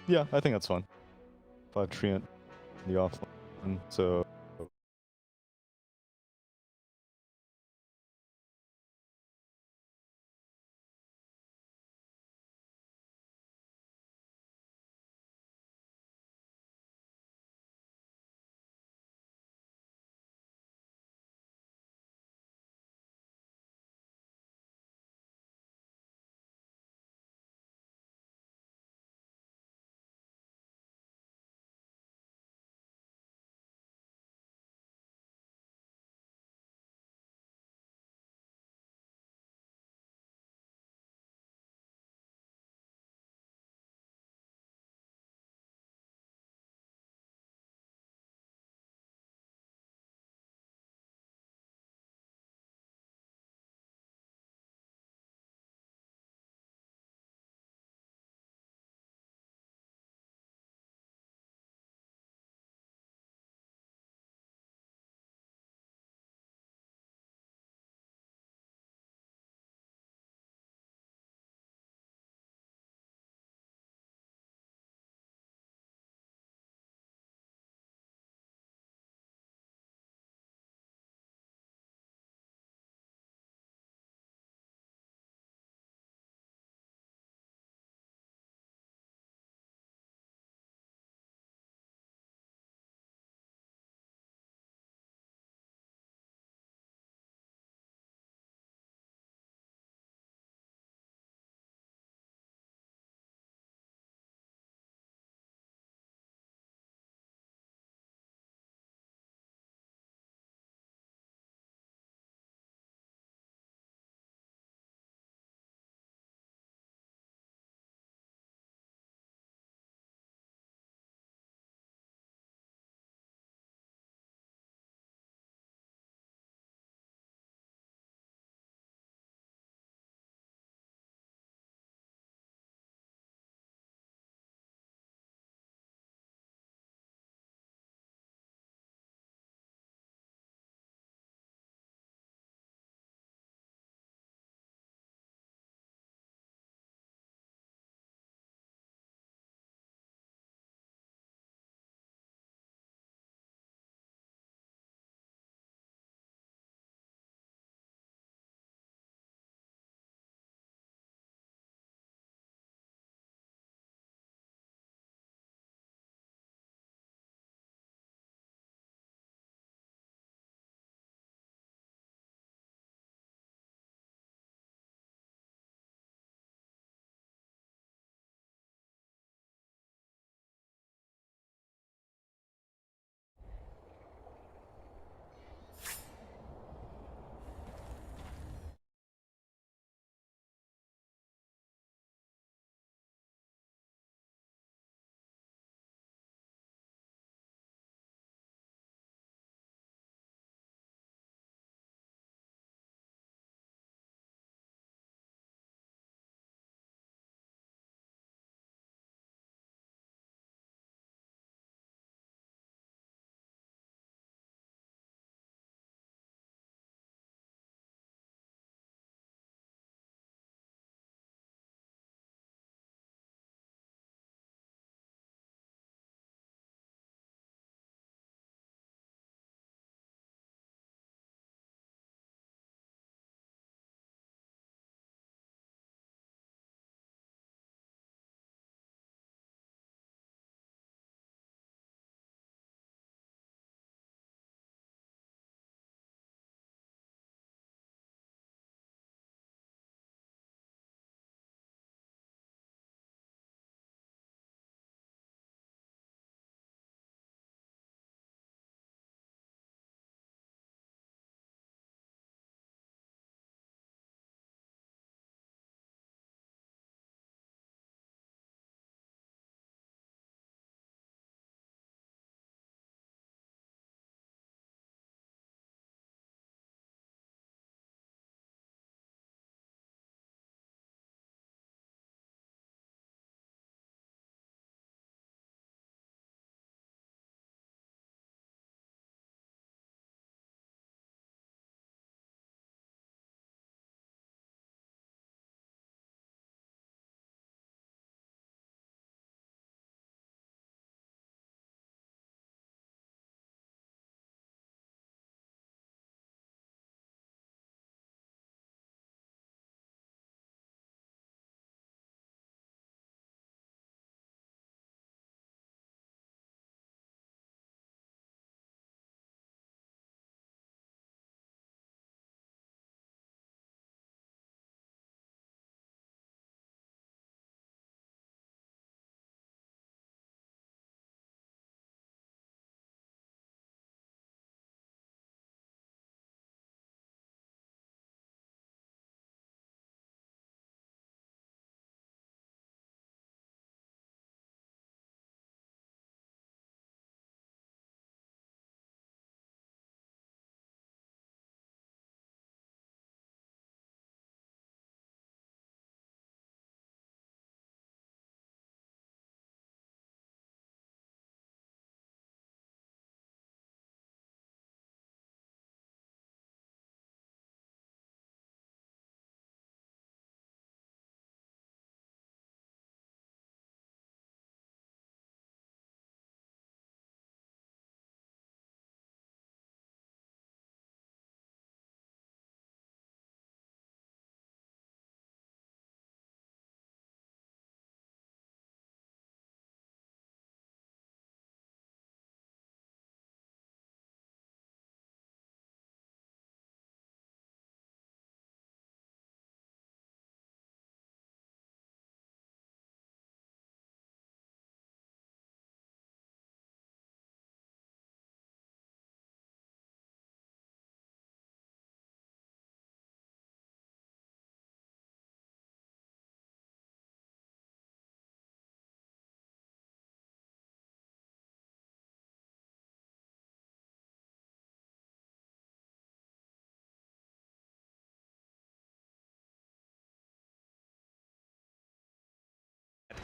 Yeah, I think that's fine. 5 treant in the offline, so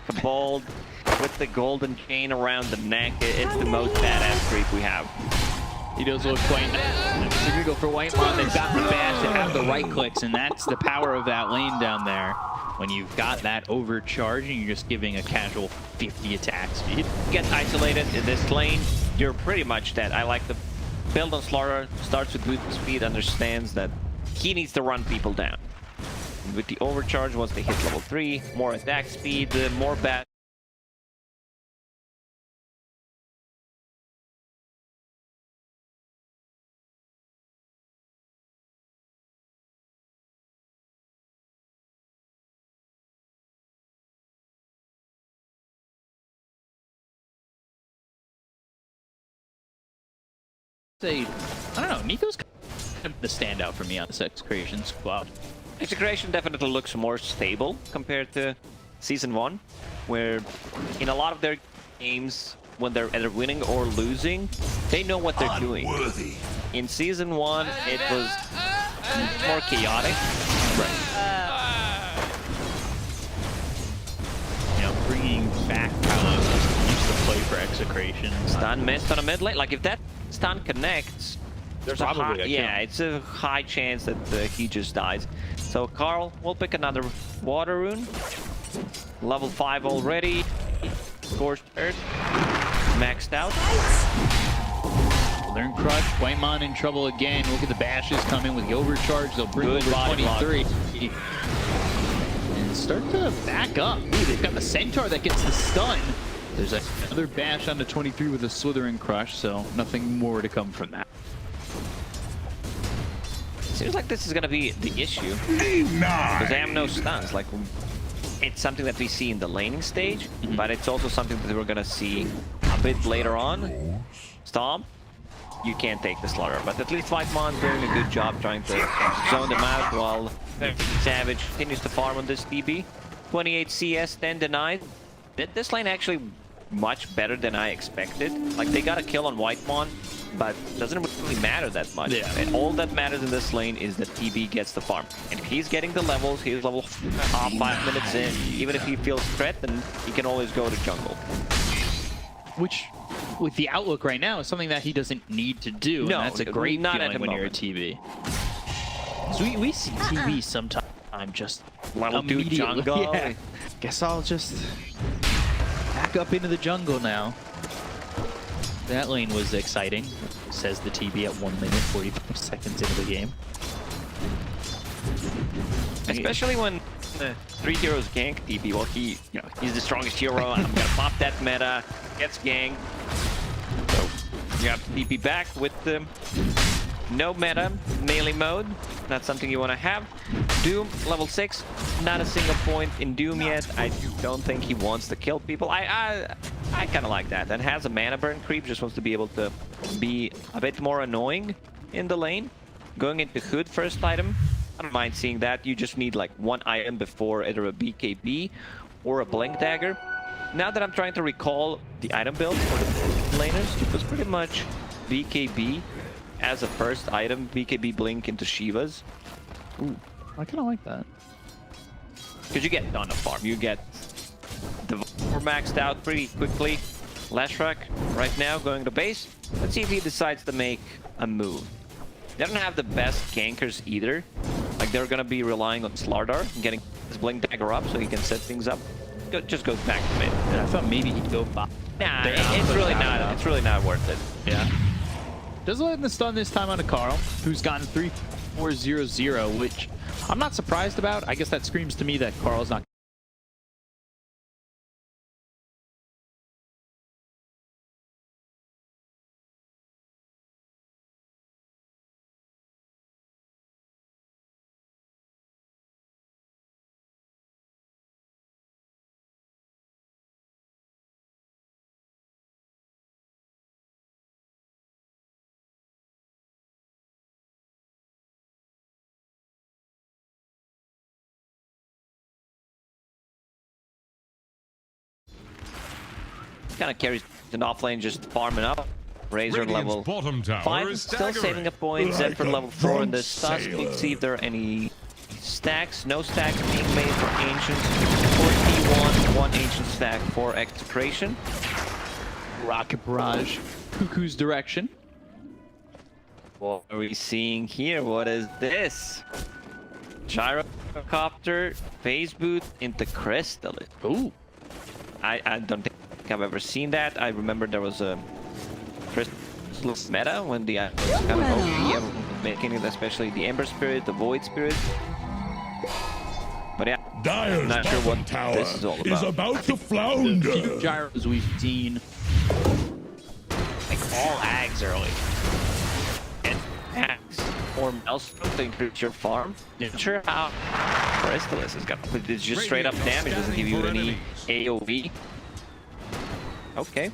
Cabal with the golden chain around the neck. It's the most badass creep we have. He does look quite nice. They're going to go for Whitemon. They've got the bash. They have the right clicks, and that's the power of that lane down there. When you've got that overcharge and you're just giving a casual 50 attack speed. Get isolated in this lane, you're pretty much dead. I like the build on Slaughter, starts with good speed, understands that he needs to run people down. With the overcharge, once they hit level 3, more attack speed, more bad. I don't know, Nico's kind of the standout for me on this Execration squad. Execration definitely looks more stable compared to Season 1, where in a lot of their games, when they're either winning or losing, they know what they're doing. In Season 1, it was more chaotic. Right. You know, bringing back how they used to play for Execration. Stun missed on a mid lane. Like, if that stun connects, there's a high, it's a high chance that he just dies. So Carl will pick another water rune. Level 5 already. Scorched Earth. Maxed out. Learn Crush. Whitemon in trouble again. Look at the bashes coming with the overcharge. They'll bring Good over 23. block. And start to back up. Ooh, they've got the Centaur that gets the stun. There's another bash on the 23 with a Slithering Crush, so nothing more to come from that. Seems like this is going to be the issue. Because they have no stuns. Like, it's something that we see in the laning stage, but it's also something that we're going to see a bit later on. Stomp, you can't take the Slaughter, but at least Whitemon's doing a good job trying to zone them out while Savage continues to farm on this TB. 28 CS, 10 denied. This lane actually much better than I expected. Like, they got a kill on Whitemon, but doesn't really matter that much. Yeah. And all that matters in this lane is that TB gets the farm. And if he's getting the levels, he's level 5 minutes in. Even if he feels threat, then he can always go to jungle. Which, with the outlook right now, is something that he doesn't need to do. No, and that's a great not feeling at the when moment. you're a TB. So we see TB sometimes just Level 2 jungle. Yeah. Guess I'll just back up into the jungle now. That lane was exciting, says the TB at 1 minute, 45 seconds into the game. Especially when the 3 heroes gank TB. Well, he's the strongest hero. I'm gonna pop that meta. Gets ganked. So you have TB back with the no meta melee mode. Not something you want to have. Doom level 6. Not a single point in Doom yet. I don't think he wants to kill people. I kind of like that. And has a mana burn creep. Just wants to be able to be a bit more annoying in the lane. Going into Hood first item. I don't mind seeing that. You just need like one item before either a BKB or a Blink Dagger. Now that I'm trying to recall the item build for the laners, it was pretty much BKB as a first item. BKB Blink into Shivas. Ooh, I kind of like that. Because you get done a farm. You get the maxed out pretty quickly. Lashrak right now going to base. Let's see if he decides to make a move. They don't have the best gankers either. Like, they're going to be relying on Slardar, getting his Blink Dagger up so he can set things up. Just goes back to mid. And I thought maybe he'd go bot. Nah, it's really not worth it. Yeah. Does land the stun this time on a Carl, who's gotten 3-4-0-0, which I'm not surprised about. I guess that screams to me that Carl's not. Kind of carries an offlane just farming up. Razor level 5, still saving a point. Zed for level 4 in this task. Let's see if there are any stacks. No stacks being made for Ancients. 4T1, one ancient stack for execration. Rocket barrage, Cuckoo's direction. What are we seeing here? What is this? Gyrocopter, phase boot into Crystallis. Ooh. I don't think I've ever seen that. I remember there was a Crystallis meta when the was kind of OG, making it, especially the Ember Spirit, the Void Spirit. But yeah, I'm not sure what this is all about. Is about to flounder. The few gyros we've seen, like all ags early. And hacks or Maelstrom to increase your farm. Not sure how Crystallis is gonna. It's just straight up damage, doesn't give you any AoV. Okay.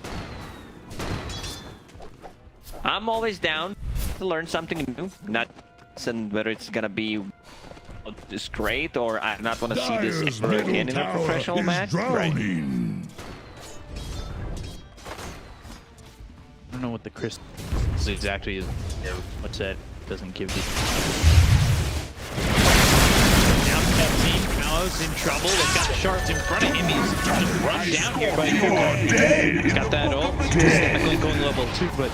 I'm always down to learn something new. Not and whether it's gonna be just great or I not want to see this ever again in a professional match. Right. I don't know what the crystal exactly is. What's that? Doesn't give you. Now Mallows in trouble. They've got shards in front of him. He's run down here by Cuckoo. He's got that ult. Technically going level 2, but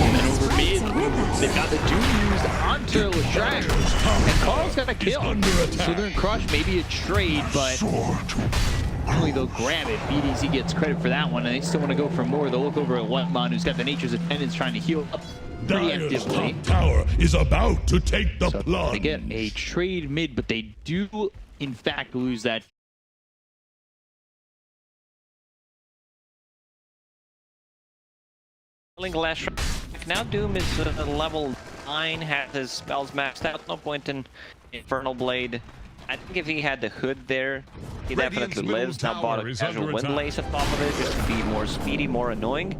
and over mid, they've got the Doom used onto Lestrange. And Carl's got a kill. So they're in Crush, maybe a trade, but finally they'll grab it. BDZ gets credit for that one, and they still want to go for more. They'll look over at Whitemon, who's got the Nature's Attendants trying to heal up preemptively. Top tower is about to take the plunge. They get a trade mid, but they do, in fact, lose that. Now Doom is level 9, has his spells maxed out. No point in Infernal Blade. I think if he had the hood there, he definitely lives. Now bought a casual Windlace on top of it just to be more speedy, more annoying.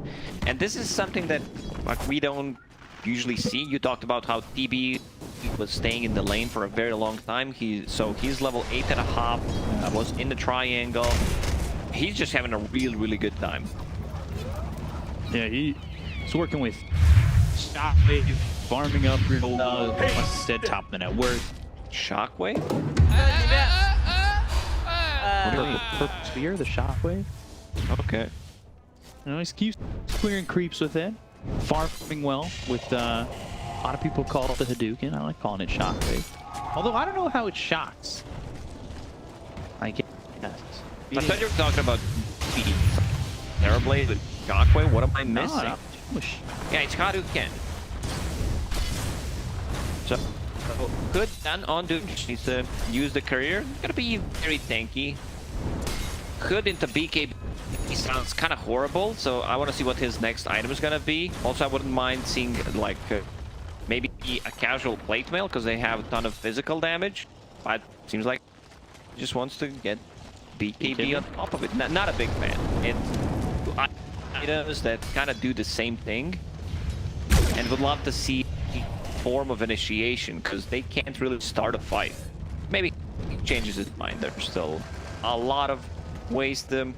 And this is something that like we don't usually see. You talked about how TB was staying in the lane for a very long time. So he's level 8.5, was in the triangle. He's just having a really good time. Yeah, he's working with Shockwave, farming up real instead top of the net worth. Shockwave? The purple sphere, the Shockwave. Okay. You know, he keeps clearing creeps with it, farming well with a lot of people call it the Hadouken. I like calling it Shockwave. Although I don't know how it shocks. I guess. I thought you were talking about Terrorblade with Shockwave. What am I missing? No. Yeah, it's Hadouken. So good done on Doom. Needs to use the career. Gonna be very tanky. Good into BKB. He sounds kind of horrible, so I want to see what his next item is gonna be. Also, I wouldn't mind seeing like maybe a casual plate mail because they have a ton of physical damage. But seems like he just wants to get BKB on top of it. Not a big fan. It's items that kind of do the same thing, and would love to see form of initiation because they can't really start a fight. Maybe he changes his mind. There's still a lot of ways to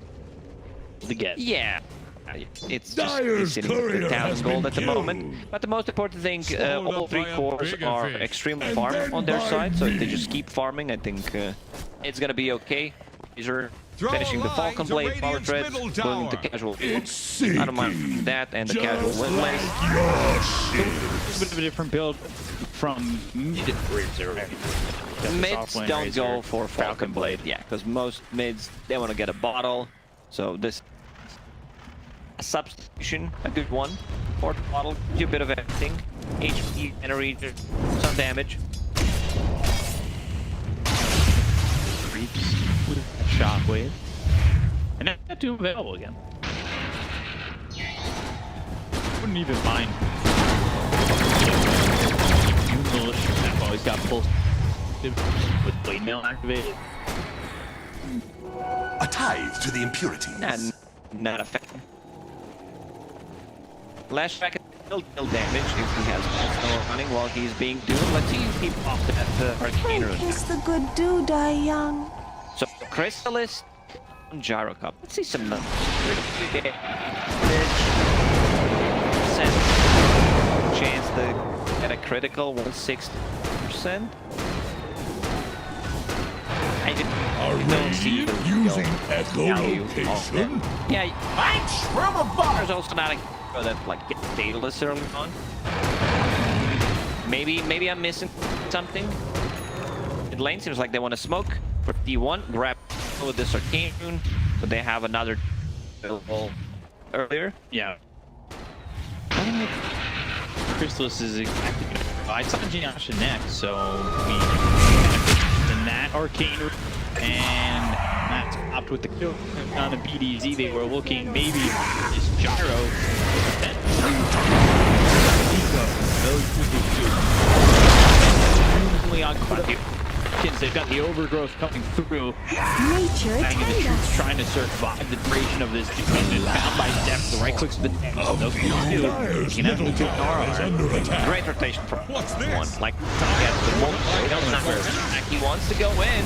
get. Yeah, it's just sitting at 1,000 gold at the moment. But the most important thing, all 3 cores are extremely farm on their side, so if they just keep farming, I think it's gonna be okay. These are finishing the Falcon Blade, Power Threads, going into casual. I don't mind that and the casual Windlace. It's a bit of a different build from mid. Mids don't go for Falcon Blade, yeah, because most mids, they want to get a bottle. So this a substitution, a good one. For the bottle, gives you a bit of everything. HP, energy, some damage. Creeps with a Shockwave. And that Doom available again. Wouldn't even mind. I've always got full with blade mail activated. A tithe to the impurities. Not a fan. Flashback still deal damage if he has Snow running while he's being doomed. Let's see if he pops that Arcane Rune. Kiss the good dude, die young. So Crystallis on Gyrocopter. Let's see some numbers. Chance to get a critical 160%. don't see the Using value of echolocation? them. Yeah, there's also not a hero that like gets fatalist early on. Maybe I'm missing something. Mid lane seems like they want to smoke for D1, grab with this arcane rune, but they have another available earlier. Yeah. Chrysalis is exactly going to provide something next, so we in that arcane rune, and that's stopped with the kill on the BDZ. They were looking maybe this gyro. Usually on they've got the overgrowth coming through. Nature attend us. Trying to survive the duration of this defense. Bound by depth, the right clicks of the damage. Those two can have the Nara. Great rotation from What's one. this? Like, gets the one. He wants to go in.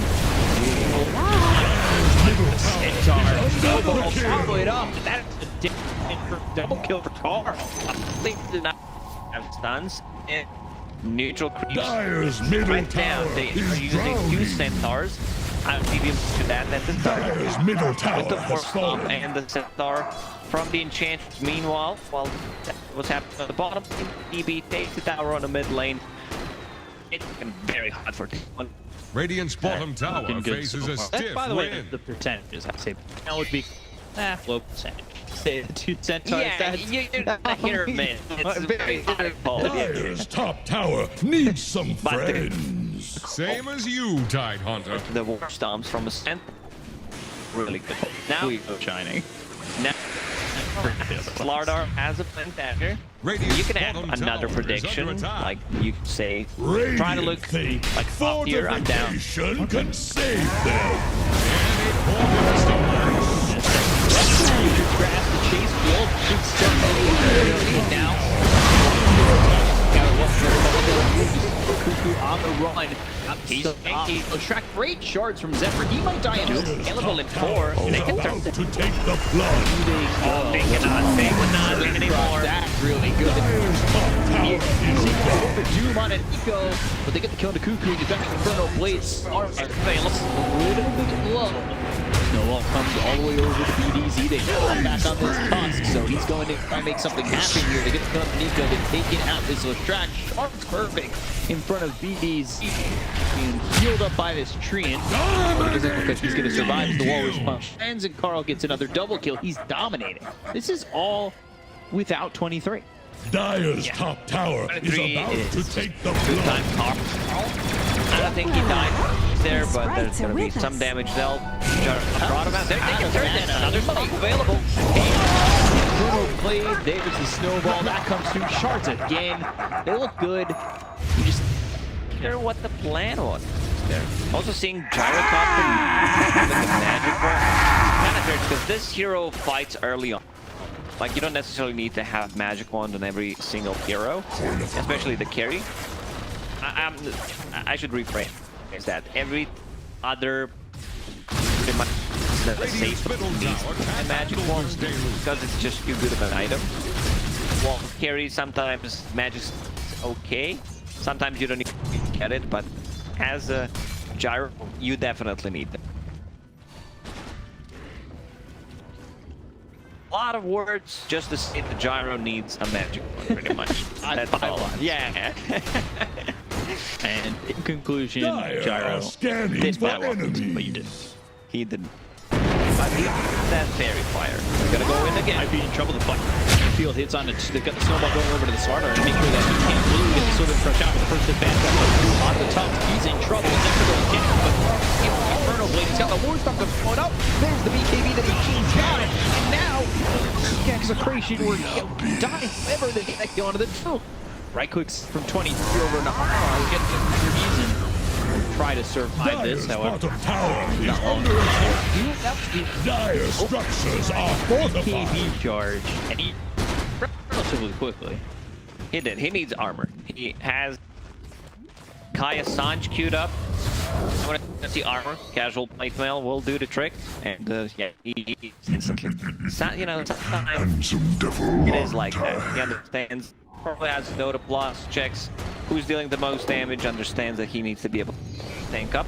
Snowball, follow it up. That's a double kill for Carl. They did not have stuns. And neutral creeps Dire's middle right down. tower They is are using drowning. 2 centaurs. I'll give you to that at the start. Dire's middle tower With the has force bomb fallen. and the centaur from the enchantment. Meanwhile, while that was happening at the bottom, DB takes the tower on the mid lane. It's very hard for one. Radiant's bottom tower Looking good faces so a far. stiff By the way, win. the percentages, I'd say that would be low percentage. Say the 2 centaurs. Yeah, you're not here, man. It's very hard to call. Dire's top tower needs some But the- friends. Same as you, Tidehunter. The war storms from a center. Really good. Now, shining. now Slardar has a flint dagger. Radiant's You can add bottom another tower is prediction, under attack. like you could say, Radiant try to look think like top tier, I'm down. fortification can save them. Grab the chase field. Should start now. Cuckoo on the run. He's attract great shards from Zephyr. He might die in Available in 4. They can turn. About to take the plunge. They cannot win anymore. That's really good. Dire's top tower is down. Doom on an eco, but they get the kill on the Cuckoo. Defending Inferno Blades are fails. A little bit low. Snowball comes all the way over to BDZ. They come back on this Tusk, so he's going to try and make something happen here. They get the kill on Nico. They've taken out this Lestrak. Sharp's perfect in front of BDZ. Being healed up by this Treant. But it doesn't look like he's going to survive as the Walrus punch. And Carl gets another double kill. He's dominating. This is all without 23. Dire's top tower is 23 about to is take the Two-time plunge. Carl. I don't think he died there, but there's going to be some damage dealt. Brought him out. They're taking turns. Another smoke available. Bruno played. There's the snowball. That comes through. Shards again. They look good. You just Sure what the plan was there. Also seeing Gyrocopter with the magic one. Kind of hurts because this hero fights early on. Like, you don't necessarily need to have magic wand on every single hero, especially the carry. I should rephrase is that every other pretty much safe needs a magic wand because it's just too good of an item. Well, carry sometimes magic's okay. Sometimes you don't need to get it, but as a gyro, you definitely need them. A lot of words just to say the gyro needs a magic one, pretty much. That's all. Yeah. and in conclusion, Dire Gyro scanning did for buy one, enemies. but you didn't. He didn't. But he that fairy fire. We're gonna go in again. Might be in trouble to fight. Field hits on it. They've got the snowball going over to the starter and make sure that he can't really get the Southern Crush out with the first advance on the top. He's in trouble. Never goes down, but Inferno Blade. He's got the War Stomp going up. There's the BKB that he's got it. And now, Execration were dying. Ever they get that kill onto the two. Right clicks from 23 over to get the reason. Try to survive this, Dire's however. bottom tower is under attack. Dire structures are fortified. KB charge, and he relatively quickly. He did. He needs armor. He has Kaya Sanj queued up. I want to see armor. Casual plate mail will do the trick. And yeah, he instantly. You know, sometimes Handsome devil it is like that. He understands. Probably has Dota Plus, checks who's dealing the most damage, understands that he needs to be able to tank up.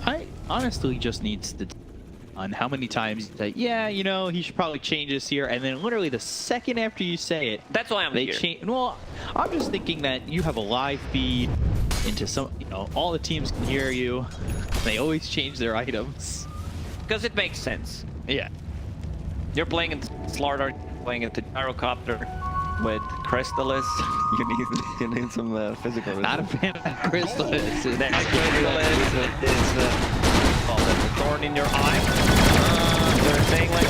I honestly just needs to on how many times you say, yeah, you know, he should probably change this here, and then literally the second after you say it, That's why I'm they here. change. Well, I'm just thinking that you have a live feed into some, you know, all the teams can hear you. They always change their items. Because it makes sense. Yeah. You're playing in Slaughter, playing at the gyrocopter with Crystallis. You need some physical. Not a fan of Crystallis. That Crystallis is a thorn in your eye. They're saying like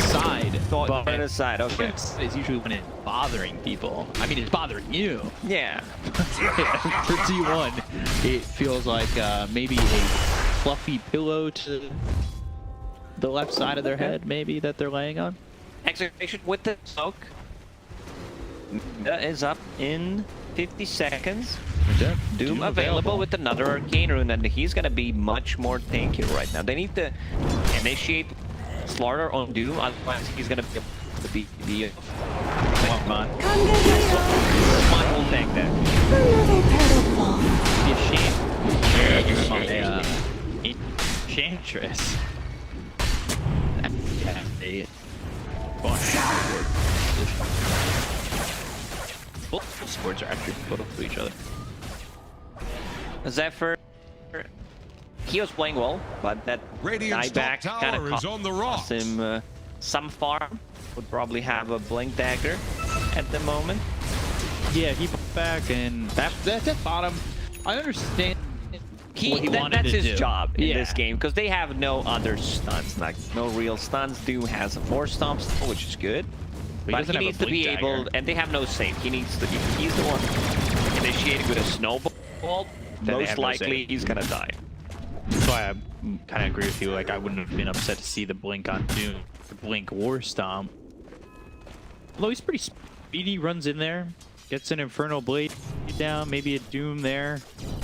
side. thorn in the side. Okay. It's usually when it's bothering people. I mean, it's bothering you. Yeah. For T1, it feels like maybe a fluffy pillow to the left side of their head, maybe, that they're laying on. Execution with the smoke. That is up in 50 seconds. Doom available with another arcane rune, and he's gonna be much more tanky right now. They need to initiate Slaughter on Doom, otherwise he's gonna be able to beat the Come on. Mon will tank that. Be a shame. My Enchantress. Both swords are actually close to each other. Zephyr, he was playing well, but that Radiant's dieback top kind tower of is on the rocks. cost him some farm. Would probably have a blink dagger at the moment. Yeah, he put back, and that's at bottom. I understand what he wanted That's to his do. job in this game, because they have no other stuns, like no real stuns. Doom has a 4 stomps, which is good. But he needs to be able, and they have no save. He needs to. He's the one initiating with a snowball. Most likely, he's gonna die. That's why I kind of agree with you. Like, I wouldn't have been upset to see the blink on Doom, the blink War Stomp. Although he's pretty speedy, runs in there, gets an Infernal Blade down, maybe a Doom there.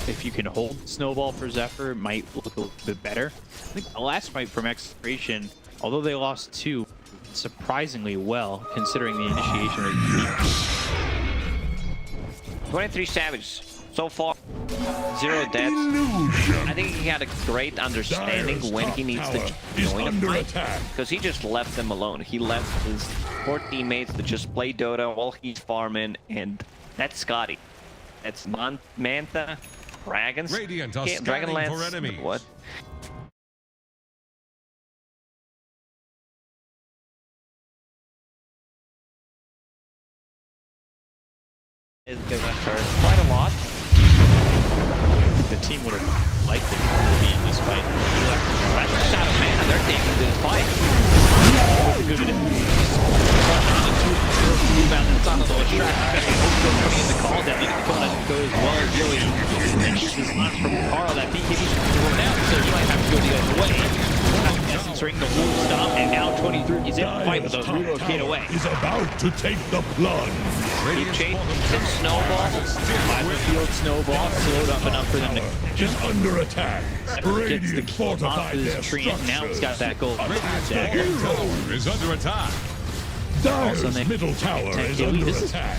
If you can hold Snowball for Zephyr, it might look a little bit better. I think the last fight from Exploration, although they lost 2, surprisingly well, considering the initiation rate. 23 Savage. So far, 0 deaths. I think he had a great understanding when he needs to join a fight, because he just left them alone. He left his 4 teammates to just play Dota while he's farming, and that's Scotty. That's Mantha, Dragons, Radiant are scanning Dragonlance. for enemies. What? Is gonna hurt quite a lot. The team would have liked it to be in this fight. That's a shot of mana. They're taking this fight. Rebound inside of the track. Putting in the call down. The call doesn't go as well as Joey. And this is not from Carl. That BKB is going down, so he might have to go the other way. Essence ring the War Stomp, and now 23 is in the fight with a relocate away. Is about to take the plunge. Keep chasing snowballs. Field snowball slowed up enough for them to Is under attack. gets the Radiant key off fortified his their tree, and now he's got that gold dagger. tower is under attack. Also, Dire's they- middle tower is This under is- attack.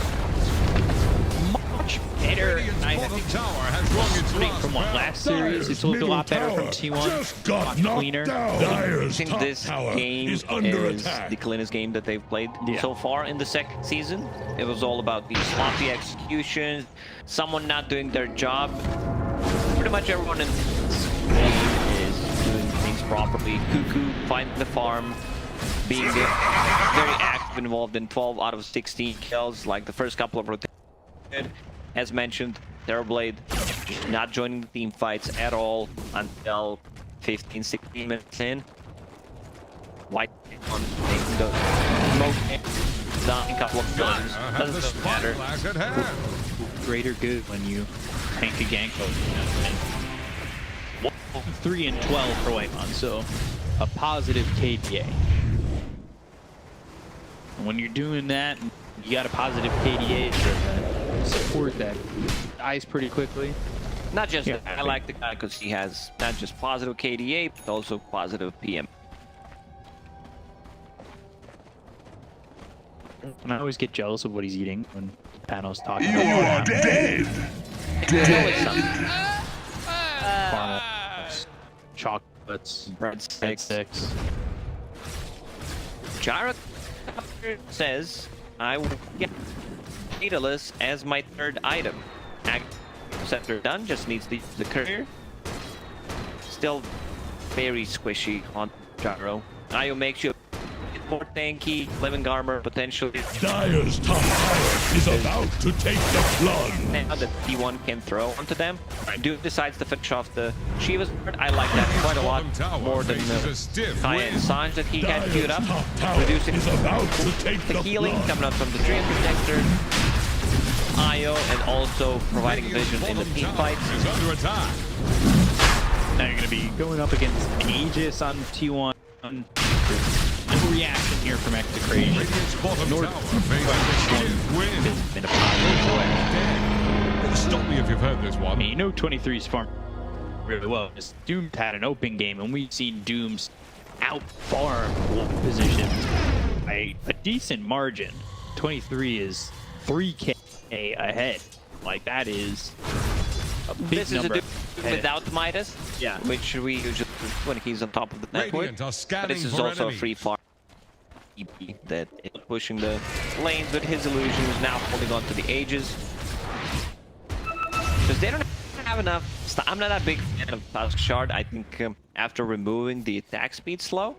Much better. Radiant's I bottom think tower has rung its last from what bell. last series, it's looked a lot better from T1. Just got Much knocked cleaner. down. I Dire's think top this tower game is under is attack. the cleanest game that they've played Yeah. so far in the second season. It was all about the sloppy execution, someone not doing their job. Pretty much everyone in this game is doing things properly. Cuckoo finding the farm, being very active, involved in 12 out of 16 kills, like the first couple of rotations. As mentioned, Terrorblade not joining the team fights at all until 15-16 minutes in. White on taking the smoke down a couple of guns. Has the Doesn't matter. spotlight at hand. Greater good when you tank a gank post. And 3 and 12 for Whitemon, so a positive KDA. And when you're doing that, you got a positive KDA to support that dies pretty quickly. Not just Yeah, that, I like the guy because he has not just positive KDA, but also positive PM. And I always get jealous of what he's eating when panels talk You about are dead. There's always something. caramel, chocolate. That's Red 6. 6. Gyro says, I will get Daedalus as my third item. Center done, just needs the career. Still very squishy on Gyro. Io makes you more tanky, living armor potentially. Dire's top tower is about to take the flood. Now that T1 can throw onto them. Doom decides to finish off the Shiva's card. I like that quite a lot more than the high-end Sanj that he had queued up. Reducing the healing coming up from the Dream Protector, Io, and also providing vision in the team fights. Now you're going to be going up against Aegis on T1. No reaction here from XCTN. Been a positive. Stop me if you've heard this one. I mean, you know 23's farm really well. Doom's had an open game, and we've seen Doom's out-farm positions by a decent margin. 23 is 3K ahead. Like, that is a big This number. is a Doom without Midas, Yeah. which we usually when he's on top of the network. But this is also a free farm EP that is pushing the lanes with his illusions, now holding on to the Aegis. Because they don't have enough. I'm not a big fan of Tusk Shard. I think after removing the attack speed slow,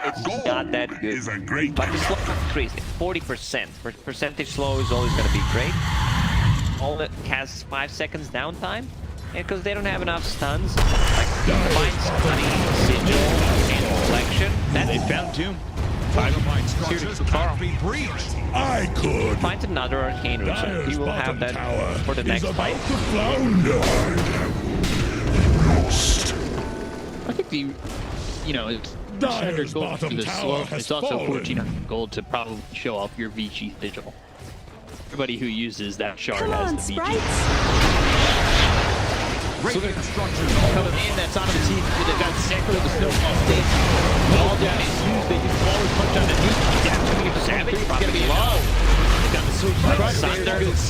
it's not that good. Is a great But the slow increased 40%. Percentage slow is always going to be great. All it has 5 seconds downtime. And because they don't have enough stuns, like Divine Study, Sigil, and Reflection, that They found Doom. I could. finds another Arcane Root, so Dire's he will have bottom that tower for the is next about fight. to flounder. I think the, you know, it's 600 gold for the slow. It's also 1400 gold to probably show off your VG Sigil. Everybody who uses that shard Come has on, the VG. sprites. So they're coming in, that's onto the team. They've got Necro with the snowball stick. All down is used. They just always punch on the nuke. He's down to the Savage. It's going to be low. They've got the switch. Sunder goes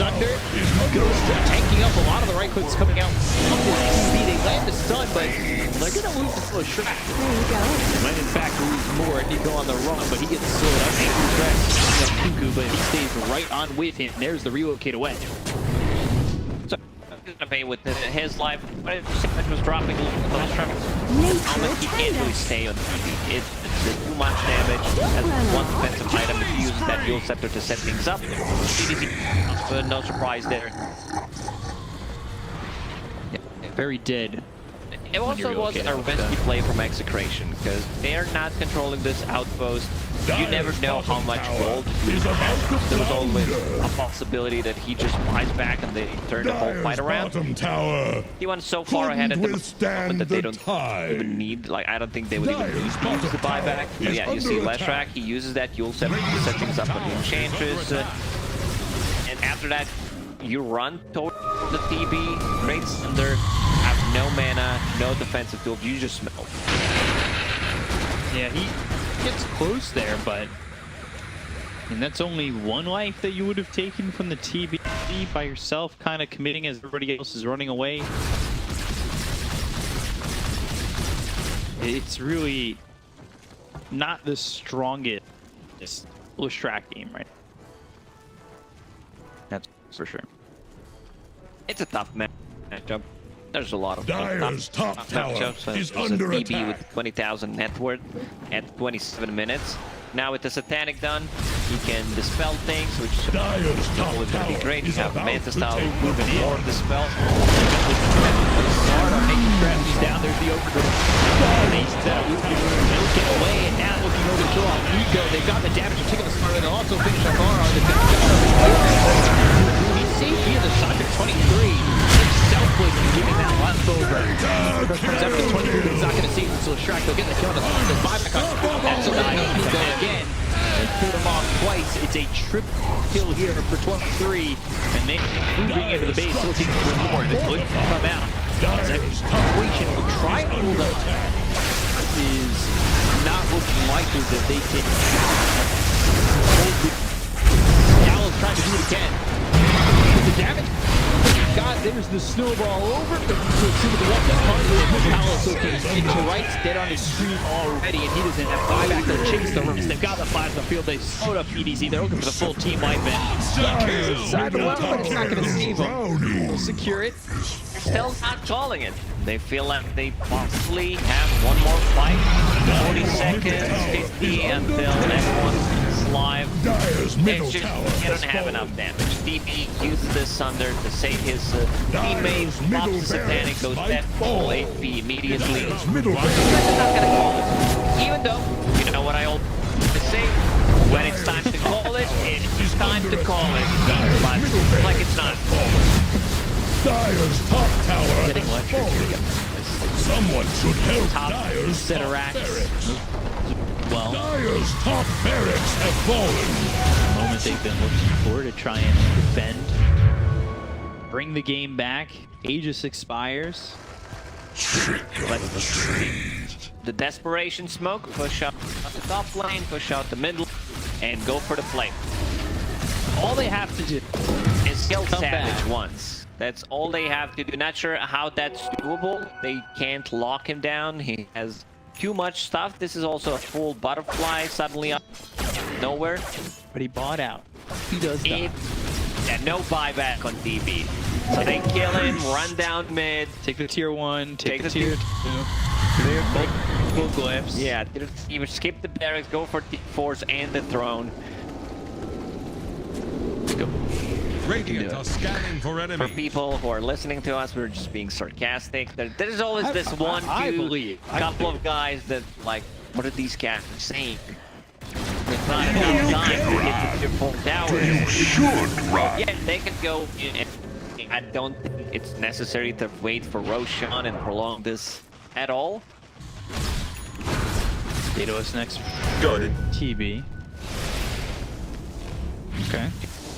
tanking up a lot of the right clicks coming out. They land the stun, but they're going to lose the slow Shrek. There you go. Might in fact lose more. Nico on the run, but he gets slowed up. Angry Shrek picking up Cuckoo, but he stays right on with him. There's the relocate away. He's gonna pay with his life, but if Savage was dropping last time, Nature he can't really stay on the TV. It's too much damage. As one defensive item, if he uses that Dual Scepter to set things up, but no surprise there. Very dead. It also was a risky play from Execration, because they're not controlling this outpost. You never know how much gold. There was always a possibility that he just flies back and they turn the whole fight around. He went so far ahead at the moment that they don't even need, like, I don't think they would even need to use the buyback. But yeah, you see Leshrac, he uses that Yule set to set things up on the Enchantress. And after that, you run toward the TB, Great Thunder, have no mana, no defensive tools, you just smell. Yeah, he gets close there, but and that's only one life that you would have taken from the TB by yourself, kind of committing as everybody else is running away. It's really not the strongest Leshrac game, right? That's for sure. It's a tough matchup. There's a lot of Dire's top tower matchups. is There's under a DB attack. with 20,000 net worth at 27 minutes. Now with the Satanic done, he can dispel things, which is Dire's top always going to be tower great. You is have about Manta to Style take the moving flood. more dispel. Hard on making strategies down. There's the overdrive. Mace that Luke get away, and now looking over the kill on Nico. They've got the damage of taking the smart, and they'll also finish our bar on the He's safe here, the Sonder 23. Selfless giving that leftover. Comes up to 23, but he's not going to see him until Shrek. They'll get the kill on the Sonder. Buyback on that's a nice Nico again. They killed him off twice. It's a triple kill here for 23, and they moving into the base, looking for more. The clip come out. As Execration will try to hold up. This is not looking likely that they can hold the Gallows trying to do it again. the damage. God, there's the snowball over. But the Palace into Wright's dead on his screen already, and he doesn't have buyback to chase the rest. They've got the plasma field. They slowed up PDC. They're looking for the full team life in. Inside the level, but it's not going to save them. We'll secure it. They're still not calling it. They feel like they possibly have one more fight. 40 seconds, 50 until everyone's live. Dire's middle It's just, tower he has doesn't have fallen. enough damage. DB used this Sunder to save his teammates. middle Pops the Satanic, barracks goes might dead, fall. full HP immediately. Dire's middle They're not gonna call it. Even though, you know what I always say, when it's time to call it, it's time to call it. But like it's not. Dire's top tower Getting has electric. fallen. Someone should help Top Dire's set top of racks. barracks. Well, Dire's top barracks have fallen. the moment they've been looking for to try and defend. Bring the game back. Aegis expires. Trick of the trade. The desperation smoke, push up the top lane, push out the middle, and go for the flame. All they have to do Is kill Come Savage back. once. That's all they have to do. Not sure how that's doable. They can't lock him down. He has too much stuff. This is also a full butterfly suddenly up nowhere. but he bought out. He does die. Yeah, no buyback on DB. So they kill him, run down mid. Take the tier 1, take the the tier 2. Clear both glyphs. Yeah, you skip the barracks, go for T4s and the throne. Go. Radiant are scanning for For enemies. people who are listening to us, we're just being sarcastic. There's always this one, I two, believe. couple of guys that like, what are these cats saying? There's not enough time to get to your full towers. You should run. Yeah, they can go in. And I don't think it's necessary to wait for Roshan and prolong this at all. Daedalus next. Got it. TB. Okay.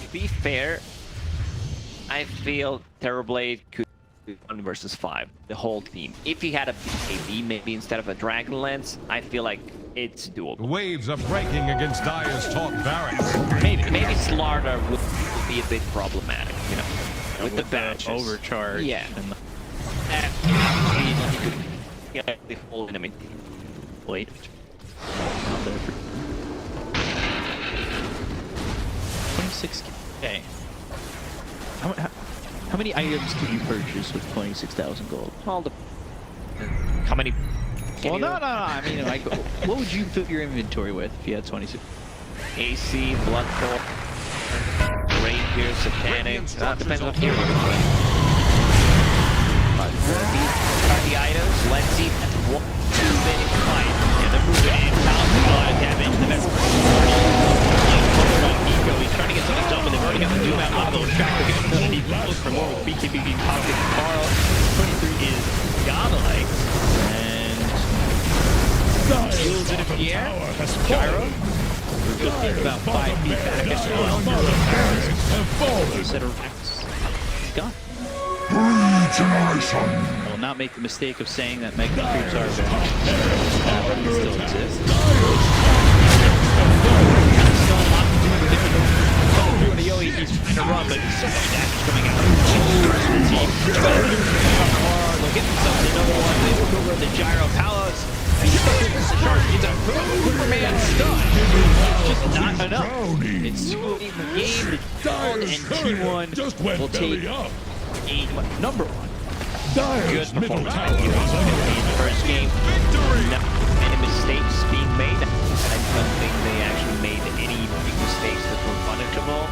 To be fair, I feel Terrorblade could do 1 versus 5, the whole team. If he had a BKB maybe instead of a Dragonlance, I feel like it's doable. Waves are breaking against Dire's top barracks. Maybe Slardar would be a bit problematic, you know, with the batches. Overcharge. Yeah. And the Yeah, the whole enemy team. blade. 26k. How many items can you purchase with 26,000 gold? All the how many? Well, no. I mean, like, what would you fill your inventory with if you had 26? AC, Bloodthorn, Rapier, Satanic. Depends on hero you're playing. These are the items. Let's see. That's 1 2-minute fight. Yeah, they're moving in. Talon's doing a lot of damage. The best he's trying to get something done, but they've already got the Doom out. A lot of those tractor gets done. He looks for more with BKB being popped in. Carl, 23 is godlike. And heals it in the air. Gyro. Good thing about 5 feet back. It's a set of racks. He's gone. I will not make the mistake of saying that Mega Creeps are available. They still exist. Still a lot to do with different doing the Yoey, he's trying to run, but so much damage coming out. They'll get themselves another one. They look over at the Gyro Palos. He's a charge. He's a Superman stun. It's just not enough. It's too late in the game. The T1 will take game number 1. Dire's middle tower is under First game, not any mistakes being made. I don't think they actually made any big mistakes that were punishable.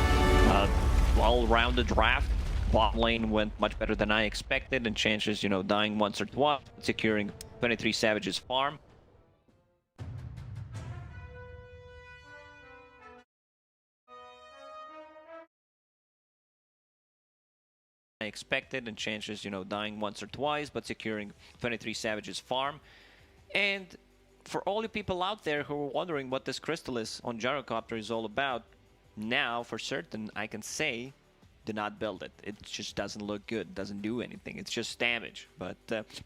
Well-rounded draft. Bot lane went much better than I expected, and chances, you know, dying once or twice, securing 23 Savage's farm. I expected, and chances, you know, dying once or twice, but securing 23 Savage's farm. And for all you people out there who are wondering what this Crystallis on Gyrocopter is all about, now for certain I can say, do not build it. It just doesn't look good, doesn't do anything. It's just damage. But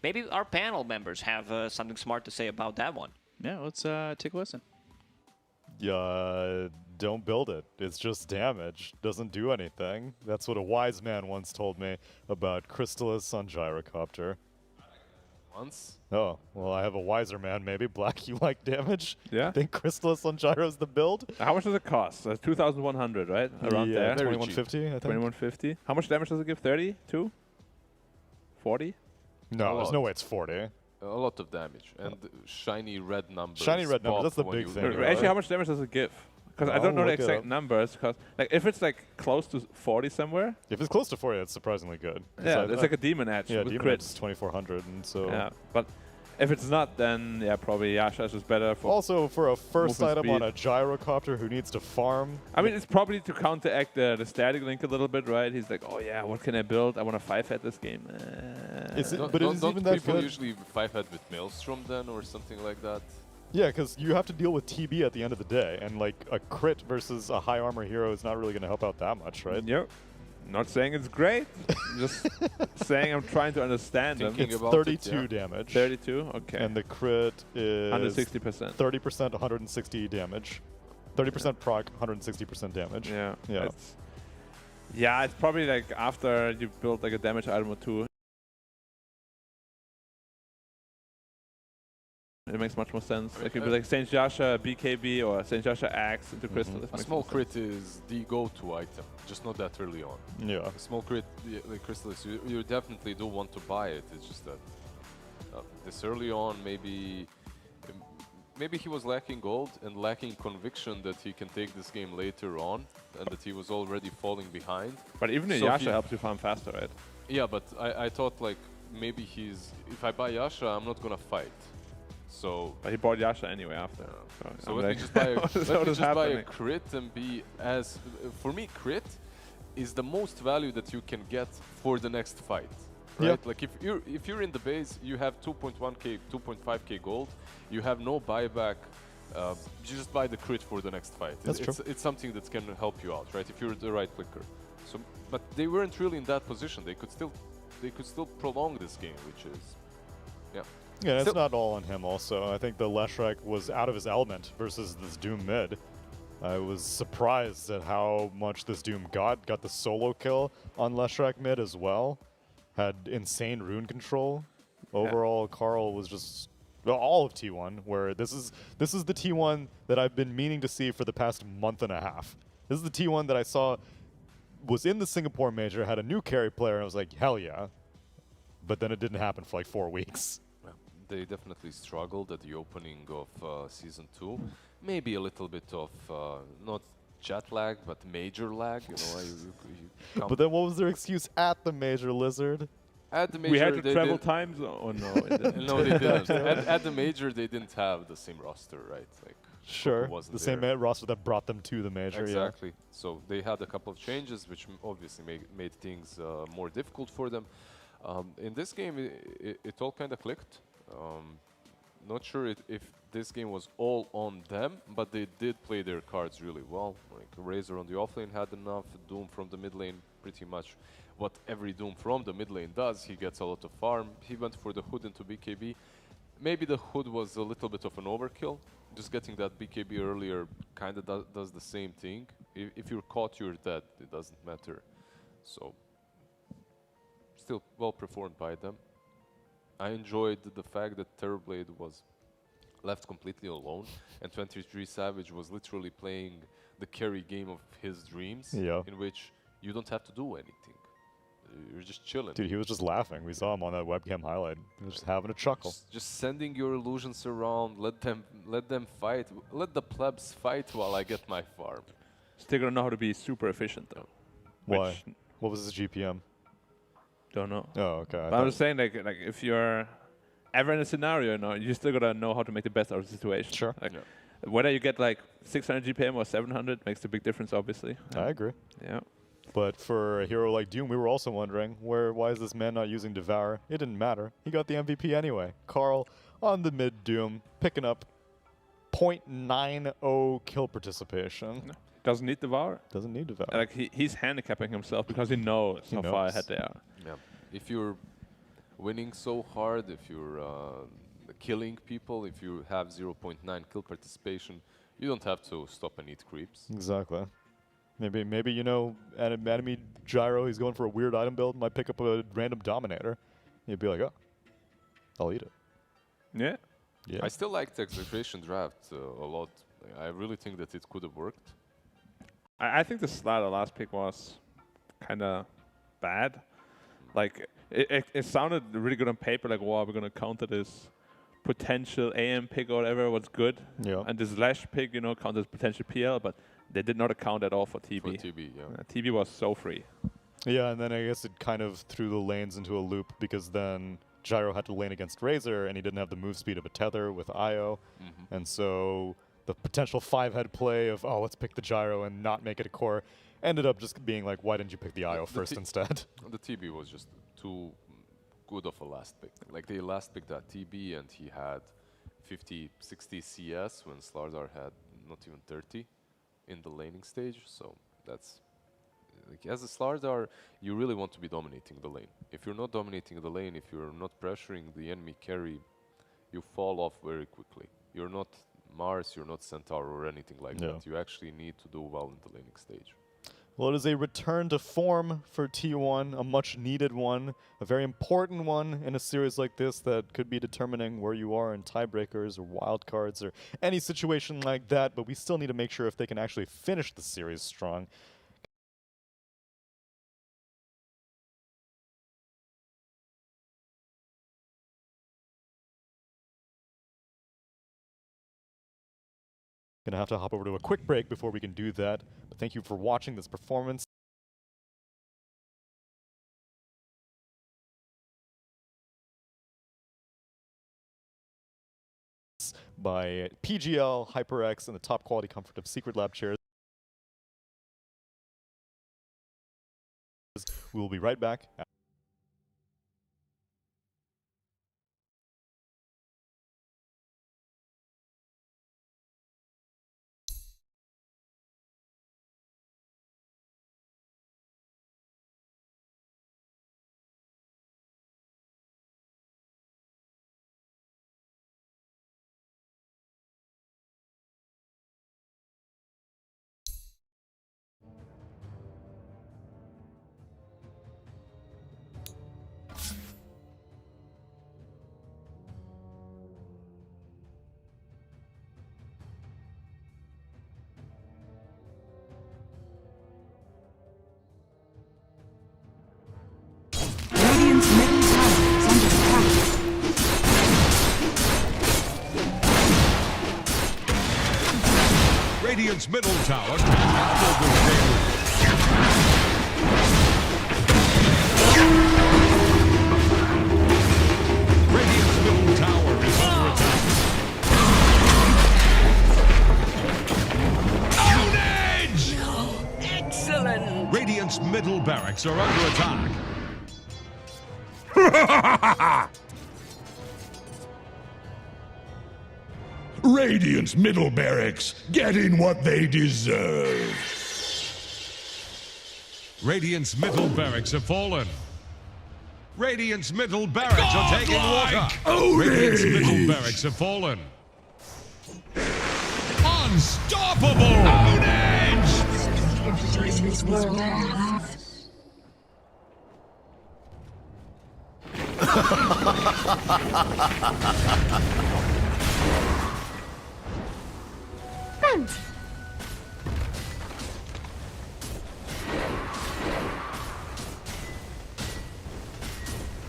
maybe our panel members have something smart to say about that one. Yeah, let's take a listen. Yeah, don't build it. It's just damage. Doesn't do anything. That's what a wise man once told me about Crystallis on Gyrocopter. Once? Oh, well, I have a wiser man, maybe. Black, you like damage? Yeah. Think Crystallis on Gyro's the build? How much does it cost? 2,100, right? Around Yeah, there. 2150, I think. 2150. How much damage does it give? 32? 40? No, there's no way it's 40. A lot of damage. And shiny red numbers. Shiny red numbers, pop that's the when big you thing. do Actually, it. how much damage does it give? Because I don't know the look it exact up. numbers. Because like, if it's like close to 40 somewhere, If it's close to 40, it's surprisingly good. 'Cause yeah, I- it's like a demon edge yeah, with Demon crits. Edge is 2400, and so... Yeah, but if it's not, then yeah, probably Yasha's is better for. Also, for a first movement item on speed. a Gyrocopter who needs to farm... I mean, it's probably to counteract the static link a little bit, right? He's like, oh yeah, what can I build? I want to 5-head this game. Is it- Don't, but don't, is it don't even that people good? usually 5-head with Maelstrom then or something like that? Yeah, because you have to deal with TB at the end of the day, and like a crit versus a high armor hero is not really going to help out that much, right? Yep. Not saying it's great. Just saying I'm trying to understand them. Thinking It's about it, 32 yeah. damage. 32? Okay. And the crit is 160%. 30%, 160 damage. 30% proc, 160% damage. Yeah. Yeah. It's probably like after you build like a damage item or two. It makes much more sense. Like you'd be like Saint Jasha BKB or Saint Jasha Axe into Crystal. This A makes small more sense. crit is the go-to item, just not that early on. Yeah. A small crit, like Crystallis, you definitely do want to buy it. It's just that this early on, maybe he was lacking gold and lacking conviction that he can take this game later on, and that he was already falling behind. But even the So Yasha he- helps you farm faster, right? Yeah, but I thought like maybe if I buy Yasha, I'm not gonna fight. So But he bought Yasha anyway after. So I'm let me like, just buy a, what let me is just buy a happening? crit and be as... For me, crit is the most value that you can get for the next fight. Right? Yeah. Like if you're in the base, you have 2.1k, 2.5k gold, you have no buyback, you just buy the crit for the next fight. That's true. It's something that can help you out, right? If you're the right clicker. So, but they weren't really in that position. They could still prolong this game, which is, yeah. Yeah, it's Still- not all on him also. I think the Leshrac was out of his element versus this Doom mid. I was surprised at how much this Doom got. Got the solo kill on Leshrac mid as well. Had insane rune control. Overall, Carl was just... Well, all of T1, where this is the T1 that I've been meaning to see for the past month and a half. This is the T1 that I saw was in the Singapore Major, had a new carry player, and I was like, hell yeah. But then it didn't happen for like 4 weeks. They definitely struggled at the opening of Season 2. Maybe a little bit of, not jet lag, but major lag. You know, you But then what was their excuse at the Major, Lizard? at the major, We had to they travel did- time zone. Oh no, it didn't. No, they didn't. At the major, they didn't have the same roster, right? Like Sure, wasn't the same there. roster that brought them to the Major, Exactly. So they had a couple of changes, which obviously made things more difficult for them. In this game, it all kind of clicked. Not sure if this game was all on them, but they did play their cards really well. Like Razor on the offlane had enough, Doom from the mid lane, pretty much what every Doom from the mid lane does. He gets a lot of farm. He went for the Hood into BKB. Maybe the Hood was a little bit of an overkill. Just getting that BKB earlier kind of does the same thing. If you're caught, you're dead. It doesn't matter. So, still well performed by them. I enjoyed the fact that Terrorblade was left completely alone, and 23 Savage was literally playing the carry game of his dreams, Yeah. in which you don't have to do anything. You're just chilling. Dude, he was just laughing. We saw him on that webcam highlight. He was just having a chuckle. Just sending your illusions around, let them fight, let the plebs fight while I get my farm. Still gonna know how to be super efficient though. Why? Which What was his GPM? don't know. Oh, okay. I But I'm thought- just saying, like if you're ever in a scenario, you still gotta know how to make the best out of the situation. Sure. Like, Yeah. whether you get like 600 GPM or 700 makes a big difference, obviously. I agree. Yeah. But for a hero like Doom, we were also wondering, why is this man not using Devour? It didn't matter. He got the MVP anyway. Carl on the mid Doom, picking up 0.90 kill participation. Doesn't need Devour. Doesn't need Devour. Like he's handicapping himself because he knows He how far knows. ahead they are. Yeah. If you're winning so hard, if you're killing people, if you have 0.9 kill participation, You don't have to stop and eat creeps. Exactly. Maybe you know, enemy Gyro, he's going for a weird item build, might pick up a random Dominator. You'd be like, oh, I'll eat it. Yeah. Yeah. I still like the execution draft a lot. I really think that it could have worked. I think the Slider last pick was kind of bad. Like, it sounded really good on paper, like, wow, we're going to counter this potential AM pick or whatever, what's good. Yeah. And this Lash pick, you know, counted as potential PL, but they did not account at all for TB. For TB, yeah. TB was so free. Yeah, and then I guess it kind of threw the lanes into a loop because then Gyro had to lane against Razor, and he didn't have the move speed of a Tether with IO. And so the potential 5-head play of, oh, let's pick the Gyro and not make it a core, ended up just being like, why didn't you pick the IO first instead? The TB was just too good of a last pick. Like, they last picked that TB, and he had 50, 60 CS when Slardar had not even 30 in the laning stage. So that's... Like, as a Slardar, you really want to be dominating the lane. If you're not dominating the lane, if you're not pressuring the enemy carry, you fall off very quickly. You're not Mars, you're not Centaur or anything like that. You actually need to do well in the laning stage. Well, it is a return to form for T1, a much needed one, a very important one in a series like this that could be determining where you are in tiebreakers or wildcards or any situation like that, but we still need to make sure if they can actually finish the series strong. Gonna have to hop over to a quick break before we can do that, but thank you for watching this performance. By PGL, HyperX, and the top quality comfort of Secret Lab chairs. We will be right back. Radiant's middle tower is under attack. Radiant's middle tower can handle this damage. Radiant's middle tower is under attack. On edge! Excellent! Radiant's middle barracks are under attack. Radiant's middle barracks getting what they deserve. Radiant's middle barracks have fallen. Radiant's middle barracks are taking water. Radiant's middle barracks have fallen. Unstoppable! On edge!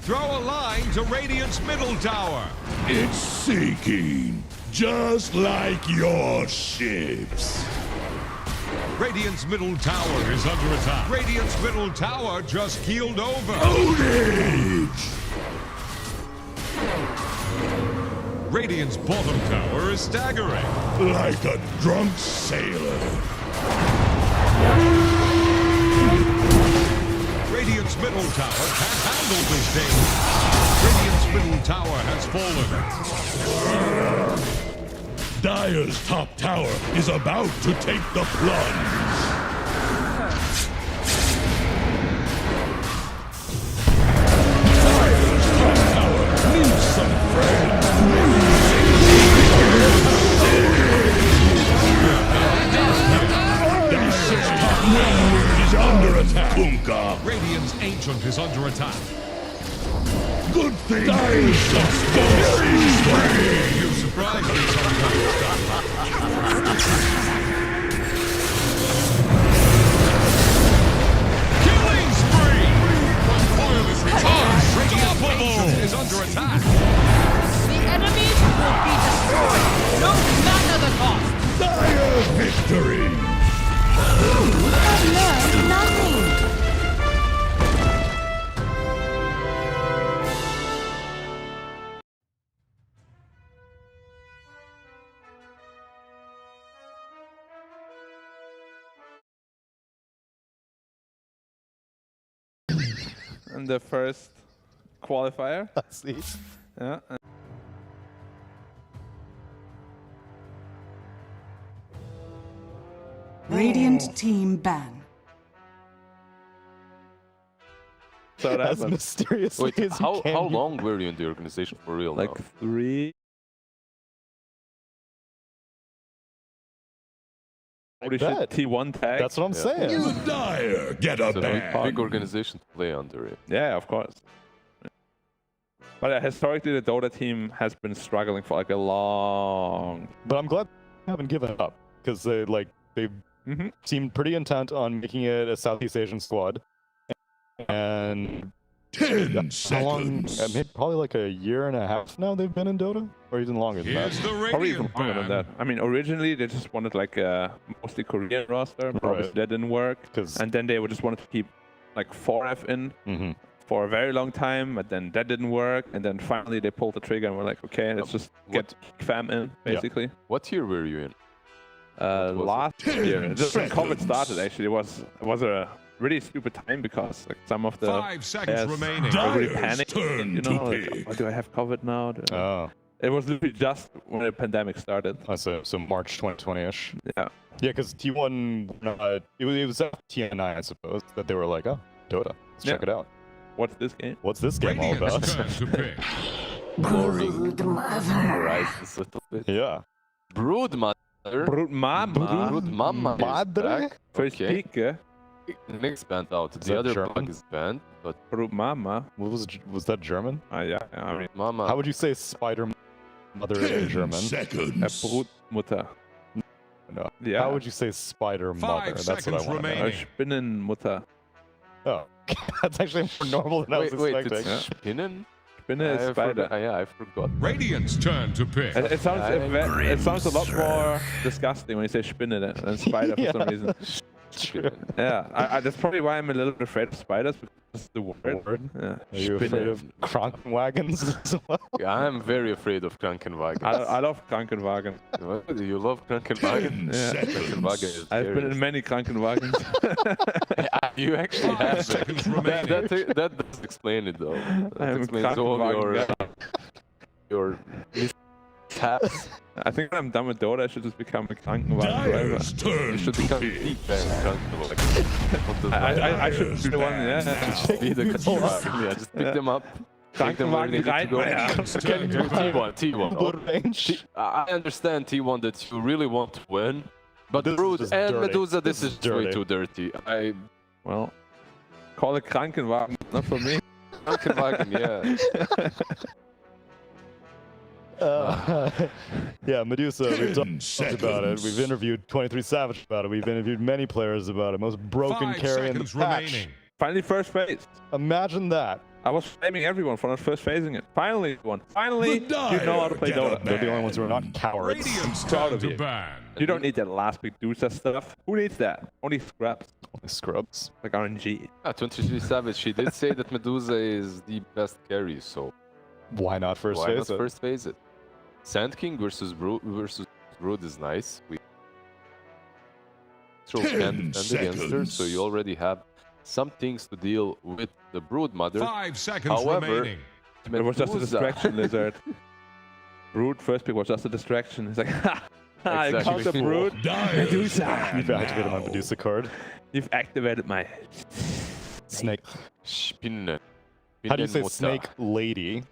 Throw a line to Radiant's middle tower. It's sinking, just like your ships. Radiant's middle tower is under attack. Radiant's middle tower just keeled over. Ownage! Radiant's bottom tower is staggering. Like a drunk sailor. Radiant's middle tower can't handle this danger. Radiant's middle tower has fallen. Dire's top tower is about to take the plunge. Dire's top tower needs some friends. Legend is under attack. Good thing you Surprised me sometimes. Killing spree! Oil is recharged. Radiant Legend is under attack. The enemies will be destroyed, no matter the cost. Dire victory! I've learned nothing. In the first qualifier. See? Yeah. Radiant team ban. So that As happened. mysteriously Wait, as you how can. long were you in the organization for real Like now? 3. Holy shit, bet. T1 tag. That's what I'm saying. You dire get a It's a bag. big organization to play under it. Yeah, of course. But historically, the Dota team has been struggling for like a long. But I'm glad they haven't given up because they Mhm. seemed pretty intent on making it a Southeast Asian squad. And 10 how long? seconds. Maybe probably like a year and a half now they've been in Dota, or even longer than Here's that. the Probably even Radiant longer than ban. that. I mean, originally they just wanted like a mostly Korean roster, but Right. obviously that didn't work. 'Cause- And then they just wanted to keep like 4F in Mhm. for a very long time, but then that didn't work. And then finally they pulled the trigger and were like, okay, let's just get fam in, basically. What year were you in? What was it? Last 10 year, just when COVID seconds. started, actually, it was a really stupid time because like some of the 5 seconds players remaining. were really Dire's panicked. turn You to know, like, pick. oh, do I have COVID now? Oh, It was literally just when the pandemic started. so March 2020-ish. Yeah. Yeah, because T1, it was at TNI, I suppose, that they were like, oh, Dota, let's check it out. What's this game? What's this game all Radiant's about? turn to pick. Horizons a little bit. Yeah. Brood Mother. Brood Mama. Brood Mama is Madre? back. First Okay. pick, eh? Nick's banned out. Is The that other German? bug is banned, but Brood Mama. What was that German? Yeah, I mean, Mama. How would you say spider mother in 10 German? a seconds. Broodmutter. No. Yeah. How would you say spider 5 mother? That's what I seconds want to know. remaining. Spinnenmutter. Oh, that's actually more normal than I was Wait, expecting. it's Spinnen? Spinne is I spider. forgot. Yeah, I forgot. Radiant's turn to pick. It sounds a lot more disgusting when you say Spinne than spider for some Yeah. reason. True. Yeah, that's probably why I'm a little bit afraid of spiders, because the word. Word? Yeah. Are you afraid of Krankenwagens as well? Yeah, I'm very afraid of Krankenwagen. I love Krankenwagen. What? Do you love Krankenwagen? 10 Yeah. Krankenwagen seconds. is I've been scary. in many Krankenwagens. You actually 5 have. seconds That, remaining. that does explain it though. That I'm explains all Krankenwagen your mishaps. I think when I'm done with Dota, I should just become a Krankenwagen driver. Dire's turn You should to become pick. the best Krankenwagen. What does that I should be the one, yeah. be the Krankenwagen? Yeah, just pick them up. Take them where they Krankenwagen need to go. Reitmeier. Radiant's turn to pick. T1. Good range. I understand T1 that you really want to win, but This is Brood just and dirty. Medusa, This this is is way dirty. too dirty. Well, call it Krankenwagen, not for me. Krankenwagen, yeah. Yeah, Medusa, we've 10 talked about it. We've interviewed 23 Savage about it. We've interviewed many players about it. Most broken 5 carry in the seconds patch. remaining. Finally, first phase. Imagine that. I was blaming everyone for not first phasing it. Finally, one. Finally, The you know how to play Dire Dota. get a They're the only ones who are not cowards. Radiant's Proud turn of to you. ban. You don't need that last big Medusa stuff. Who needs that? Only scraps, Only scrubs. like RNG. 23 Savage, she did say that Medusa is the best carry, so Why not first why phase not it? first phase it? Sand King versus Brood is nice. We throw 10 can defend against her, so seconds. you already have some things to deal with the Brood Mother. 5 seconds However, remaining. It was just a Medusa- distraction, Lizard. Brood first pick was just a distraction. It's like, ha! I Exactly. counter Brood. Dire's Medusa. ban You've activated my now. Medusa card. You've activated my Snake. Spinne. How do you say Spinnenmutter. snake lady?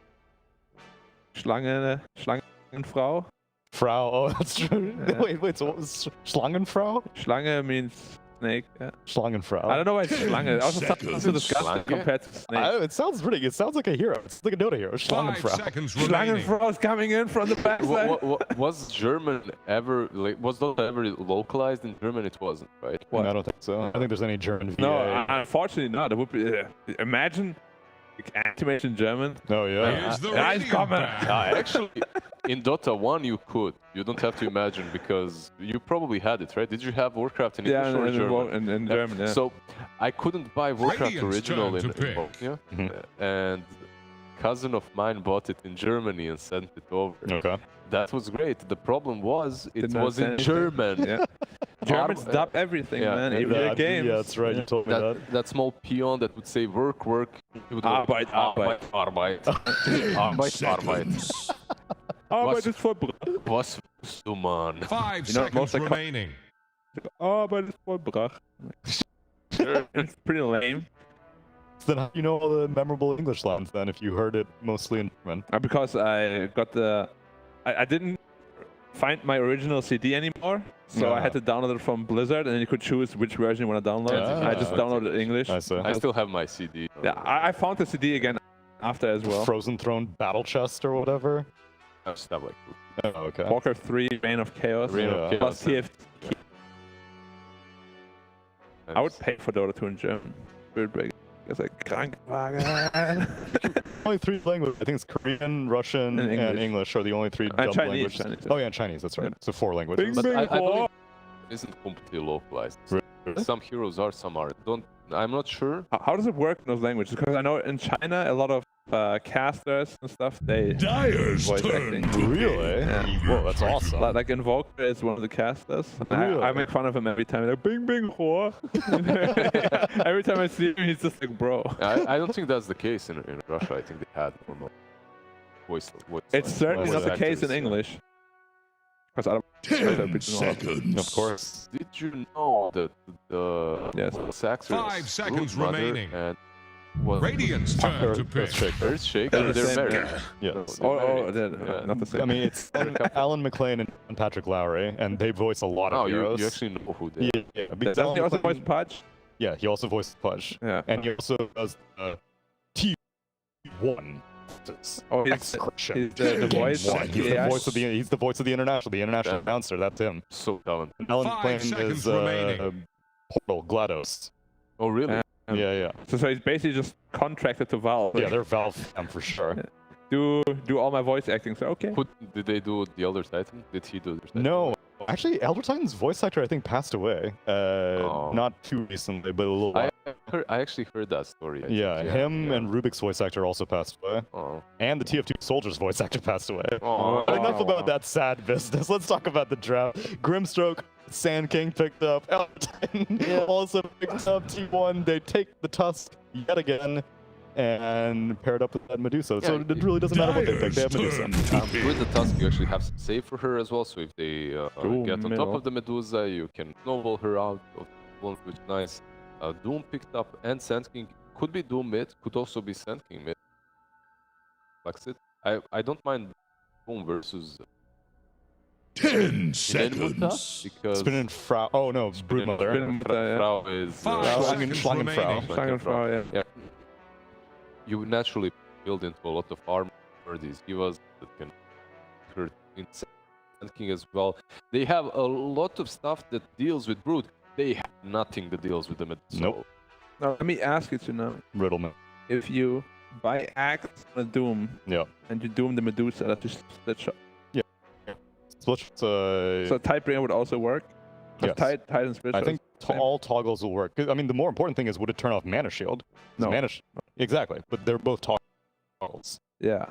Schlangenfrau. Frau. Oh, that's true. Yeah. Wait, so what was Schlangenfrau? Schlange means snake. Yeah. Schlangenfrau. I don't know why it's Schlange. It also sounds so Seconds. disgusting Schlange? compared to snake. It sounds pretty. It sounds like a hero. It's like a Dota hero. 5 Schlangenfrau. seconds remaining. Schlangenfrau is coming in from the backside. Was German ever, like, was Dota ever localized in German? It wasn't, right? I don't think so. I don't think there's any German VA. No, unfortunately not. It would be. Imagine activation in German. Oh, yeah. Here's the Nice Radiant comment. band. Actually, in Dota 1 you could. You don't have to imagine because you probably had it, right? Did you have Warcraft in Yeah, English or German? in German. Yeah. So I couldn't buy Warcraft Radiant's original turn in to pick. yeah? Mhm. And cousin of mine bought it in Germany and sent it over. Okay. That was great. The problem was it Didn't was in understand German. yeah. Germans dub everything, yeah, man. yeah, Even their Yeah, games. that's right. You told me that. That small peon that would say work, work. It would go, Arbeit, Arbeit. Arbeit. Arbeit, Arbeit. Arbeit ist vollbracht. Was willst du, Mann? 5 You know, seconds most of the remaining. Arbeit ist vollbracht. It's pretty lame. Then how do you know all the memorable English lines then if you heard it mostly in German? Because I got the... I didn't find my original CD anymore, so I had to download it from Blizzard, and then you could choose which version you want to download. Ah. I just downloaded English. I see. I still have my CD. Yeah, I found the CD again after as well. Frozen Throne Battle Chest or whatever? Stuff like that. Oh, okay. Warcraft 3, Reign of Chaos. Reign of Chaos. Plus TFT. I would pay for Dota 2 in German. Spirit Break. It's like Krankenwagen. Only 3 languages. I think it's Korean, Russian, And and English. English are the only 3 And dub Chinese, languages. Chinese. Oh yeah, and Chinese. That's right. So 4 languages. But Bing, I believe whoa. it isn't completely localized. Right. Some heroes are, some aren't. I'm not sure. How does it work in those languages? Because I know in China, a lot of casters and stuff, they Dyer's voice turn acting. to Really? Yeah. Whoa, that's awesome. Like Invoker is one of the casters. Really? I make fun of him every time. Like, bing, bing, whore. Every time I see him, he's just like, bro. I don't think that's the case in Russia. I think they had normal voice It's lines. certainly voice not the case in actors, yeah. English. Because I don't 10 seconds. Of course. Did you know that the Yes. Saxons 5 seconds brood mother remaining. and was Radiant's turn to pick. Earthshake, They're the they're same married. guy. Yes. They're Oh, married. not the same. I mean, it's Alan McLean and Patrick Lowry, and they voice a lot of Oh, heroes. you actually know who they are. Yeah, because Doesn't he also McLean- voice Pudge? Yeah, he also voiced Pudge. Yeah. And he also does T1. Oh, he's Execution. the voice. One. He's Yeah. the voice of the international Yeah. announcer. That's him. So talented. And Alan 5 McLean seconds is remaining. Portal GLaDOS. Oh, really? Yeah. So he's basically just contracted to Valve. Yeah, they're Valve fam for sure. do all my voice acting. So okay. Did they do the Elder Titan? Did he do the Titan? No, actually, Elder Titan's voice actor I think passed away. Not too recently, but a little while. I actually heard that story. I Yeah, think, him and Rubik's voice actor also passed away. Oh. And the TF2 Soldier's voice actor passed away. Oh. But enough about that sad business. Let's talk about the draft. Grimstroke, Sand King picked up. Elder Titan also picked up T1. They take the Tusk yet again and paired up with that Medusa. So it really doesn't matter what they pick. They have Dyer's Medusa. turn to pick. With the Tusk, you actually have some save for her as well. So if they get on top middle. of the Medusa, you can snowball her out of one, which is nice. Doom picked up and Sand King. Could be Doom mid, could also be Sand King mid. Flex it. I don't mind Doom versus 10 Inenmuta seconds. because Spin and Frau. Oh no, Broodmother. Frau is 5 seconds Schlangenfrau. remaining. Schlangenfrau, yeah. You naturally build into a lot of armor for these divas that can hurt in Sand King as well. They have a lot of stuff that deals with Brood. They have nothing that deals with the Medusa. Nope. Now, let me ask you to know. Riddleman. If you buy Axe on a Doom Yeah. and you Doom the Medusa, that's just split shot. Split. So Tidebringer would also work? Yes. Titan split I shot think is same. all toggles will work. I mean, the more important thing is would it turn off Mana Shield? 'Cause No. Exactly, but they're both toggles. Yeah.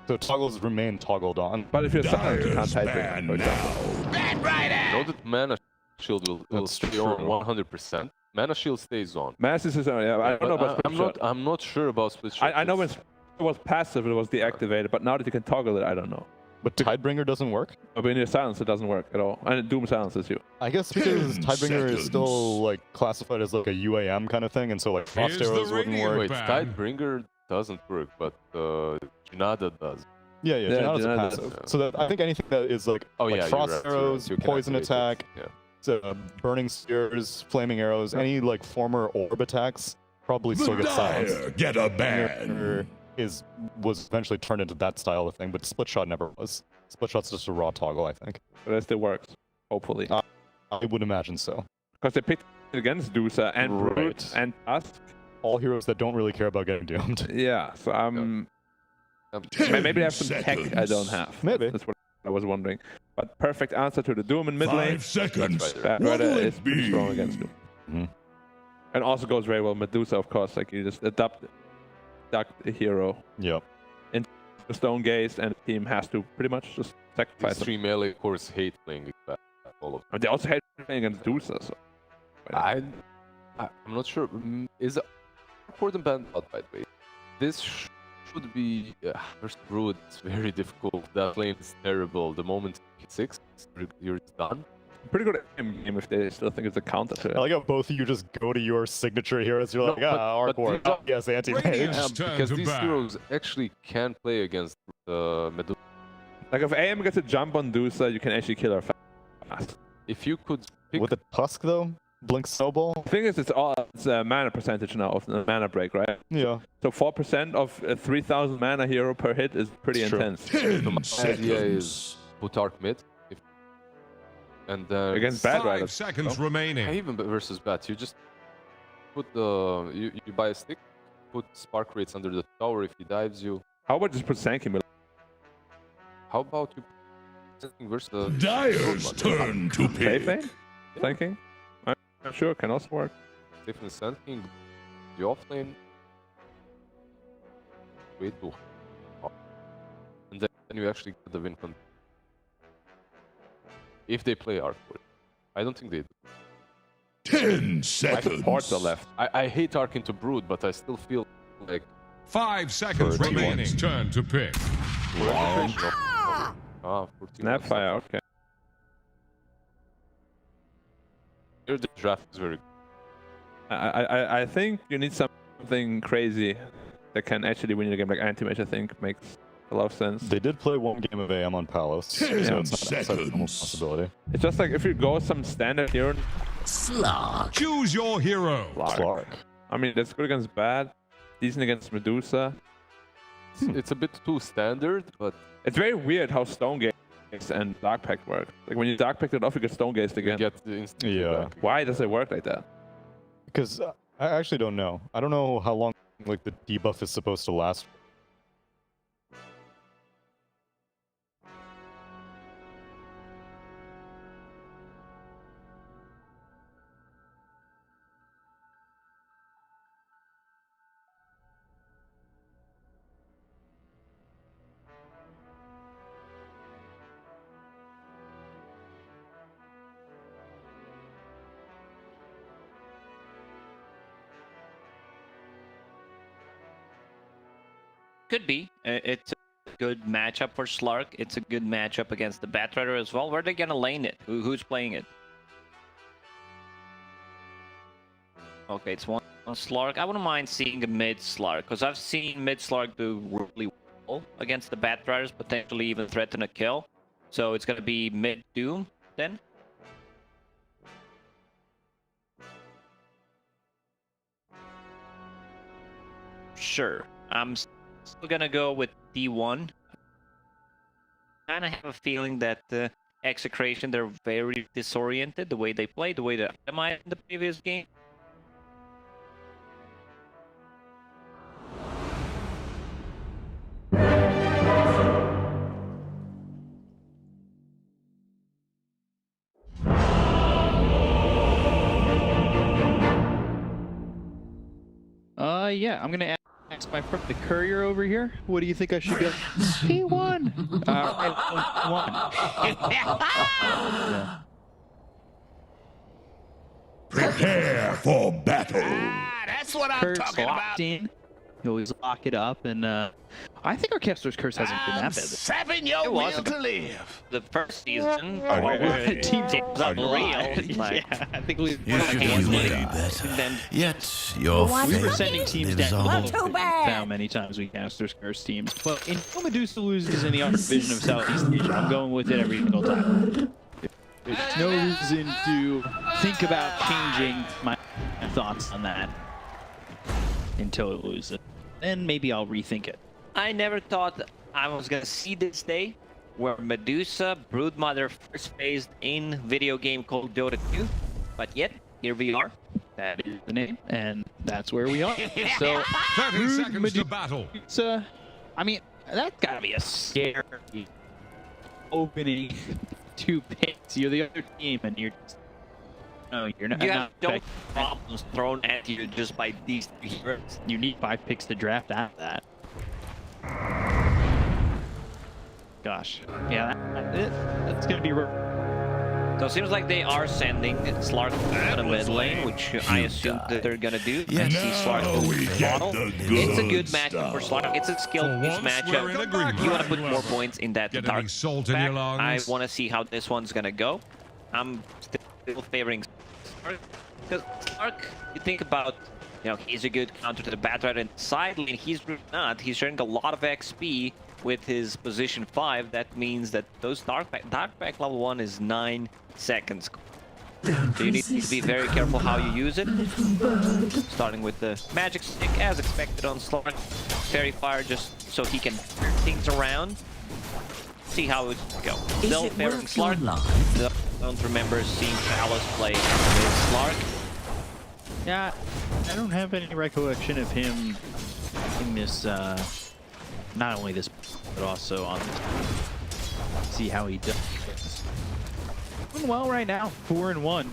So toggles remain toggled on. But if you're silent, you can't Dyer's Tidebringer, banned for example. now. Know that Mana Shield will That's stay on true. 100%. Mana Shield stays on. Masses is, yeah, I don't know about split shot. I'm not sure about split shot. I know when it was passive, it was deactivated, but now that you can toggle it, I don't know. But Tidebringer doesn't work? But when you're silence, it doesn't work at all. And Doom silences you. I guess because 10 Tidebringer is still seconds. like classified as like a UAM kind of thing, and so like Frost Here's the Arrows wouldn't Radiant work. Wait, ban. Tidebringer doesn't work, but Junada does. Yeah, Yeah, Janada's a Janada passive. does. So that I think anything that is like, Oh like yeah, Frost you're right, Arrows, you can Poison activate it. Attack, Yeah. burning spears, flaming arrows, any like former orb attacks probably still The get silenced. Dire get a ban. Was eventually turned into that style of thing, but split shot never was. Split shot's just a raw toggle, I think. But it still works, hopefully. I would imagine so. Because they picked it against Dusa and Brute Right. and Tusk. All heroes that don't really care about getting doomed. Yeah, so maybe they have some tech I don't have. Maybe. That's what I was wondering. But perfect answer to the Doom in mid lane. 5 seconds. That What'll Rider it is pretty be? strong against Doom. Mhm. And also goes very well with Medusa, of course. Like you just duck a hero Yep. into the Stone Gaze, and the team has to pretty much just sacrifice them. Extreme melee, of course, hate playing that. All of But they also hate playing against Dusa. So. I'm not sure. Is it important band out, by the way? This should be first Brood. It's very difficult. That lane is terrible. The moment you hit 6, you're done. Pretty good game if they still think it's a counter to it. I like how both of you just go to your signature heroes. You're No, like, but Arc War. these are- Yes, anti-mage. Radiant's turn Because to these bat. heroes actually can play against Medusa. Like if AM gets a jump on Dusa, you can actually kill her fast. If you could pick With a Tusk, though? Blink Snowball? The thing is, it's a mana percentage now of the mana break, right? Yeah. So 4% of a 3,000 mana hero per hit is pretty It's true. intense. 10 the idea is seconds. put Arc mid, and then Against bad 5 riders. seconds No? remaining. even versus bat, you just put the you buy a stick, put spark rates under the tower. If he dives you, How about just put Sankey mid? how about you put something versus the Dire's turn to Safe pick. lane? Flanking? I'm sure, can also work. Safe and Sand King, the off lane. Way too hard. And then you actually get the win con. If they play Arc for it. I don't think they do. 10 My seconds. supports are left. I hate Arc into Brood, but I still feel like 5 seconds 31. remaining. Turn to pick. Ah, 14 Snapfire, okay. Here the draft is very good. I think you need something crazy that can actually win the game. Like anti-mage, I think, makes a lot of sense. They did play one game of AM on Palos, so 10 it's not outside of the seconds. possibility. It's just like if you go some standard hero, Choose your hero. Clark. I mean, that's good against bad, decent against Medusa. It's a bit too standard, but It's very weird how Stone Gaze and Dark Pact work. Like when you Dark Pact it off, you get Stone Gazed you again. get the instant Yeah. back. Why does it work like that? Because I actually don't know. I don't know how long like the debuff is supposed to last. Could be. It's a good matchup for Slark. It's a good matchup against the Batrider as well. Where are they gonna lane it? Who's playing it? Okay, it's one Slark. I wouldn't mind seeing a mid Slark, because I've seen mid Slark do really well against the Batriders, potentially even threaten a kill. So it's gonna be mid Doom then. Sure. I'm still gonna go with D1. Kind of have a feeling that Execration, they're very disoriented the way they play, the way they optimized in the previous game. Yeah, I'm gonna ask my friend the courier over here. What do you think I should go? P1. Yeah. Prepare for battle. That's what I'm Curse talking locked about. in. You always lock it up, and I think our Caster's Curse hasn't been I'm that bad. sapping your It will wasn't. to live. The first season, Teams was unreal. Like, Yeah, I think we You should have Handling. way better. then Yet your we were fate sending teams lives down. on. Too bad. How many times we Caster's Curse teams. But until Medusa loses in the upper division of Southeast Asia, I'm going with it every single time. to no reason to think about changing my thoughts on that until it loses. Then maybe I'll rethink it. I never thought I was gonna see this day where Medusa Broodmother first faced in video game called Dota 2, but yet here we are. That is the name, and that's where we are. So 30 seconds to battle. Medusa, I mean, that's gotta be a scary opening 2 picks. You're the other team, and you're just, no, you're not. You have no not problems thrown at you just by these 3 heroes. you need 5 picks to draft out of that. Gosh, yeah, that's gonna be. So it seems like they are sending Slark on a mid lane, which I assume that they're gonna do. I see Slark with bottle. It's a good matchup for Slark. It's a skill-based matchup. You want to put more points in that Get dark any salt in pack. your lungs. I want to see how this one's gonna go. I'm still favoring Slark because Slark, you think about, you know, he's a good counter to the Batrider in side lane. He's really not. He's sharing a lot of XP with his position 5. That means that those dark pack level 1 is 9 seconds. So you need to be very careful how you use it. Starting with the magic stick as expected on Slark. Fairy fire just so he can turn things around. See how it goes. Still favoring Slark. Don't remember seeing Chalice play with Slark. Yeah, I don't have any recollection of him in this, not only this, but also on this. See how he does. Doing well right now, 4-1. I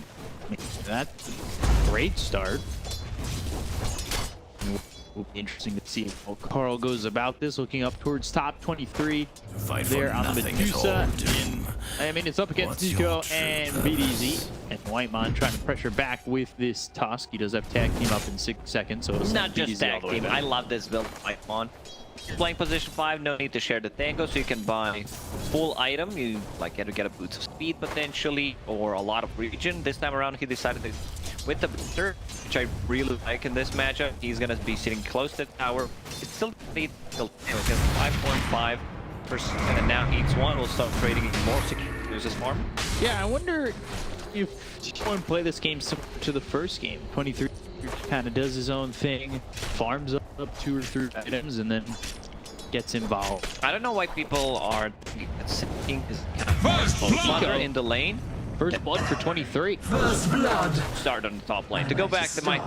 mean, that's a great start. Will be interesting to see how Carl goes about this, looking up towards top 23 there on the Medusa. I mean, it's up against Nico and BDZ. And Whitemon trying to pressure back with this Tusk. He does have tag team up in 6 seconds, so it's not just BDZ tag all the way team. back. I love this build, Whitemon. Playing position 5, no need to share the tango, so you can buy full item. You like get a boost of speed potentially, or a lot of regen. This time around, he decided to, with the booster, which I really like in this matchup, he's gonna be sitting close to the tower. It's still beat till 5.5%, and now each one will start trading even more to use his farm. Yeah, I wonder if someone play this game similar to the first game. 23 kind of does his own thing, farms up 2 or 3 items, and then gets involved. I don't know why people are thinking is First Broodmother in the lane. First blood for 23. Start on the top lane. To go back to my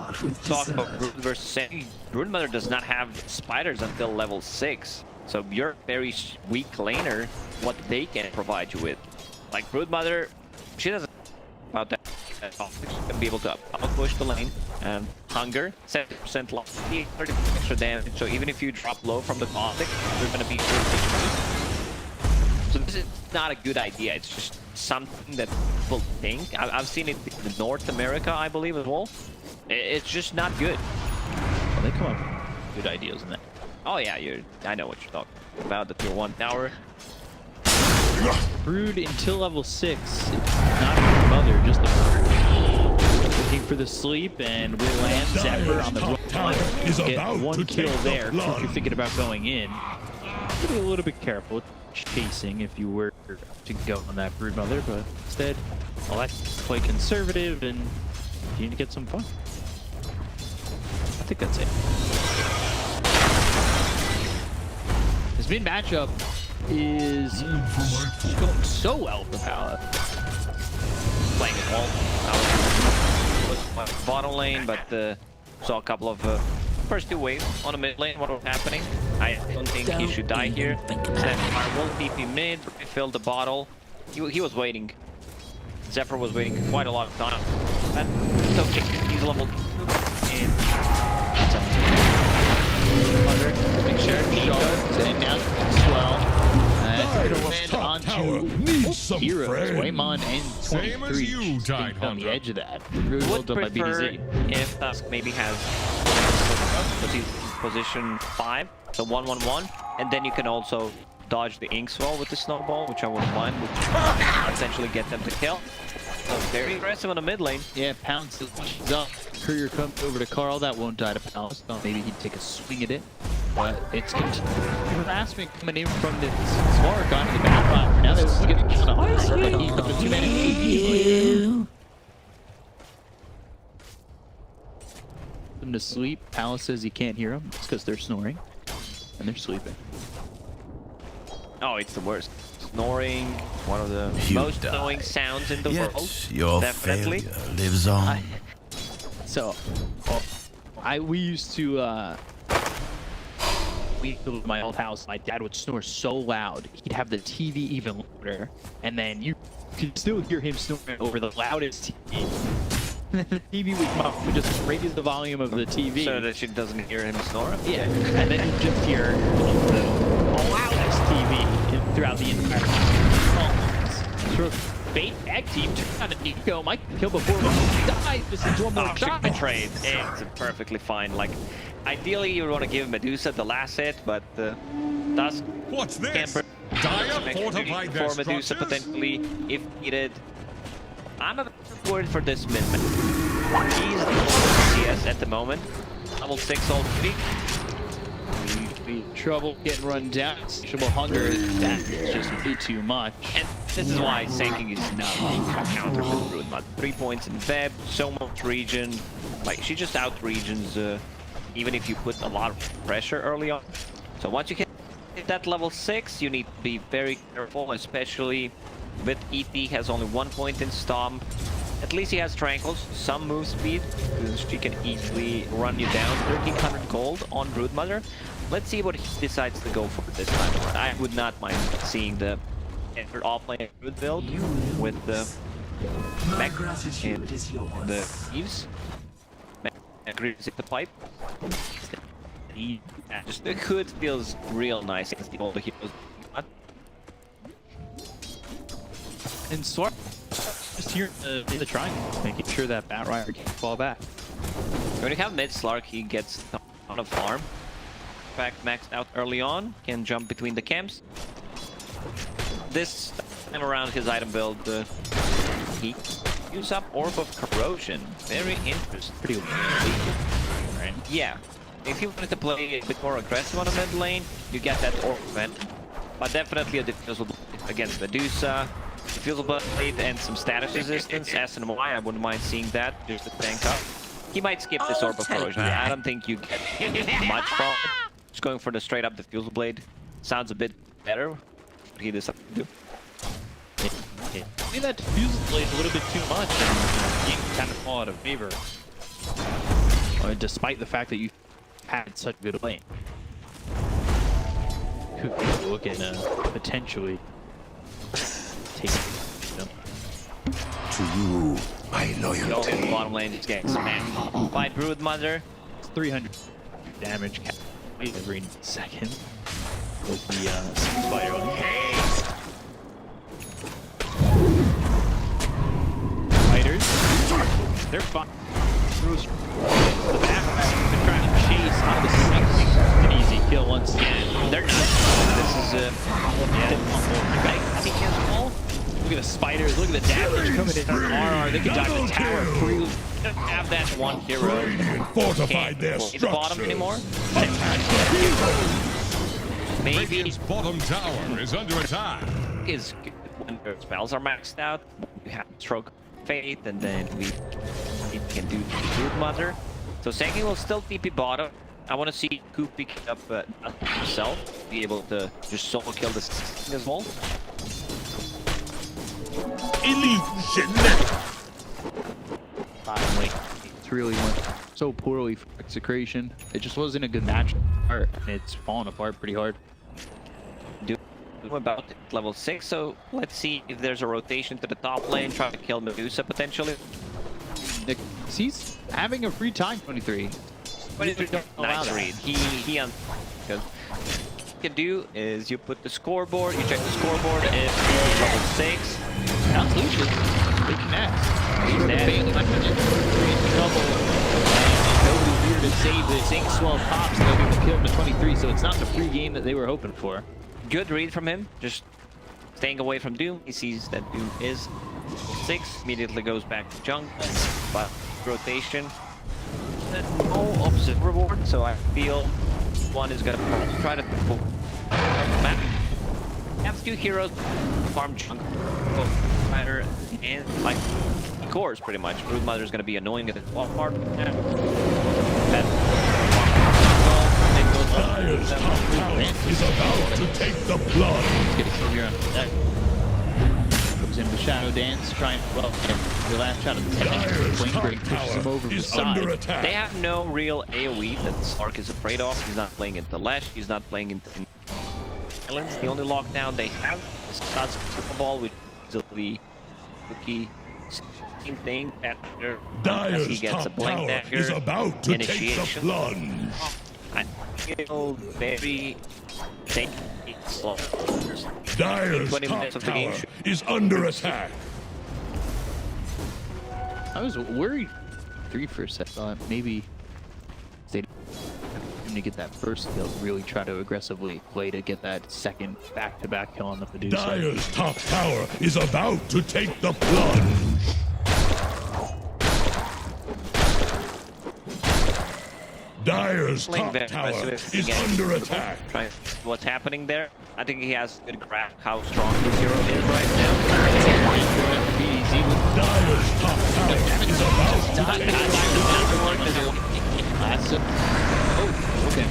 talk about Brood versus Sandy, Broodmother does not have spiders until level 6. So you're a very weak laner, what they can provide you with. Like Broodmother, she doesn't about that. She's gonna be able to outpush the lane and hunger 70% loss, 30 extra damage. So even if you drop low from the Caustic, you're gonna be so this is not a good idea. It's just something that people think. I've seen it in North America, I believe, as well. It's just not good. Well, they come up with good ideas in that. Oh yeah, I know what you're talking about. The tier 1 tower. Brood until level 6. It's not a mother, just a bird. Looking for the sleep, and will land Zephyr on the run. Get 1 kill there. If you're thinking about going in, be a little bit careful chasing if you were to go on that Broodmother, but instead, I'll play conservative and continue to get some fun. I think that's it. This mid matchup is going so well for Pala. Playing it well. I was bottom lane, but saw a couple of first 2 waves on the mid lane. What was happening? I don't think he should die here. Zephyr will TP mid, refill the bottle. He was waiting. Zephyr was waiting quite a lot of time. But it's okay. He's level 2. And Big share shards, and now swell. And onto both heroes, Waymon and Same as 23. you, Just Tidehunter. on the edge of that. Really well would done by prefer BDZ. if Tusk maybe has but he's position 5, so 1-1-1, and then you can also dodge the ink swell with the snowball, which I wouldn't mind, which essentially get them to kill. So very aggressive on the mid lane. Yeah, Pounce is up. Courier comes over to Carl. That won't die to Pounce. So maybe he'd take a swing at it. But it's good. Harassment coming in from the Spark onto the back line. Now they're getting shot. He's up to 2 minutes. them to sleep. Palace says he can't hear them. It's because they're snoring. And they're sleeping. Oh, it's the worst. Snoring, one of the most annoying sounds in the world. Your Definitely. failure lives on. We used to my old house. My dad would snore so loud, he'd have the TV even louder, and then you could still hear him snoring over the loudest TV. The TV would just raise the volume of the TV So that she doesn't hear him snore? Yeah, and then you just hear the loudest TV throughout the entire house. Sort of bait egg team trying to nAgA might kill before he dies. This is one more shot. Betrayed. It's perfectly fine. Like, ideally you would want to give Medusa the last hit, but Dusk What's this? can Dire fortified their for Medusa structures? potentially if needed. I'm not worried for this mid. He's the CS at the moment. Level 6 already. Trouble getting run down. Insatiable hunger. That is just way too much. And this is why Sanking is not a counter with Broodmother. 3 points in Web, so much region. Like, she just out-regions even if you put a lot of pressure early on. So once you hit that level 6, you need to be very careful, especially with ET has only 1 point in Stomp. At least he has Tranquils, some move speed, because she can easily run you down. 1300 gold on Broodmother. Let's see what he decides to go for this time. I would not mind seeing the offlane Brood build with the mech and the Thieves. Agrees with the pipe. The hood feels real nice against the older heroes. And Swart just here in the triangle, making sure that Bat Rider can't fall back. When you have mid Slark, he gets a ton of farm. In fact, maxed out early on, can jump between the camps. This time around his item build, he use up Orb of Corrosion. Very interesting. Pretty right? Yeah. If you wanted to play a bit more aggressive on a mid lane, you get that Orb event. But definitely a diffusal blade against Medusa. Diffusal blade and some status resistance. SNY, I wouldn't mind seeing that. Just to tank up. He might skip this Orb of Corrosion. I don't think you get much from it. Just going for the straight up Diffusal blade. Sounds a bit better. What he decided to do. I think that Diffusal blade a little bit too much, and you kind of fall out of favor. Despite the fact that you had such a good lane. Could be looking potentially take them. To you, my loyalty. In the bottom lane is getting smacked by Broodmother. It's 300 damage every second with the spider on. Fighters, they're fine. The back been trying to chase out of the sneak. An easy kill once again. They're not. This is look at the spiders. Look at the damage coming in. RR. They can dive the tower freely. Don't have that one hero. Fortified their In the bottom anymore. Maybe Radiant's bottom tower is under attack. is good when their spells are maxed out. You have Stroke of Faith, and then we can do Broodmother. So Sanking will still TP bottom. I want to see Coop pick up himself, be able to just solo kill this as well. Finally, it's really went so poorly for Execration. It just wasn't a good match. It's fallen apart pretty hard. About level 6, so let's see if there's a rotation to the top lane, try to kill Medusa potentially. He's having a free time, 23. Nice read. He because what you can do is you put the scoreboard, you check the scoreboard, if it's level 6, Not Lucius. They connect. he's dead. Nobody's here to save this. Ink Swell pops, they'll be killed to 23, so it's not the free game that they were hoping for. Good read from him, just staying away from Doom. He sees that Doom is 6, immediately goes back to jungle, but rotation. No opposite reward, so I feel one is gonna try to pull map. Have 2 heroes farm jungle, Rider and like cores pretty much. Broodmother is gonna be annoying at the top part. Dire's top tower is about to take the plunge. Let's get a kill here on that. Goes into the Shadow Dance, trying well. And the last shot of the 10 Dire's Blink top Break pushes him tower over the is side. under attack. They have no real AoE that Slark is afraid of. He's not playing into Lash, he's not playing into Islands. The only lockdown they have is Shots of Ball, which is easily rookie. Same thing after he Dire's gets a top Blink tower Dagger. is about to take the Initiation. plunge. I feel very safe. Dire's 20 top minutes of the game tower should- is under attack. I was worried 3 for a sec. Thought maybe they him to get that first kill, really try to aggressively play to get that second back-to-back kill on the Medusa. Dire's top tower is about to take the plunge. Dire's Playing top very tower aggressive is again. under attack. Trying to see what's happening there. I think he has a good grasp how strong his hero is right now. Dire's top tower is about to take the Oh, okay.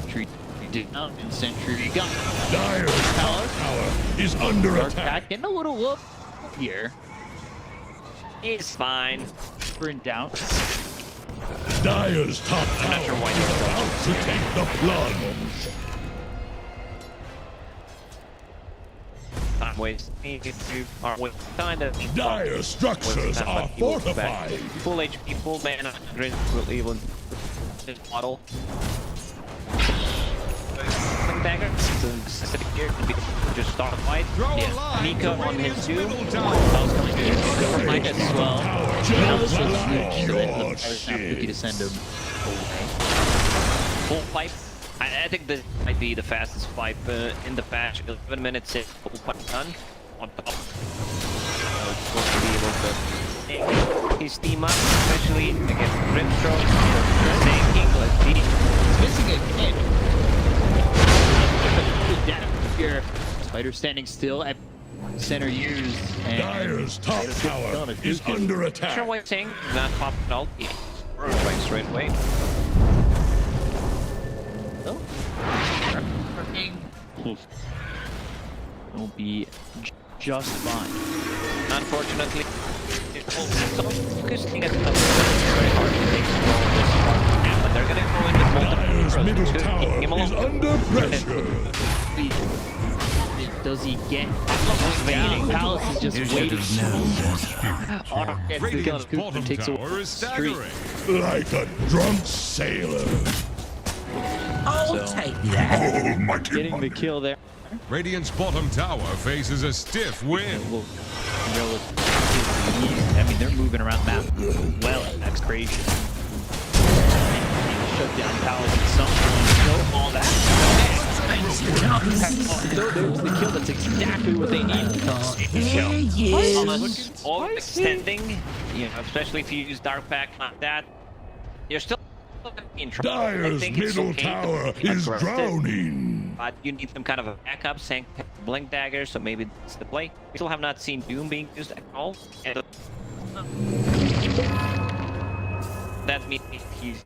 Sentry did not, and Sentry got Dire's top tower is under Dark attack. back and a little whoop here. He's fine. For in doubt. Dire's top tower sure why is he's about to take the plunge. Time waste. Kind of. Dire structures are fortified. Full HP, full mana. Grid will even his model. Dagger. Specific gear can be just start a fight. Throw a Yeah. line Nico to on his Radiant's 2. middle tower. Behind us as well. Just like Your your Rookie to send him ships. away. Full pipe. I think this might be the fastest pipe in the patch. 11 minutes in, full pipe done. On top. Supposed to be able to take his team up, especially against Brimstone. Tanking, let's see. Missing again. Here. Spider standing still at center used. And Dire's top tower is under Sure attack. what I'm saying? Not pop at all. Yeah. Right straight away. Oh. Will be just fine. Unfortunately, it's because thing at the very hard to take control of this part. But they're gonna go into Dire's multiple middle throws. tower Him is alone. under pressure. Does he get down? Palace is just waiting. Radiant's bottom Takes tower away is streak. staggering. Like a drunk sailor. I'll So- take that. Almighty Getting the kill there. Radiant's bottom tower faces a stiff wind. Relatively easy. I mean, they're moving around the map well at max creation. Shut down Palace at some point. No, all that. There's the kill. That's exactly what they need. Almost all extending, you know, especially if you use Dark Pack like that, you're still in trouble. I Dire's think it's middle okay to tower be is aggressive, drowning. but you need some kind of a backup, saying Blink Dagger, so maybe it's the play. We still have not seen Doom being used at all, and that means he's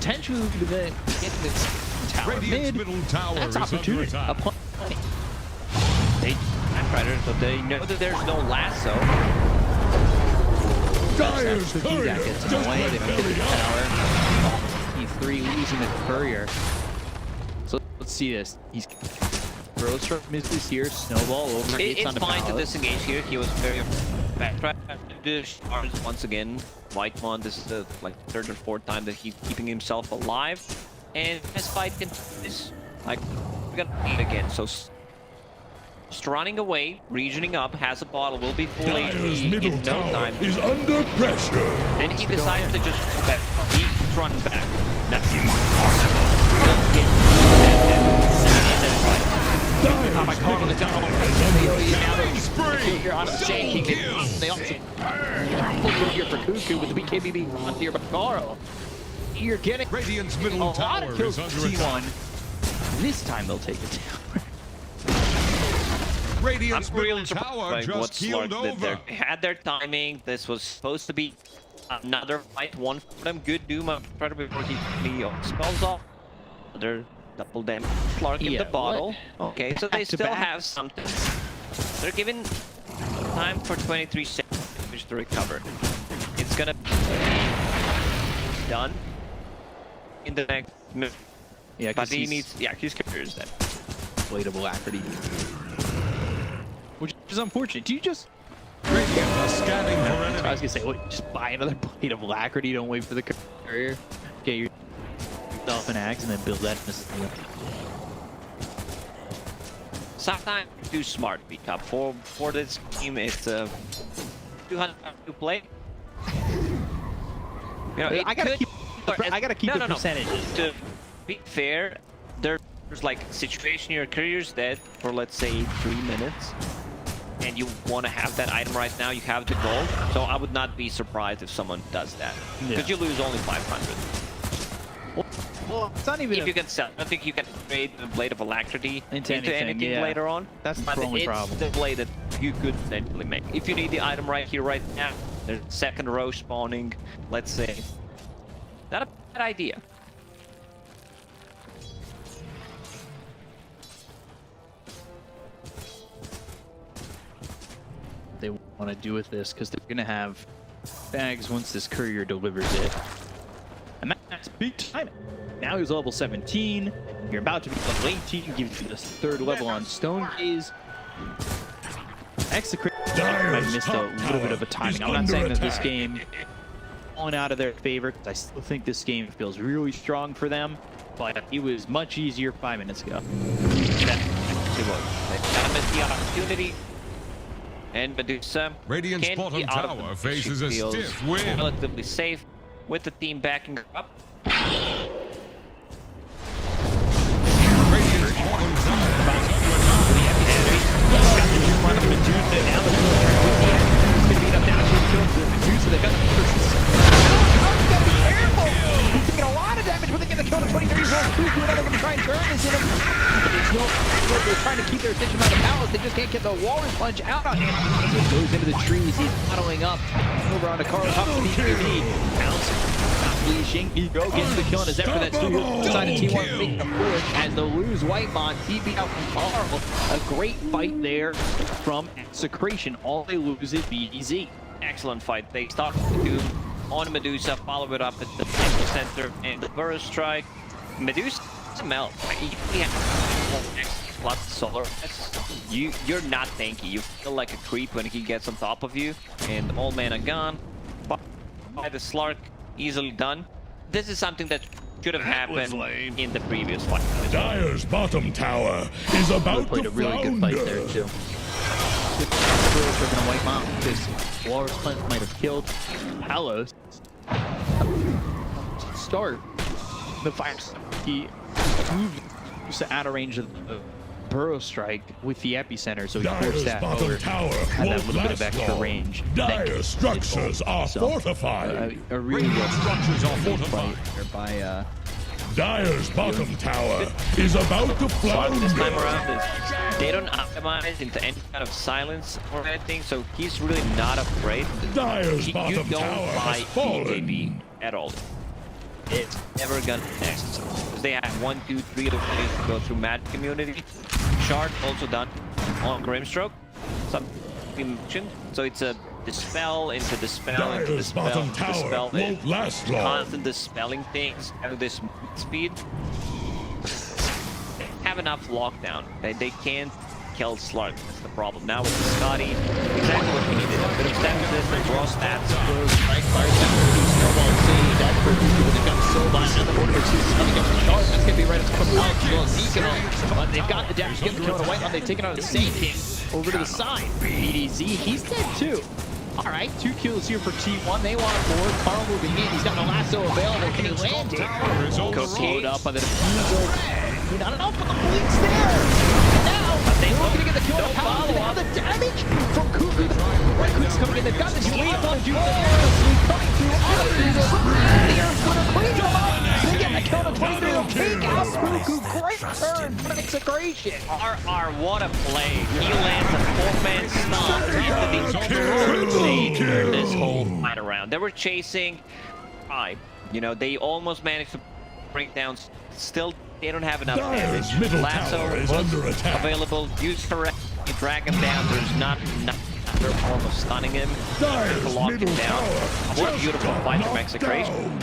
potentially get this tower Radiant's mid. middle tower That's is under opportunity. attack. They Predator, so they know that there's no lasso. Dyer's Cookie courier that gets in just the way. went They don't get belly the up. tower. E3 losing the courier. So let's see this. He's throws from misses here. Snowball over. It's fine to disengage here. He was very backtrack to stars once again. Whitemon, this is the third or fourth time that he's keeping himself alive, and this fight continues. Like we're gonna need again. So just running away, regioning up, has a bottle, will be full Dyer's HP middle in no tower time. is under pressure. Then he decides to just go back. He's running back. That's Here on Shane, they also full here for Cuckoo with the BKB on here, but Carl, you're getting Radiant's a middle lot tower of kills is for under attack. T1. This time they'll take it down. Radiant's I'm middle really surprised tower by just what keeled Slark did over. there. They had their timing. This was supposed to be another fight, one for them. Good Doom of Predator before he spells off. Another double damage. Slark in Yeah, the bottle. Okay, so they still Back-to-back. have something. They're given time for 23 seconds to recover. It's gonna be done in the next minute. Yeah, But he needs, his character is dead. Blade of Alacrity. Which is unfortunate. Do you just... Radiant are scanning for I was enemies. gonna say, wait, just buy another Blade of Alacrity, don't wait for the courier. Get yourself an axe and then build that in a Sometimes too smart, Cup. For this team, it's 200 to play. You know, I gotta keep the no. percentages. To be fair, there's like situation your career's dead for let's say 3 minutes, and you want to have that item right now. You have the gold, so I would not be surprised if someone does that because you lose only 500. Well, it's not even If you can sell, I think you can trade the Blade of Alacrity Into anything, yeah. later on. That's the But only it's problem. the blade that you could potentially make. If you need the item right here, right now, there's a second row spawning, let's say. Not a bad idea. they want to do with this, because they're gonna have bags once this courier delivers it. And that's big time. Now he's level 17. You're about to be level 18. Gives you this third level on Stone Gaze. XCTN might have missed a little bit of a timing. I'm not saying that this game falling out of their favor, because I still think this game feels really strong for them, but it was much easier 5 minutes ago. That actually was. They kind of missed the opportunity. And Medusa Radiant's can't bottom be out of tower the- faces she a feels stiff wind. relatively safe with the team backing her up. Radiant's bottom tower is under Taking a lot of damage, but they get the kill to 23 years old. Cuckoo, and they're going to try and turn this in him. But there's no, they're trying to keep their attention on the palace. They just can't get the Walrus Punch out on him. He goes into the trees. He's following up over onto Carl Huff. BKB. Bounce. Not leashing. He go gets the kill, and is after that studio decided T1 making a fourth as they lose Whitemon. TB out from Carl. A great fight there from Execration. All they lose is BDZ. Excellent fight. They start with Doom on Medusa, follow it up at the center, and the Burst Strike. Medusa melt. Like, he has plus solar. You're not tanky. You feel like a creep when he gets on top of you, and all mana gone. By the Slark, easily done. This is something that should have happened in the previous fight. Dyer's bottom tower is about Played to a really good fight there flounder. too. Freaking White Mountain, because Walrus Punch might have killed Palos. Start the fire. He moved to out of range of the Burrow Strike with the epicenter, so he forced Dyer's that bottom over. tower Had that won't little bit of last extra long. range. Dire structures are So, fortified. a really Radiant structures are good fortified. fight there by Dyer's bottom tower is about to Slark this time flounder. around is they don't optimize into any kind of silence or anything, so he's really not afraid. Dyer's You bottom don't tower buy has fallen. EKB at all. it's never gonna next. Because they have 1, 2, 3 other ways to go through Magic Community. Shard also done on Grimstroke. Something mentioned. So it's a dispel into dispel into Dire's dispel bottom into tower dispel. won't last long. Constant dispelling things at this speed. Have enough lockdown. They can't kill Slug. That's the problem. Now with the Scotty, exactly what we needed. A bit of stat resistance, raw stats. Right, fires down to Snowball C. That's for Cuckoo, but they've got Soulbot and the border two coming up with Shard. That's gonna be right at the front of as well as Deacon. But they've got the dash to get the kill to White. They've taken out the same King over to the side. BDZ, he's dead too. All right, 2 kills here for T1. They want more. Carl moving in. He's got the lasso available. Can he land it? Slowed up by the defusal. Not enough, but the Bleed's there. Now, they're looking to get the kill on the power. They have the damage from Cuckoo. Right Quick's coming in. They've got this wave on Duke. The arrow sweep coming through. All of these are the Earth Splitter cleaning them up. They get the kill to 23. They'll take out Cuckoo. Great turn for execration. RR, what a play. He lands a 4-man stomp into the road. They turned this whole fight around. They were chasing 5. You know, they almost managed to break down. Still, they don't have enough Dire's damage. middle Lasso tower is was under attack. available. Use correct. You drag him down. There's not another form of stunning him. Dire's To lock him middle down. tower What a just beautiful got fight from knocked Execration. down.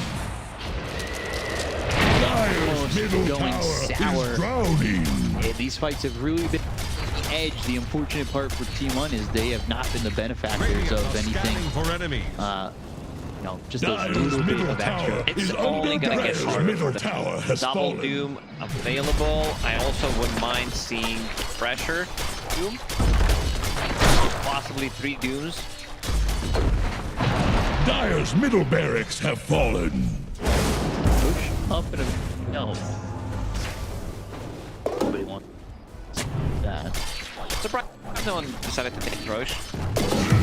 Dire's middle going tower sour. is drowning. Yeah, these fights have really been the edge. The unfortunate part for T1 is they have not been the benefactors of anything. For enemies. You know, just those Dire's little bit middle of tower extra. It's is only under gonna get Dire's harder middle for them. tower has Double fallen. Doom available. I also wouldn't mind seeing Pressure Doom. Possibly 3 Dooms. Dire's middle barracks have fallen. Push up and no. Nobody wants that. Surprised no one decided to take Roche.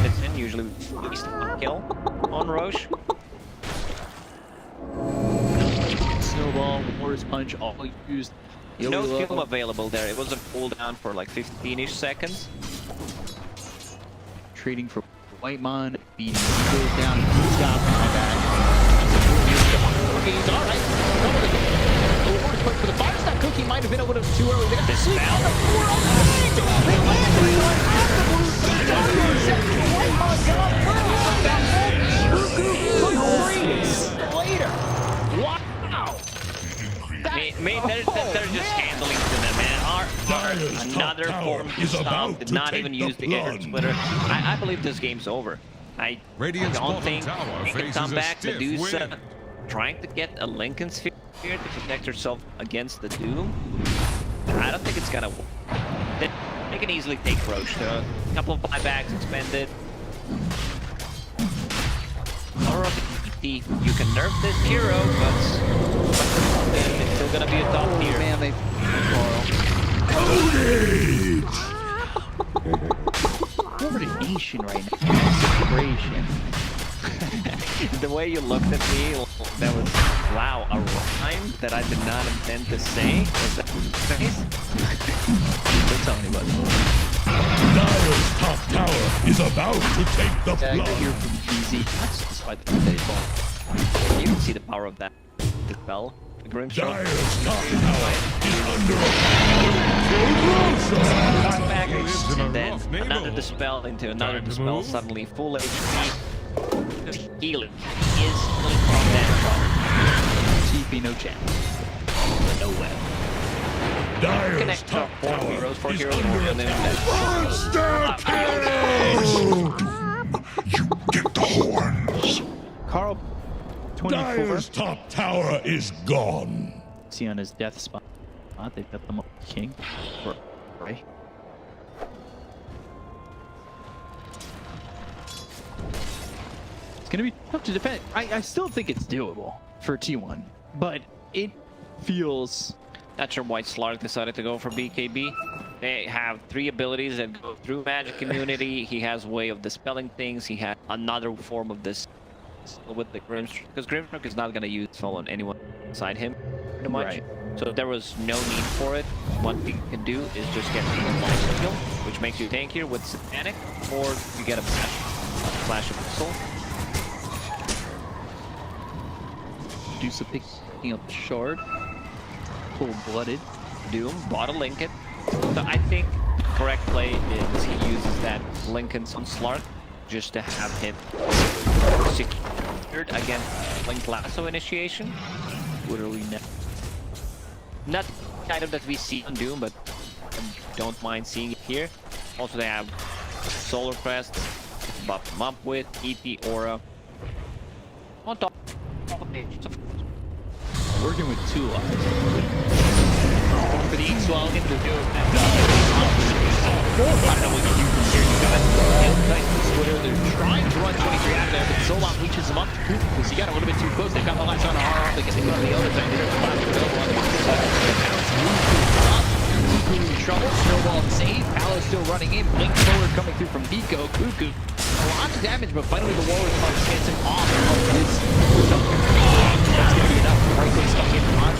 It's in usually at least a kill on Roche. Snowball, Morris Punch, all used. No Doom available there. It was a cooldown for like 15-ish seconds. Trading for Whitemon. Beating goes down. He's got my back. Okay, he's all right. Morris Punch for the fire stop. Cookie might have been a little too early. They got the sleep on the floor. They landed it on off the blue. Whitemon got first. Cuckoo later. Wow. They're just handling to them, man. Another form of stomp. Did not even use the Earth Splitter. I believe this game's over. I Radiant's don't bottom think tower they can faces come a back. stiff Medusa wind. trying to get a Lincoln Sphere to protect herself against the Doom. I don't think it's gonna work. They can easily take Roche. A couple of buybacks expended. You can nerf this hero, but it's still gonna be a top tier. Man, they over to Nation right now. Celebration. The way you looked at me, that was, wow, a rhyme that I did not intend to say. Was that nice? Don't tell anybody. Dire's top tower is about to take the Tag plunge. here from Easy. That's despite the fact that he fall. You can see the power of that spell. The Grimstroke. Dire's top tower is under attack. Back, Lives in a and then rough another neighborhood. dispel into another Time to dispel. move. Suddenly full HP. Just healing. He is healing from that. TP, no chance. No way. Dire's Connect top to 4 tower heroes, 4 is heroes, under and then monster kill. You get the horns. Carl, 24. Dire's top tower is gone. See on his death spot. They've got them up king. Right. It's gonna be tough to defend. I still think it's doable for T1, but it feels. Not sure why Slark decided to go for BKB. They have 3 abilities that go through Magic Community. He has a way of dispelling things. He had another form of this with the Grimstroke, because Grimstroke is not going to use fall on anyone beside him, pretty much. Right. So there was no need for it. What he can do is just get a monster kill, which makes you tankier with Satanic, or you get a flash of Soul. Medusa picking up the shard. Cold-blooded. Doom bought a Lincoln. So I think correct play is he uses that Lincoln's on Slark just to have him secured against Link Lasso initiation. Literally Not the item that we see on Doom, but I don't mind seeing it here. Also, they have Solar Crest, buff them up with EP Aura. On top of it. working with 2 lives. For the X-Swell into Doom. I don't know what you do from here. You got the splitter. They're trying to run 23 out of there, but Zolan leeches him up because he got a little bit too close. They've got the last on R. They get to go to the other side. There's a flash available on the other side. Balance moves up. Cuckoo in trouble. Snowball save. Palos still running in. Blink forward coming through from Nico. Cuckoo. A lot of damage, but finally the Walrus Punch gets him off of this. That's going to be enough. Right click stuck in front.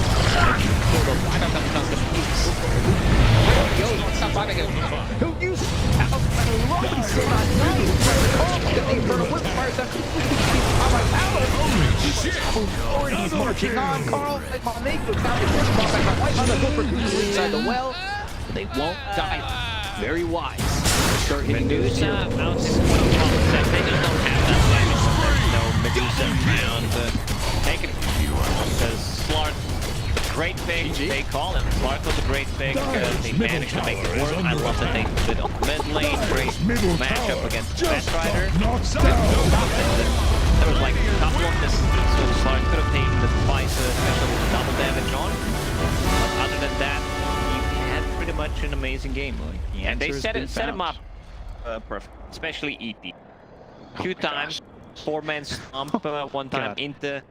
For the wide up that's the piece. There he goes. Let's stop fighting him. Who uses out by the run? Still not nice. Got the Inferno Whip fires up. By Palos. Forward, he's marching on. Carl, Monaco found the first ball back on White on the go for Cuckoo inside the well. But they won't die. Very wise. Start hitting those two. They just don't have that damage. No Medusa around to take it. Because Slark, great pick, they call him. Slark was a great pick. They managed to make it work. I love that they did on the mid lane. Great matchup against Batrider. There was like a couple of this, so Slark could have taken the fight, especially with the double damage on. But other than that, he had pretty much an amazing game. And they set him up perfect, especially EP. 2 times, 4-man stomp, 1 time into.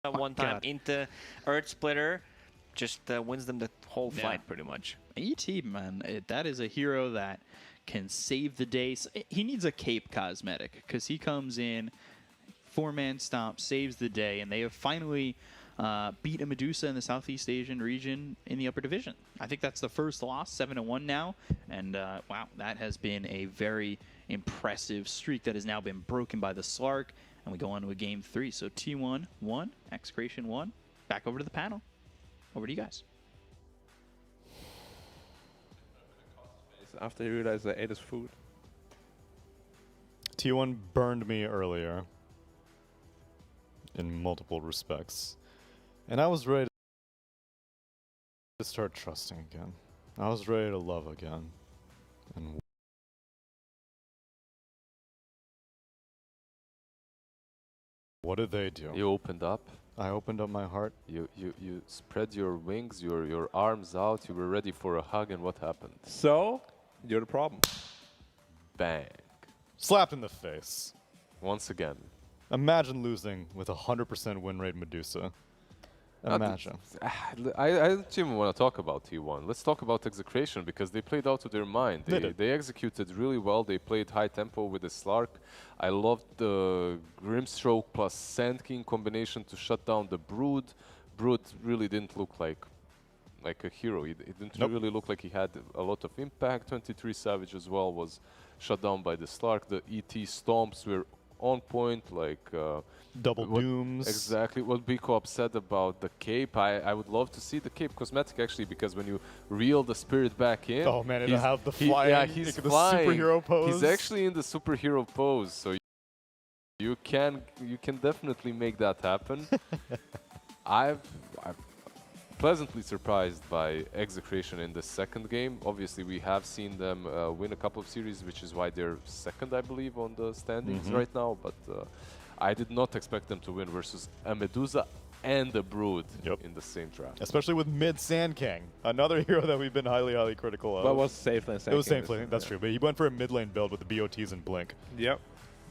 One time into Earth Splitter, just wins them the whole fight pretty much. ET, man, that is a hero that can save the day. He needs a cape cosmetic because he comes in, 4-man stomp, saves the day, and they have finally beat a Medusa in the Southeast Asian region in the upper division. I think that's the first loss, 7-1 now, and wow, that has been a very impressive streak that has now been broken by the Slark, and we go on to a game 3. So T1 1, X-Creation 1. Back over to the panel. Over to you guys. After he realized I ate his food. T1 burned me earlier in multiple respects. And I was ready to start trusting again. I was ready to love again. And what did they do? You opened up. I opened up my heart. You spread your wings, your arms out. You were ready for a hug, and what happened? So, you're the problem. Bang. Slapped in the face. Once again. Imagine losing with a 100% win rate Medusa. Imagine. I don't even want to talk about T1. Let's talk about Execration because they played out of their mind. They executed really well. They played high tempo with the Slark. I loved the Grimstroke plus Sand King combination to shut down the Brood. Brood really didn't look like a hero. It didn't really look like he had a lot of impact. 23 Savage as well was shut down by the Slark. The ET Stomps were on point, like double dooms. Exactly what Biko said about the cape. I would love to see the cape cosmetic actually, because when you reel the spirit back in, oh man, it'll have the flying, yeah, he's the flying. Superhero pose. He's actually in the superhero pose, so you can definitely make that happen. I'm pleasantly surprised by Execration in the second game. Obviously, we have seen them win a couple of series, which is why they're second, I believe, on the standings right now. But I did not expect them to win versus a Medusa and a Brood in the same draft. Especially with mid Sand King, another hero that we've been highly critical of. But it was safe lane. It was safe lane, that's true. But he went for a mid lane build with the BOTs and Blink. Yep.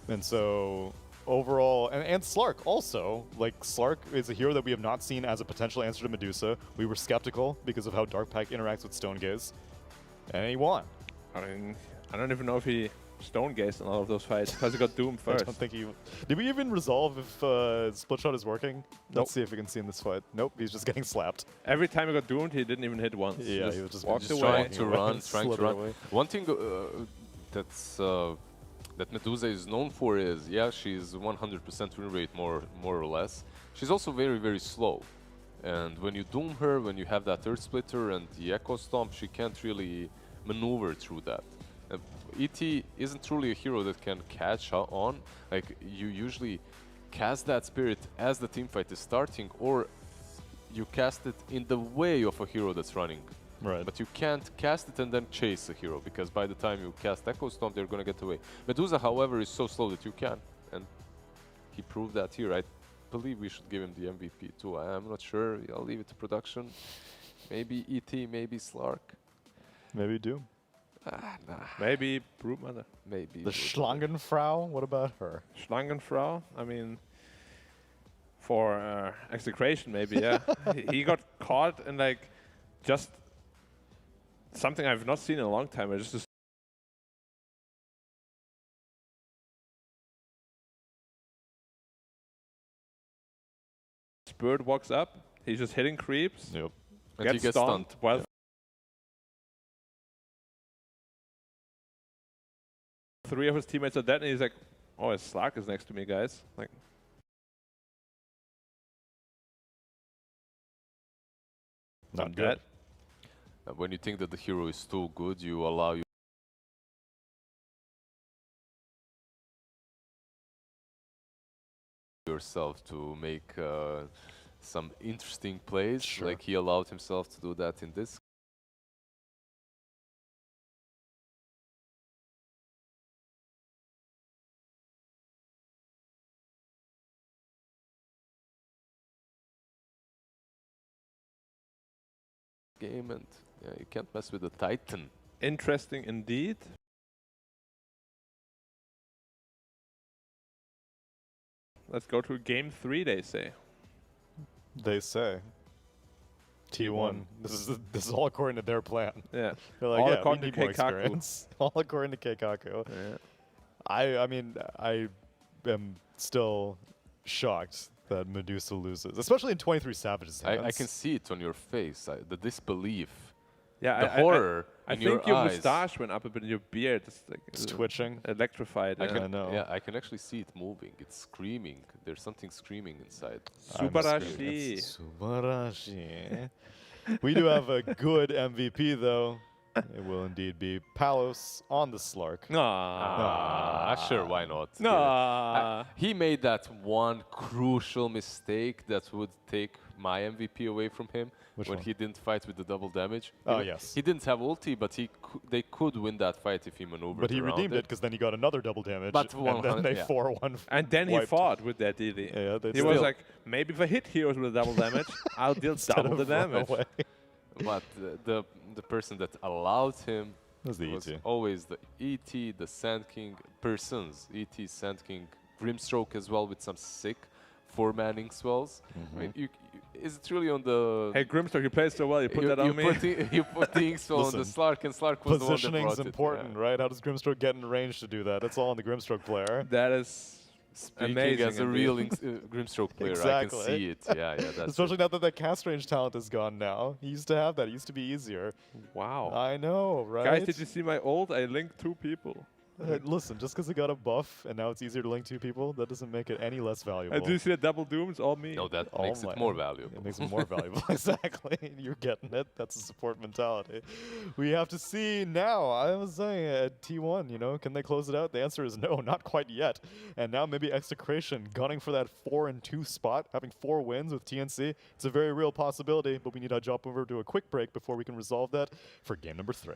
And so overall, and Slark also, like Slark is a hero that we have not seen as a potential answer to Medusa. We were skeptical because of how Dark Pack interacts with Stone Gaze, and he won. I mean, I don't even know if he stone gaze in all of those fights because he got doomed I first. don't think he... Did we even resolve if split shot is working? Nope. Let's see if we can see in this fight. Nope, he's just getting slapped. Every time he got doomed, he didn't even hit once. Yeah, he was just walked just away. Trying to run, trying to slither run. away. One thing that Medusa is known for is, yeah, she's 100% win rate more or less. She's also very, very slow. And when you doom her, when you have that Earth Splitter and the Echo Stomp, she can't really maneuver through that. ET isn't truly a hero that can catch on. Like, you usually cast that spirit as the teamfight is starting, or you cast it in the way of a hero that's running. Right. But you can't cast it and then chase a hero, because by the time you cast Echo Stomp, they're going to get away. Medusa, however, is so slow that you can, and he proved that here. I believe we should give him the MVP too. I'm not sure. I'll leave it to production. Maybe ET, maybe Slark. Maybe Doom. Nah. Maybe Broodmother. Maybe. The Schlangenfrau, what about her? Schlangenfrau, I mean, for execration maybe, yeah. he got caught in like just something I've not seen in a long time. Just a Bird walks up, he's just hitting creeps, Yep. And he gets stunned. while Yeah. three of his teammates are dead, and he's like, oh, his Slark is next to me, guys. Like, Not dead. good. When you think that the hero is too good, you allow yourself to make some interesting plays. Sure. Like he allowed himself to do that in this. Game, and yeah, you can't mess with the Titan. Interesting indeed. Let's go to game 3, they say. They say. T1. This is all according to their plan. Yeah. They're like, All yeah, according we to need more Keikaku. experience. All according to Keikaku. Yeah. I mean, I am still shocked that Medusa loses, especially in 23 Savage's hands. I can see it on your face, the disbelief, Yeah, the horror I in think your your eyes. moustache went up a bit in your beard. It's like It's twitching. electrified. I yeah. can, know. Yeah, I can actually see it moving. It's screaming. There's something screaming inside. Subarashi. Subarashi. We do have a good MVP, though. It will indeed be Palos on the Slark. Sure, why not? No. He made that one crucial mistake that would take my MVP away from him. Which when one? he didn't fight with the double damage. Oh, yes. He didn't have ulti, but they could win that fight if he maneuvered. But he around redeemed it because then he got another double damage. But and then 100 they yeah. 4-1. And then he wiped. fought with that DD. Yeah, they He was still- like, maybe if I hit heroes with double damage, I'll deal instead double the of run damage. away. But the person that allowed him Was the was ET. always the ET, the Sand King persons. ET, Sand King, Grimstroke as well with some sick 4-manning swells. I mean, is it really on the... Hey, Grimstroke, you played so well, you put that on me. You put the Inkspell on the Listen, Slark, and Slark was the one that Positioning's brought important, it. right? How does Grimstroke get in range to do that? It's all on the Grimstroke player. That is Speaking amazing. as a indeed. real Grimstroke player, I can Exactly. see it. Yeah, that's Especially now that cast range talent is gone now. He used to have that. It used to be easier. Wow. I know, right? Guys, did you see my ult? I linked 2 people. Listen, just because it got a buff and now it's easier to link 2 people, that doesn't make it any less valuable. And do you see the double doom? It's all me. No, that Oh makes my- it more valuable. It makes it more valuable, exactly. You're getting it. That's a support mentality. We have to see now. I was saying at T1, you know, can they close it out? The answer is no, not quite yet. And now maybe Execration gunning for that 4-2 spot, having 4 wins with TNC. It's a very real possibility, but we need to jump over to a quick break before we can resolve that for game number 3.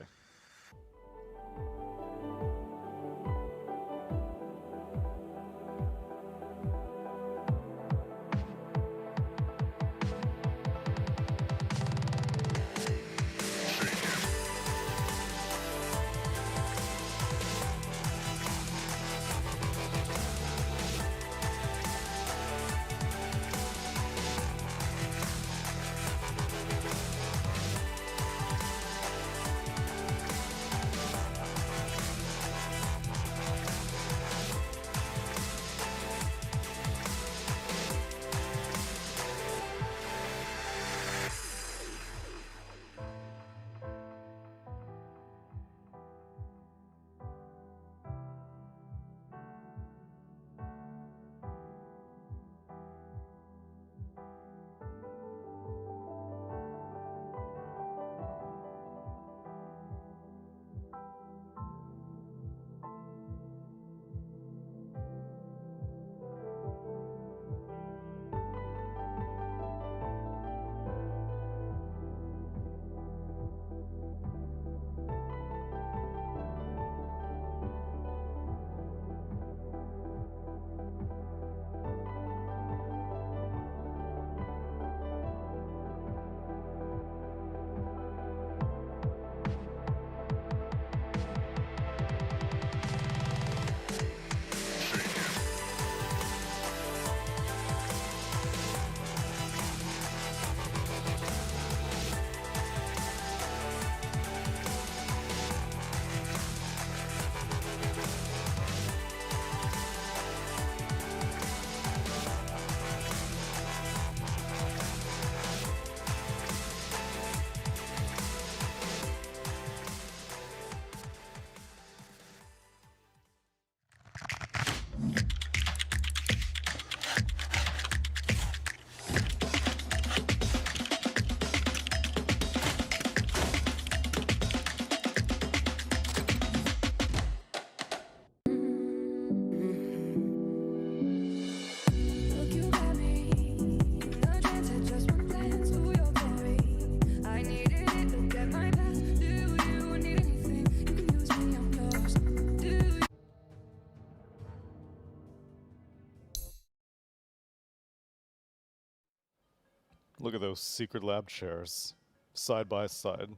Look at those secret lab chairs, side by side.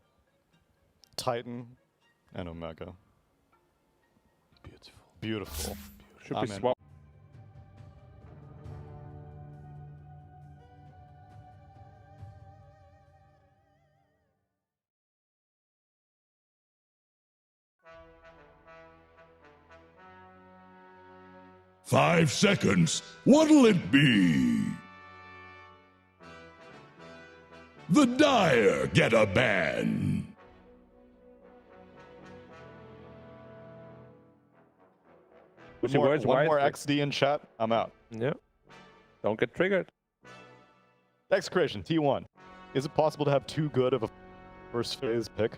Titan and Omega. Beautiful. Beautiful. Should I'm be in. swap. Five seconds. What'll it be? The Dire get a ban. What's your words? One Why more is it- XD in chat. I'm out. Yeah. Don't get triggered. Execration T1. Is it possible to have too good of a first phase pick?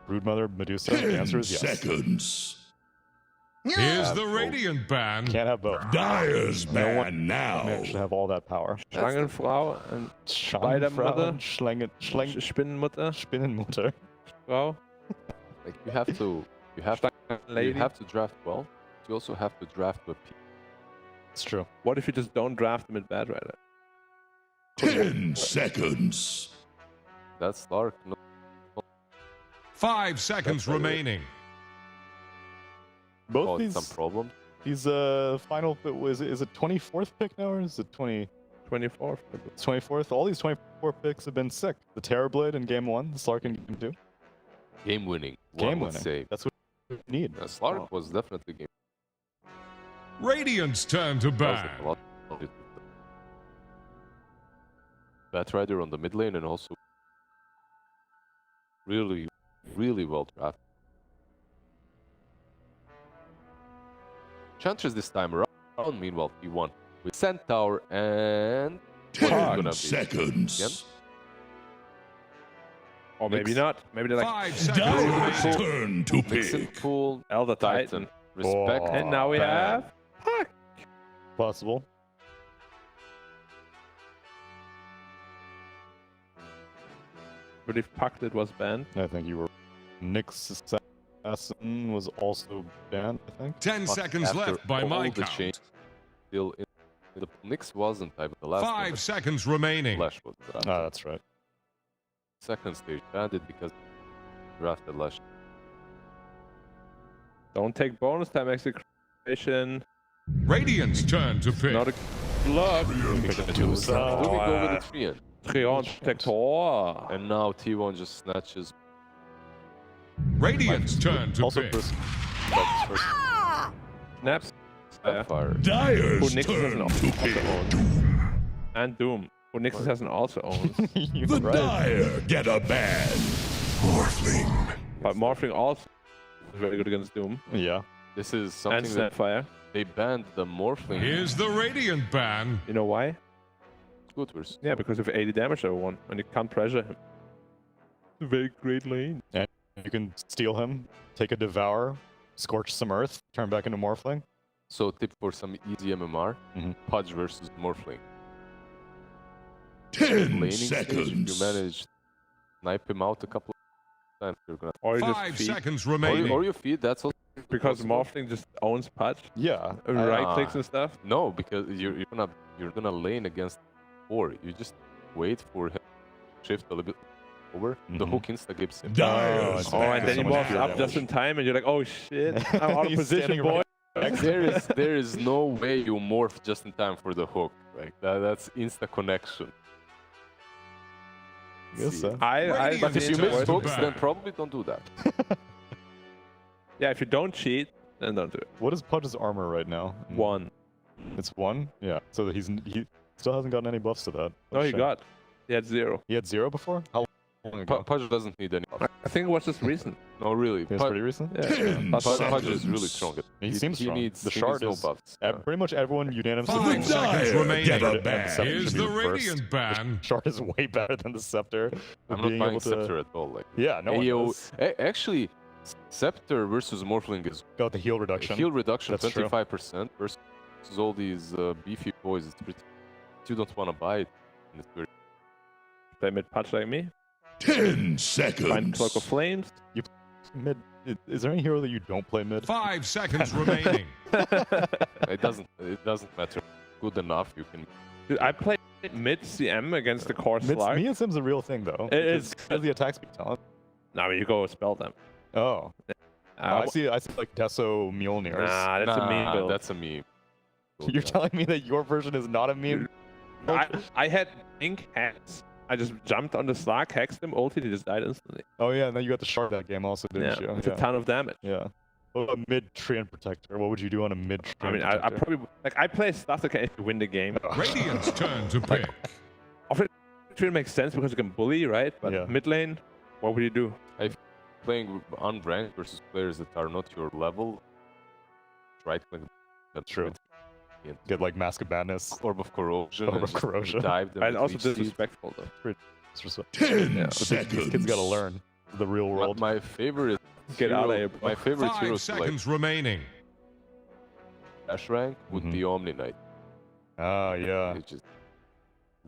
Broodmother, Medusa. The 10 answer is yes. seconds. Here's the Radiant ban. Can't have both. Dire's ban Maybe now. I should have all that power. Schlangenfrau and Spider-Mother, Spider-Mother. Spinnenmutter, Spinnenmutter. Spinnenmutter. Frau. Like you have to Lady. draft well. You also have to draft with people. It's true. What if you just don't draft them in Bad Rider? 10 seconds. That's Stark. No, 5 seconds That's right. remaining. Both caused some these problem. final is it 24th pick now or is it 24th. It's 24th? All these 24 picks have been sick. The Terrorblade in game 1, the Slark in game 2. Game winning. Game one would winning. say. That's what we need. Slark was definitely game. Radiant's turn to That was ban. a lot. Batrider on the mid lane and also really, really well drafted. Chantress this time around. Meanwhile, T1 with Centaur and 10 seconds. Or maybe Mix. not. Maybe they're like 5 seconds Dire's remaining. turn to Mixing pick. Pool, Elder Titan. Titan. Respect. Oh. And now we ban. have Puck. Possible. But if Puck did was banned. I think you were. Nyx Assassin was also banned, I think. 10 But seconds after left by all my the count. change, still in the Nyx wasn't type the last 5 one, seconds remaining. Flash was drafted. Ah, that's right. Second stage banded because drafted Lash. Don't take bonus time execution. Radiant's turn to pick. Not a look. Medusa. Do we go with the Treant? Treant Protector. And now T1 just snatches. Radiant's turn to Also, pick. first, Snaps. Fire. Who Dire's Nixon has an turn to also pick. owns. And Doom. Who Nixon has an also owns. you're The right. Dire get a ban. Morphling. But Morphing also is very good against Doom. Yeah. This is And something that Snapfire. they banned the Morphling. Here's the Radiant ban. You know why? Good versus. Yeah, because of 80 damage everyone, and you can't pressure him. It's a very great lane. You can steal him, take a Devour, scorch some Earth, turn back into Morphling. So tip for some easy MMR. Mhm. Pudge versus Morphling. 10 Laning stage, if seconds. you manage snipe him out a couple of times, you're gonna. Or you 5 just feed. seconds Or remaining. you feed. That's also Because possible. Morphling just owns Pudge. Yeah. Right clicks and stuff. No, because you're gonna lane against 4. You just wait for him to shift a little bit over. The Mhm. hook insta gives him. Dire's it's Oh, back and to then he so much morphs pure up just damage. in time, and you're like, oh shit, I'm out of He's position, standing boy. right there is no way you morph just in time for the hook. Like that's insta connection. Yes, See. sir. Radiant But If you It's miss worth hooks, it. then probably don't do that. Yeah, if you don't cheat, then don't do it. What is Pudge's armor right now? 1. It's 1? Yeah. So he still hasn't gotten any buffs to that. No, he Shame. got. He had 0. He had 0 before? How long ago? Pudge doesn't need any buffs. I think it was just recent. No, really. It's pretty recent? Yeah. 10 That's Pudge seconds. is really strong. He seems strong. Needs, The he shard needs is- no buffs. Pretty much everyone unanimously 5 thinks seconds Dire remaining. get a and the ban. Scepter Here's should be the reversed. Radiant ban. Shard is way better than the Scepter. I'm not Being buying able to- Scepter at all. Like Yeah, no one AO, does. actually, Scepter versus Morphling is Got the heal reduction. heal reduction That's true. 25% versus all these beefy boys. It's pretty. You don't want to buy it. And it's very Play mid Pudge like me. 10 Find seconds. Cloak of Flames. Mid. Is there any hero that you don't play mid? 5 seconds remaining. it doesn't matter. Good enough. You can. Dude, I play mid CM against the core slug. Me and Sim's a real thing though. It is. Because the attack speed talent. No, you go spell them. Oh. I see like Deso Mjolnirs. Nah, that's a meme build. That's a meme. You're telling me that your version is not a meme? I had Ink hands. I just jumped on the slug, hexed him, ulted, he just died instantly. Oh yeah, and then you got the shard that game also, didn't you? It's a ton of damage. Yeah. What about mid Treant Protector? What would you do on a mid Treant I mean, Protector? I probably I play stuff that can win the game. Radiant's turn to pick. Often Treant makes sense because you can bully, right? But mid lane, what would you do? Playing unranked versus players that are not your level, right click. That's true. Get like Mask of Madness. Orb of Corrosion. Orb of Corrosion. Dive them And with also leech seed. disrespectful though. 10 seconds. These kids gotta learn the real world. My favorite Get out of here, bro. My favorite 5 heroes to like seconds remaining. dash rank would be Omni Knight. Ah, yeah. You just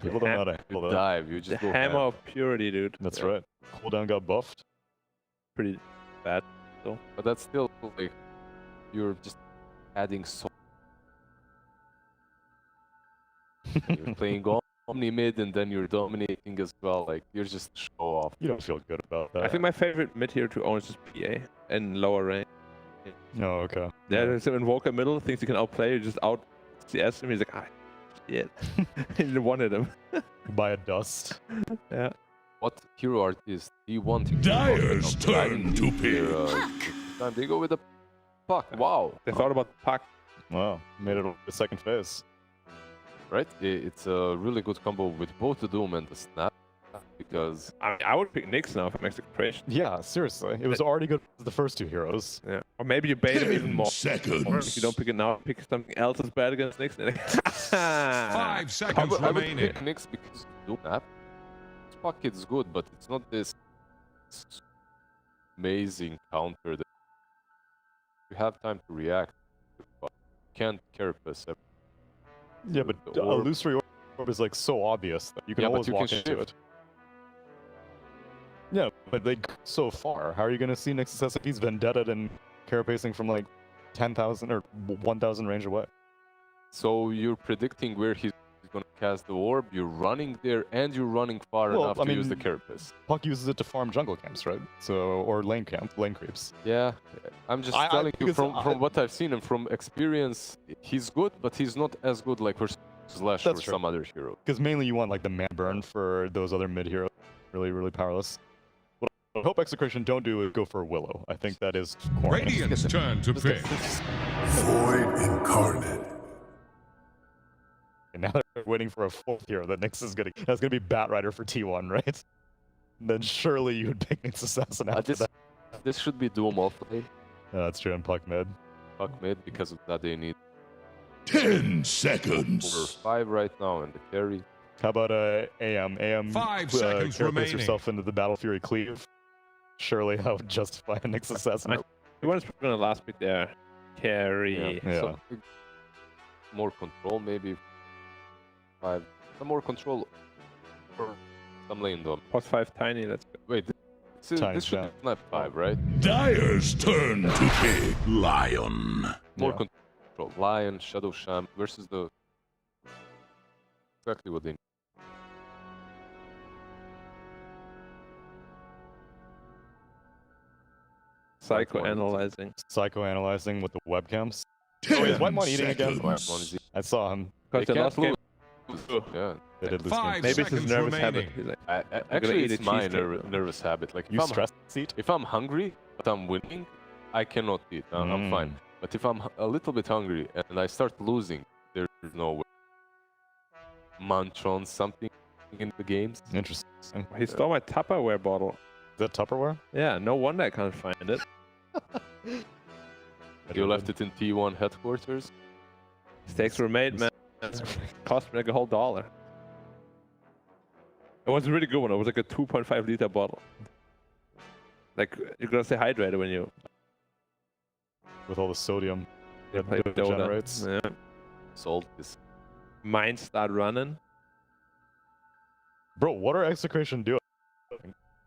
People don't know how to handle that. dive. You The just go hammer ham. of purity, dude. That's right. Cooldown got buffed. Pretty bad. But that's still like you're just adding so. You're playing Omni mid and then you're dominating as well. Like you're just show off. You don't feel good about that. I think my favorite mid hero to own is just PA and lower range. Oh, okay. Yeah, there's an Invoker middle, thinks you can outplay, you just out CS him, he's like, ah, shit. He wanted him. Buy a dust. Yeah. What hero art is he wanting? Dyer's turn to pick. They go with the puck. Wow. They thought about Puck. Wow. Made it the second phase. Right? It's a really good combo with both the Doom and the Snap. Because I would pick Nyx now from Execration. Yeah, seriously. It was already good with the first two heroes. Yeah. Or maybe you bait him even more. Seconds. Or if you don't pick it now, pick something else that's bad against Nyx. 5 seconds I would remaining. pick Nyx because Doom Snap. This puck is good, but it's not this amazing counter that you have time to react. You can't carapace. Yeah, but The orb. illusory orb is like so obvious that you can Yeah, but always you walk can into shift. it. Yeah, but they go so far. How are you going to see Nyx's SCP's Vendetta and carapacing from like 10,000 or 1,000 range away? So you're predicting where he's going to cast the orb, you're running there, and you're running far Well, enough I to use the mean- carapace. Puck uses it to farm jungle camps, right? So, or lane creeps. Yeah, I'm just I- telling you because from what I've seen and from experience, he's good, but he's not as good like versus Slash or That's true. some other hero. Because mainly you want like the man burn for those other mid heroes. Really, really powerless. What I hope Execration don't do is go for Willow. I think that is corny. Radiant's turn to pick. Void incarnate. And now they're waiting for a fourth hero that Nyx is gonna. That's gonna be Batrider for T1, right? Then surely you would pick Nyx Assassin after that. This should be Doom offlane, Yeah, that's true. And Puck mid. Puck mid, because of that they need 10 over seconds. 5 right now and the carry. How about AM? AM 5 seconds carapace remaining. yourself into the Battle Fury cleave. Surely that would justify a Nyx Assassin. The one is going to last pick there. Carry. Yeah. So, more control maybe. 5. Some more control. Or some lane dom. Plus 5 tiny, let's go. Wait, Tiny this should jump. be not 5, right? Dyer's turn to pick. Lion. More Yeah. control. Lion, Shadow Sham versus the... Exactly what they need. Psychoanalyzing. Psychoanalyzing with the webcams. 10 is Whitemon eating again? seconds. I saw him. Because They the last can't game, lose. Yeah. They did lose 5 game. maybe it's his seconds nervous remaining. habit. He's like, Actually, eat a it's my cheesecake. nervous habit. Like, You stress seat? if I'm hungry, but I'm winning, I cannot eat. I'm fine. But if I'm a little bit hungry and I start losing, there's no way. Munch on something in the games. Interesting. he stole my Tupperware bottle. Is that Tupperware? Yeah, no wonder I can't find it. You left it in T1 headquarters. Mistakes were made, man. Cost me like a whole $1. It was a really good one. It was like a 2.5 liter bottle. Like, you're gonna stay hydrated when you With all the sodium that play it Dota. generates. Yeah. Salt is Minds start running. Bro, what are Execration doing?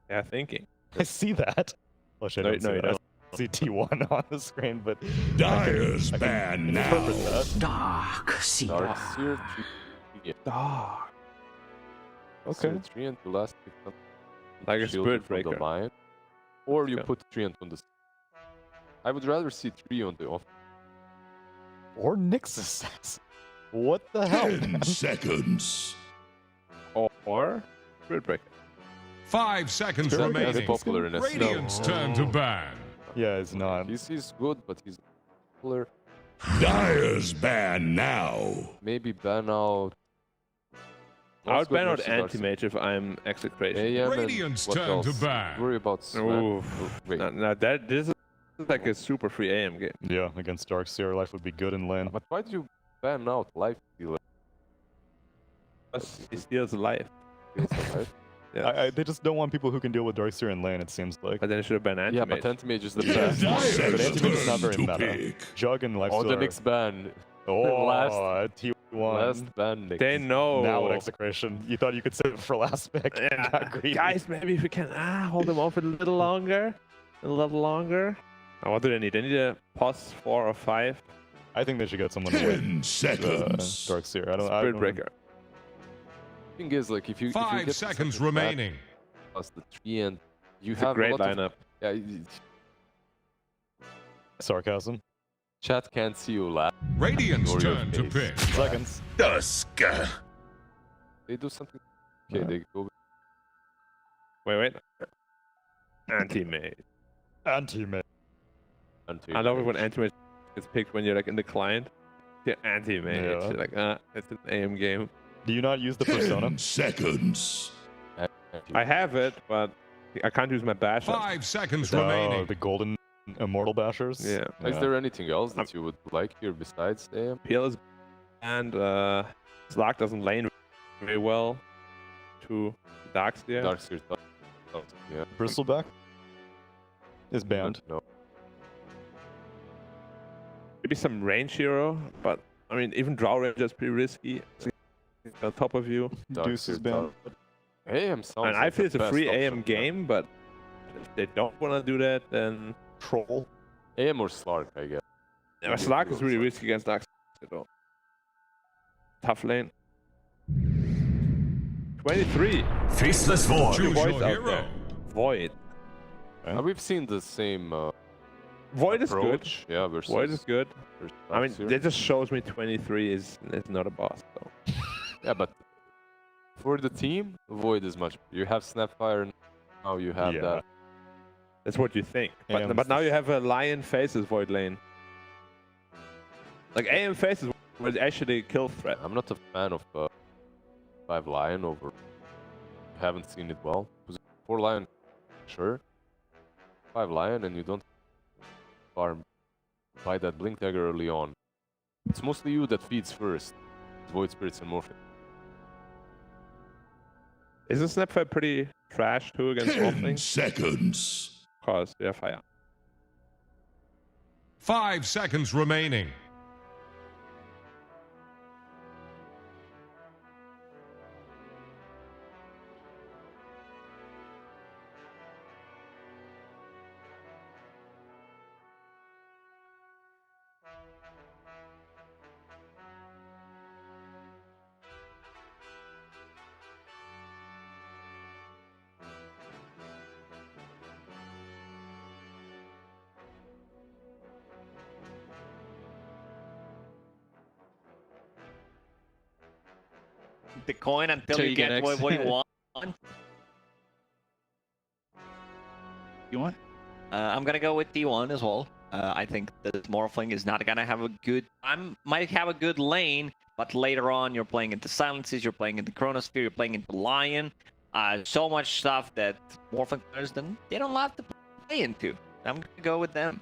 Yeah, thinking. I see that. Oh shit, I No, don't see no, you that. don't. I see T1 on the screen, but Dyer's I banned can now. interpret that. Dark Seer. Dark Seer. Yeah. Dog. Okay. 3 and 2 last pick. Like a Shield Spirit from the Breaker. line. Or you Yeah. put Treant on the... I would rather see 3 on the off. Or Nix's. What the hell? 10 seconds. Or Spirit Breaker. 5 seconds Sure, okay. That's remaining. popular in SC. Radiant's turn to ban. Yeah, it's not. He's good, but he's popular. Dire's ban now. Maybe ban out... I would ban out versus Darcy. Anti-Mage if I'm Execration. AM and Radiant's what turn to else? ban. Worry about Snap. Oof. Wait, Now this is like a super free AM game. Yeah, against Darkseer, life would be good in lane. but why do you ban out Life Stealer? He steals life. Yeah. They just don't want people who can deal with Darkseer in lane, it seems like. But then it should have been Yeah, Anti-Mage. but Anti-Mage is the 10 best. But seconds Anti-Mage is not very to meta. pick. Jug and Lifestealer. Oh, the next ban. Oh, last- T1. Last ban Nyx. They know. Now what execration? You thought you could save it for last pick. Yeah. Got greedy. Guys, maybe if we can hold them off a little longer. A little longer. Now, what do they need? They need a +4 or 5. I think they should get someone to win 10 seconds. Darkseer. I Spirit don't Breaker. Thing is, like, if you 5 get seconds something bad remaining. plus the 3 and you It's have a great lot of- lineup. yeah, Sarcasm. chat can't see you laugh. Radiant's Or your turn to face. pick. Seconds. Dusk. They do something. Okay, they go. Wait. Anti-Mage. Anti-mage. Anti I love it when Anti-Mage gets picked when you're like in the client. Yeah, Anti-Mage. Yeah. You're like, it's an AM game. Do you not use the persona? 10 seconds. I have it, but I can't use my bash. 5 seconds Oh, remaining. the golden immortal bashers? Yeah. Is there anything else that you would like here besides AM? PL is and Slark doesn't lane very well to Darkseer. Darkseer. Yeah. Bristleback is banned. No. Maybe some range hero, but I mean, even Drow Ranger is pretty risky. On top of you. Deuce is banned. AM sounds. And I like feel the it's a best free option, AM game, but if they don't want to do that, then Troll. AM or Slark, I guess. yeah, Slark is really risky against Darkseer though. Tough lane. 23. Faceless Void. Choose Void's your out hero. there. Void. We've seen the same Void is good. approach. Yeah, versus. Void is good. versus I mean, Darkseer. that just shows me 23 is not a boss though. Yeah, but for the team, Void is much. You have Snapfire, now you have Yeah. that. That's what you think. AM But now you have a Lion Faces Void lane. Like AM Faces was actually a kill threat. I'm not a fan of 5 Lion over. Haven't seen it well. 4 Lion, sure. 5 Lion, and you don't farm by that Blink Dagger early on. It's mostly you that feeds first. Void Spirits and Morphin. Isn't Snapfire pretty trash too against 10 Wolfling? seconds. Cause they have fire. 5 seconds remaining. The coin until Till you you get get what you X. want. You want? I'm gonna go with D1 as well. I think that Morphling is not gonna have a good. Might have a good lane, but later on you're playing into Silences, you're playing into Chronosphere, you're playing into Lion. So much stuff that Morphling players they don't love to play into. I'm gonna go with them.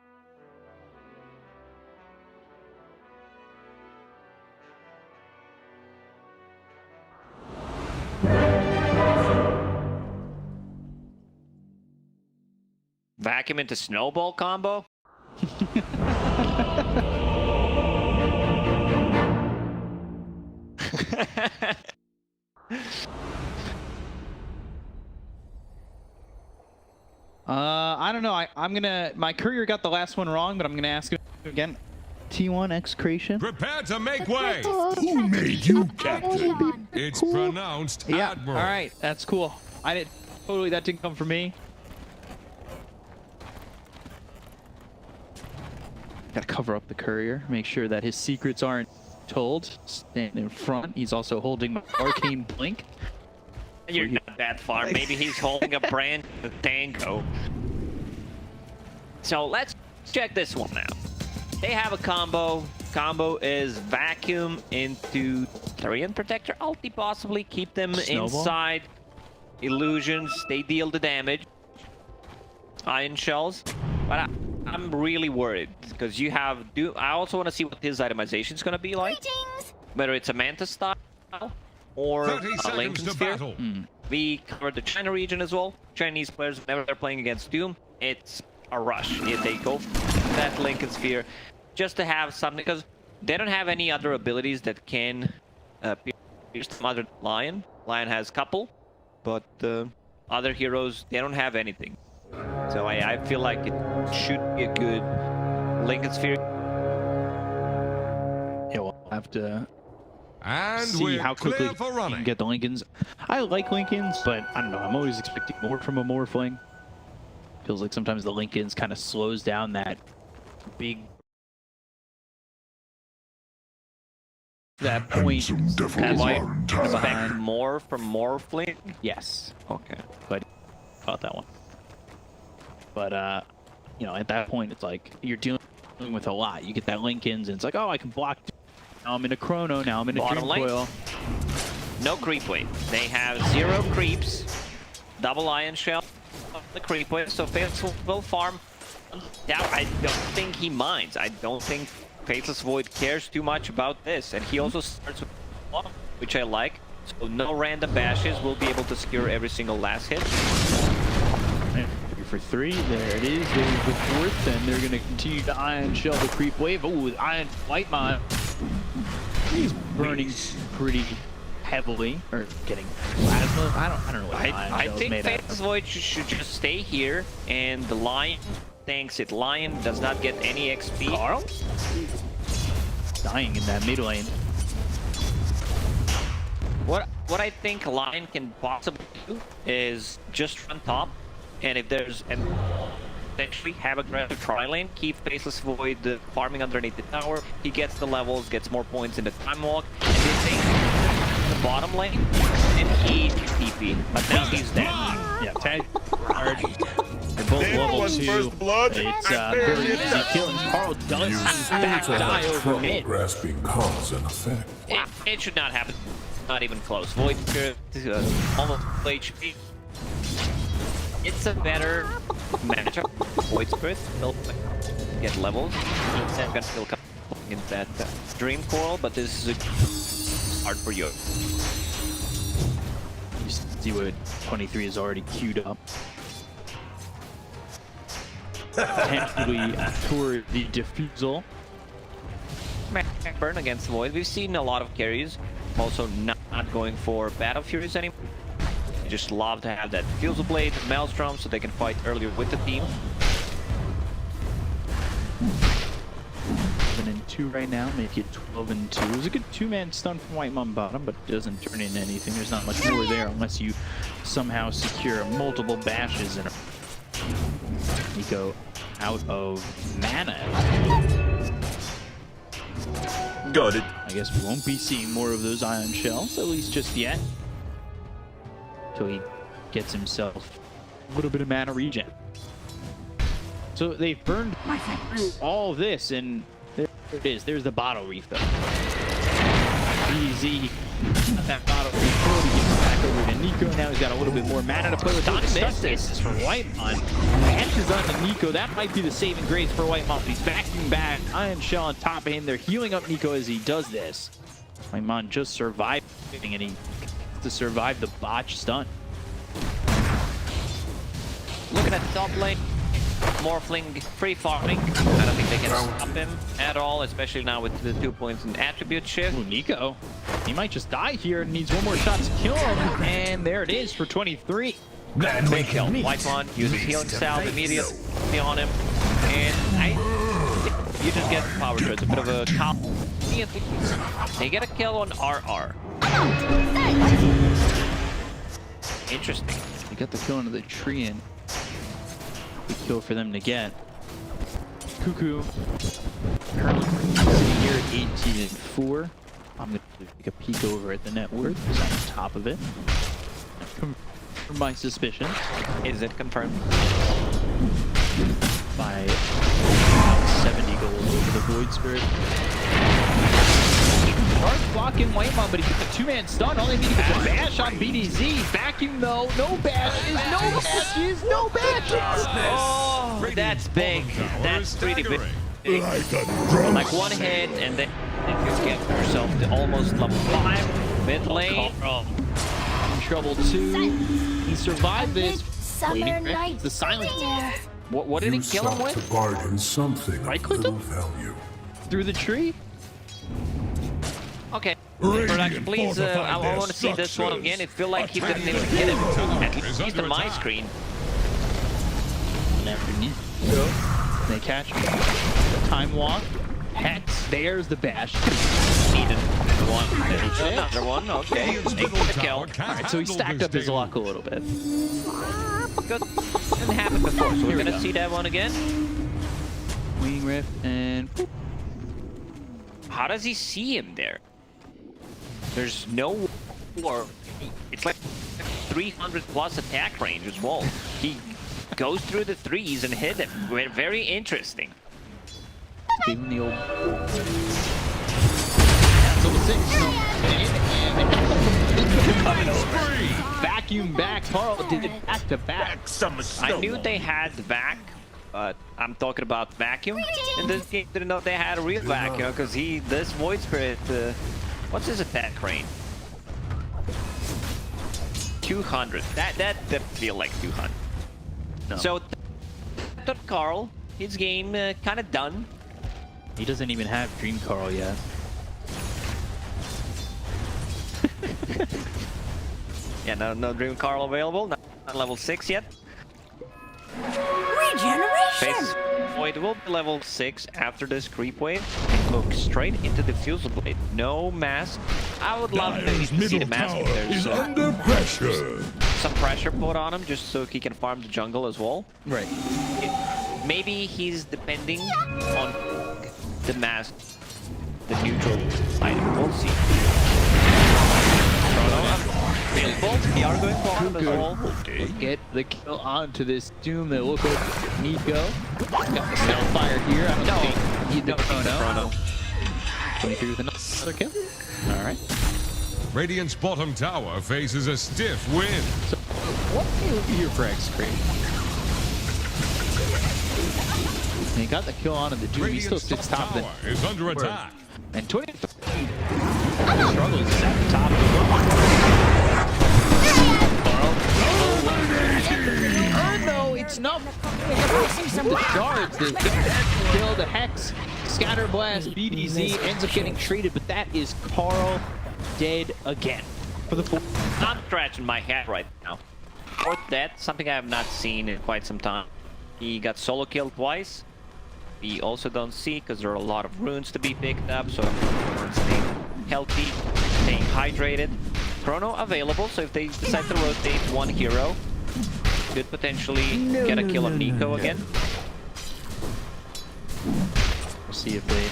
Vacuum into Snowball combo? I don't know. I'm gonna. My courier got the last one wrong, but I'm gonna ask him again. T1 X creation. Prepare to make way. Who made you captain? It's pronounced Yeah. Admiral. All right, that's cool. That didn't come from me. Gotta cover up the courier, make sure that his secrets aren't told. Stand in front. He's also holding my arcane blink. You're not that far. Maybe he's holding a brand new Tango. So let's check this one out. They have a combo. Combo is vacuum into Therian Protector ulti, possibly keep them Snowball. inside. Illusions, they deal the damage. Iron Shells, but I'm really worried because you have. I also want to see what his itemization is going to be like. Whether it's a Manta style or 30 a seconds Lincoln to Sphere. battle. We covered the China region as well. Chinese players, whenever they're playing against Doom, it's a rush. They go for that Lincoln Sphere just to have something, because they don't have any other abilities that can pierce them other than Lion. Lion has a couple, but other heroes, they don't have anything. So I feel like it should be a good Lincoln Sphere. Yeah, we'll have to And see we're how quickly clear for you can running. get the Lincolns. I like Lincolns, but I don't know. I'm always expecting more from a Morphling. Feels like sometimes the Lincolns kind of slows down that big... that point. Some devils That might are in town. expect more from Morphling. Yes. Okay. But caught that one. But you know, at that point, it's like you're dealing with a lot. You get that Lincolns, and it's like, oh, I can block. Now I'm in a Chrono. Now I'm in a Bottom Dream lane. Coil. No creep wave. They have 0 creeps. Double Iron Shell of the creep wave, so Faceless will farm. Now, I don't think he minds. I don't think Faceless Void cares too much about this. And he also starts with block, which I like. So no random bashes. We'll be able to secure every single last hit. 3 for 3. There it is. There's the 4th, and they're going to continue to Iron Shell the creep wave. Oh, Iron Whitemon. He's burning pretty heavily, or getting plasma. I don't know what Iron I Shell is think made out Faceless of. Void should just stay here, and the Lion thanks it. Lion does not get any XP. Carl? Dying in that mid lane. What I think Lion can possibly do is just run top, and if there's an potentially have aggressive tri lane, keep Faceless Void farming underneath the tower. He gets the levels, gets more points in the time walk, and they take the bottom lane and he TP. But now he's dead. Yeah, tag hard. They're both level 2. It's very easy killing. Carl does in fact die over mid. Grasping cause and effect. It should not happen. Not even close. Void almost full HP. It's a better matchup. Void Spirit still get levels. Instead, gonna still come in that Dream Coral, but this is a hard for you. You see what 23 is already queued up. Potentially toward the defusal. Burn against Void. We've seen a lot of carries also not going for Battle Furies anymore. They just love to have that Fusel Blade, Maelstrom, so they can fight earlier with the team. 11-2 right now, make it 12-2. It was a good 2-man stun from Whitemon bottom, but it doesn't turn into anything. There's not much more there unless you somehow secure multiple bashes in a Nico out of mana. Got it. I guess we won't be seeing more of those Ion Shells, at least just yet. Until he gets himself a little bit of mana regen. So they've burned through all of this, and there it is. There's the bottle reef, though. Easy. That bottle reef. He gets back over to Nico. Now he's got a little bit more mana to play with. This is for Whitemon. Ashes onto Nico. That might be the saving grace for Whitemon. He's vacuuming back. Iron Shell on top of him. They're healing up Nico as he does this. Whitemon just surviving, and he gets to survive the botch stun. Looking at the top lane, Morphling free farming. I don't think they can stop him at all, especially now with the 2 points in attribute shift. Ooh, Nico. He might just die here and needs one more shot to kill him. And there it is for 23. Big kill. Whitemon uses healing salve immediately on him. And you just get power to it. It's a bit of a cow. They get a kill on RR. Interesting. They got the kill into the tree and big kill for them to get. Cuckoo sitting here at 18-4. I'm going to take a peek over at the net worth because I'm on top of it. Confirm my suspicions. Is it confirmed? By about 70 gold over the Void Spirit. Hard block in Whitemon, but he gets a two-man stun. All they need is a bash on BDZ. Vacuum though, no bashes, no bashes, no bashes. Oh, that's big. That's pretty big. Like one hit, and then you get yourself to almost level 5. Mid lane. In trouble too. He survived this. The silence. What did he kill him with? To bargain something Right of click little him? value. Through the tree? Okay. Radiant Production, please, I want to see this one again. It feels like he didn't even hit him. At least on my screen. Never knew. They catch me. Time walk. Hex. There's the bash. Needed one. Another one. Okay. They get a kill. Alright, so he stacked up his luck a little bit. Good. Didn't happen before, so we're gonna see that one again. Wing rift and How does he see him there? There's no war. It's like 300 plus attack range as well. He goes through the threes and hit him. Very interesting. gave him the old. Vacuum back. Carl did it back to back. I knew they had vac, but I'm talking about vacuum. In this game, didn't know they had a real vacuum because this Void Spirit. What's his attack range? 200. That feel like 200. No. So, Carl, his game kind of done. He doesn't even have Dream Carl yet. Yeah, no Dream Carl available. Not level 6 yet. Regeneration! Face Void will be level 6 after this creep wave. Look straight into the Fusel Blade. No mask. I would love to see the mask if there's under pressure. some pressure put on him just so he can farm the jungle as well. Right. Maybe he's depending on the mask, the neutral item. We'll see. Available. They are going for him as well. Get the kill onto this Doom that look like Nico. Got the Spellfire here. I don't think he need the Chrono. 23 with another kill. Alright. Radiant's bottom tower faces a stiff win. So, what do you look here for X-Crate? He got the kill onto the Doom. He still sits top of the is under attack. And 23 struggles at the top of the no, it's not the shards. The kill, the Hex, Scatter Blast, BDZ ends up getting traded, but that is Carl dead again. For the I'm scratching my head right now. Fourth death, something I have not seen in quite some time. He got solo killed twice. We also don't see because there are a lot of runes to be picked up, so staying healthy, staying hydrated. Chrono available, so if they decide to rotate one hero, could potentially get a kill of Nico again. We'll see if they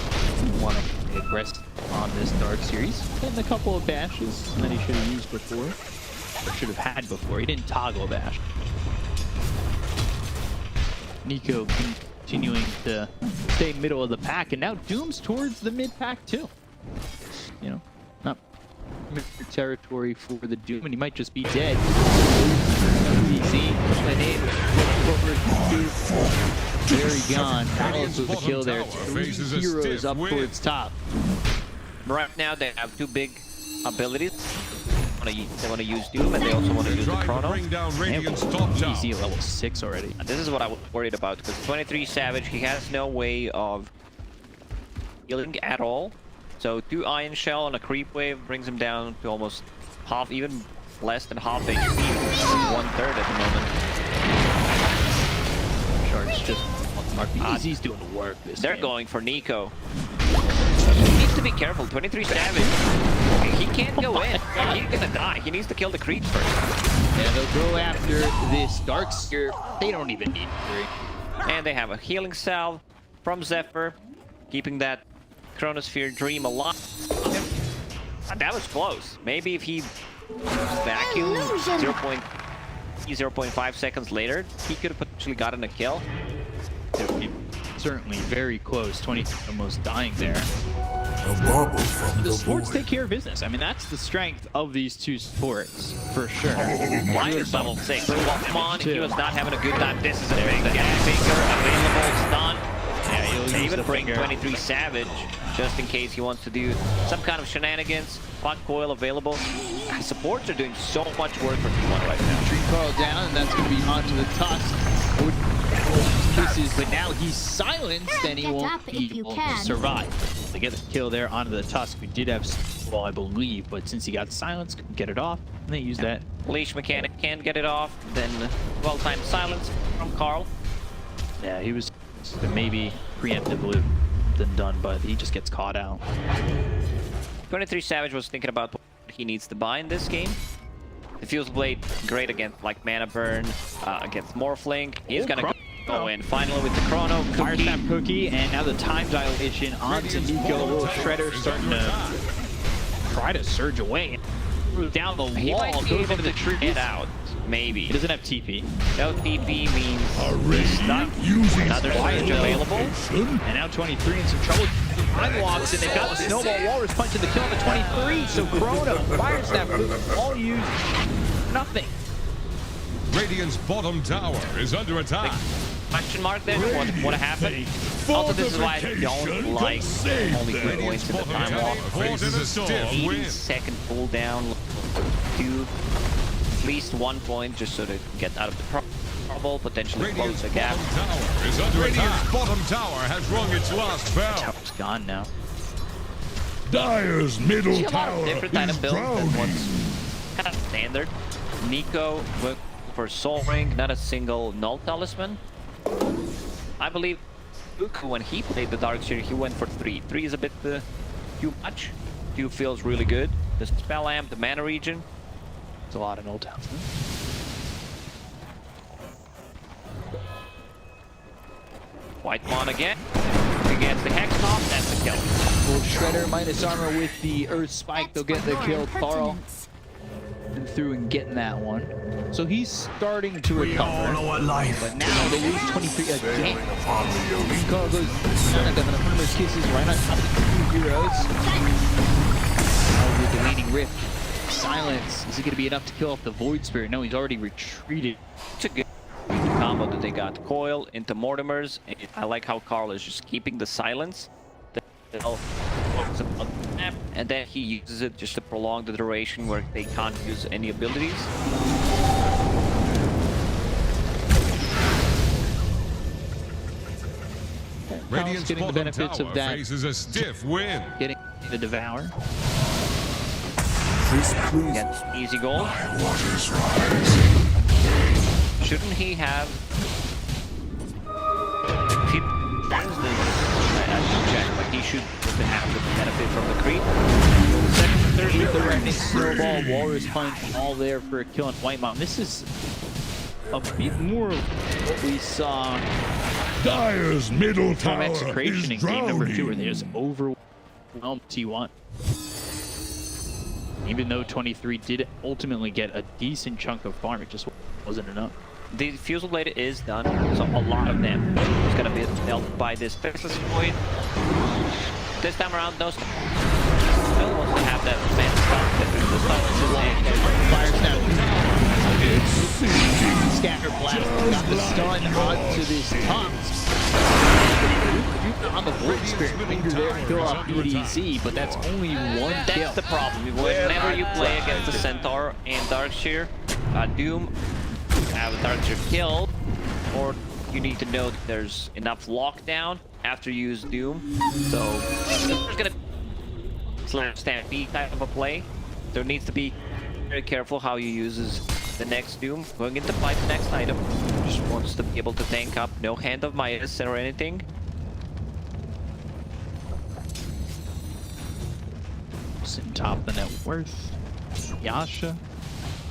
want to aggress on this Dark Series. Getting a couple of bashes that he should have used before, or should have had before. He didn't toggle a bash. Nico continuing to stay middle of the pack, and now Doom's towards the mid pack too. You know, not territory for the Doom, and he might just be dead. Very gone. Carlos with the kill there. 3 heroes up towards top. Right now they have 2 big abilities. They want to use Doom, and they also want to use the Chrono. Easy level 6 already. And this is what I was worried about, because 23 Savage, he has no way of healing at all. So 2 Iron Shell on a creep wave brings him down to almost half, even less than half HP, 1/3 at the moment. Shards just He's doing the work this They're game. going for Nico. He needs to be careful. 23 Savage. He can't go in. He's gonna die. He needs to kill the creep first. Yeah, they'll go after this Darkseer. They don't even need 3. And they have a healing salve from Zephyr, keeping that Chronosphere dream alive. That was close. Maybe if he vacuumed 0.5 seconds later, he could have potentially gotten a kill. Certainly very close. 20 almost dying there. A bubble from The the supports void. take care of business. I mean, that's the strength of these two supports, for sure. Mine is level 6. Come on, he Two. was not having a good time. This is a big gas finger available, stun. Yeah, he'll They use even the bring finger. 23 Savage, just in case he wants to do some kind of shenanigans. Fun coil available. Supports are doing so much work for T1 right now. Tree Carl down, and that's going to be onto the Tusk. Kisses, but now he's silenced, and he Get won't up if be you able to can. survive. They get the kill there onto the Tusk. We did have well, I believe, but since he got silenced, couldn't get it off, and they used that. Leash mechanic can get it off. Then well-timed silence from Carl. Yeah, he was maybe preemptively than done, but he just gets caught out. 23 Savage was thinking about what he needs to buy in this game. The Fuse Blade, great against like Mana Burn, against Morphling. He's gonna go in finally with the Chrono Fire Cookie. Snap Cookie, and now the time dilation onto Nico. Little Shredder starting to try to surge away. Down the He wall, might be goes able into the to tree. get out, He maybe. doesn't have TP. No TP means A he's stuck. radiant using Another surge available. location. And now 23 in some trouble. Time walks, and they've got the Snowball Walrus punching the kill on the 23. So Chrono, Fire Snap, all used. Nothing. Radiant's bottom tower is under attack. Question mark there. What happened? Also, this is why I don't like only quick points in the time walk. Faces a stiff win. 80-second cooldown. Do at least 1 point just so to get out of the trouble, potentially close Radiant's the gap. bottom tower is under attack. Radiant's bottom tower has rung its last bell. Tower's gone now. Dyer's middle See a lot tower of different kind is of builds than drowning. what's kind of standard. Nico went for Soul Ring, not a single Null Talisman. I believe Luke, when he played the Darkseer, he went for 3. 3 is a bit too much. 2 feels really good. The Spell Amp, the Mana Regen. It's a lot of Null Talisman. White Mon again. Against the Hex Top, that's a kill. Full Shredder minus armor with the Earth Spike. They'll get the kill. Carl through and getting that one. So he's starting to recover. a life. But now they lose 23 again. Upon the ocean. Carl goes down, got one of those kisses right on top of the 2 heroes. Now with the leading rift. Silence. Is it going to be enough to kill off the Void Spirit? No, he's already retreated. It's a good combo that they got. Coil into Mortimer's. I like how Carl is just keeping the silence. They'll focus on the map, and then he uses it just to prolong the duration where they can't use any abilities. Radiant's getting the bottom benefits tower of that. faces a stiff win. Getting the Devour. This pleases Gets easy goal. waters rise. Shouldn't he have... If he runs the... I should check, but he should have the benefit from the creep. Second, third, with the Rending Snowball, Walrus Punch, all there for a kill on White Mountain. This is a bit more of what we saw Dyer's middle from tower Execration is in game number 2, where drowning. they just overwhelmed T1. Even though 23 did ultimately get a decent chunk of farm, it just wasn't enough. The Fusel Blade is done, so a lot of them is gonna be dealt by this Pegasus Void. This time around, no. Still wants to have that man Fire Snap. Scatter Blast got the stun onto this top. On the Void Spirit, finger there to kill off EDZ, but that's only one kill. That's the problem. Whenever you play against the Centaur and Darkseer, Doom have Darkseer killed, or you need to know that there's enough lockdown after you use Doom. So there's gonna slam stampede type of a play. There needs to be very careful how you uses the next Doom. Going into fight the next item. Just wants to be able to tank up. No Hand of Midas or anything. Sitting top of the net worth. Yasha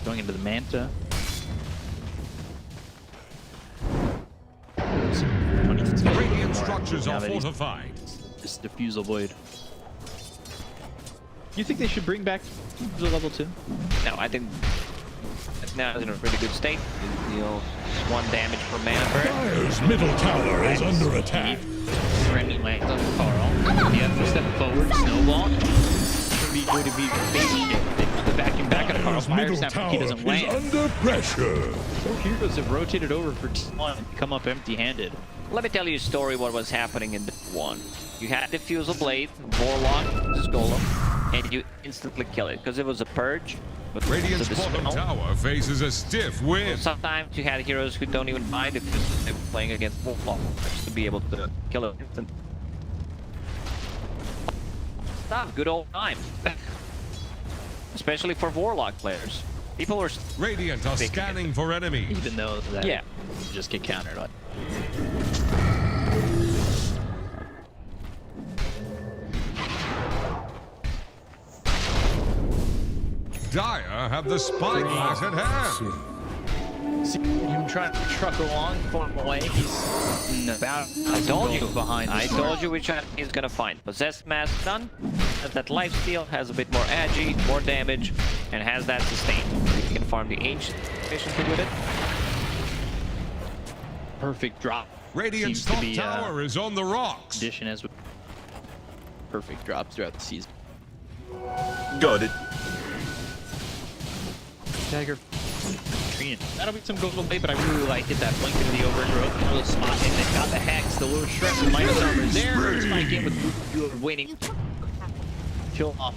going into the Manta. Radiant structures are fortified. This Diffusal Void. You think they should bring back the level 2? No, I think now is in a really good state. It deals 1 damage per mana burn. Dire's middle tower is under attack. Remy lands on Carl. You have to step forward, snowball. Should be good to be baby shit. They put the vacuum back at Carl. Dire's Fire middle snap tower he doesn't is land. under pressure. 4 heroes have rotated over for T1 and come up empty-handed. Let me tell you a story what was happening in the 1. You had Diffusal Blade, Warlock, Golem, and you instantly kill it because it was a purge. But Radiant's bottom tower faces a stiff wind. Sometimes you had heroes who don't even mind if they were playing against Warlock just to be able to kill it instant. Stuff, good old time. Especially for Warlock players. People were Radiant are scanning for enemies. Even though that yeah. just get countered on. Dire have the spyglass at hand. See him trying to truck along, pull him away. He's about. I told you behind. I told you which item he's gonna find. Possessed Mask done. Has that lifesteal, has a bit more agi, more damage, and has that sustain. You can farm the ancient efficiently with it. Perfect drop. Radiant's Seems to top be, tower is on the rocks. Addition as perfect drops throughout the season. Got it. Dagger. That'll be some golden play, but I really like it. That blink into the overgrowth, another spot, and they've got the hex, the little stress, the minus armor is there. Spike in with waiting. Kill off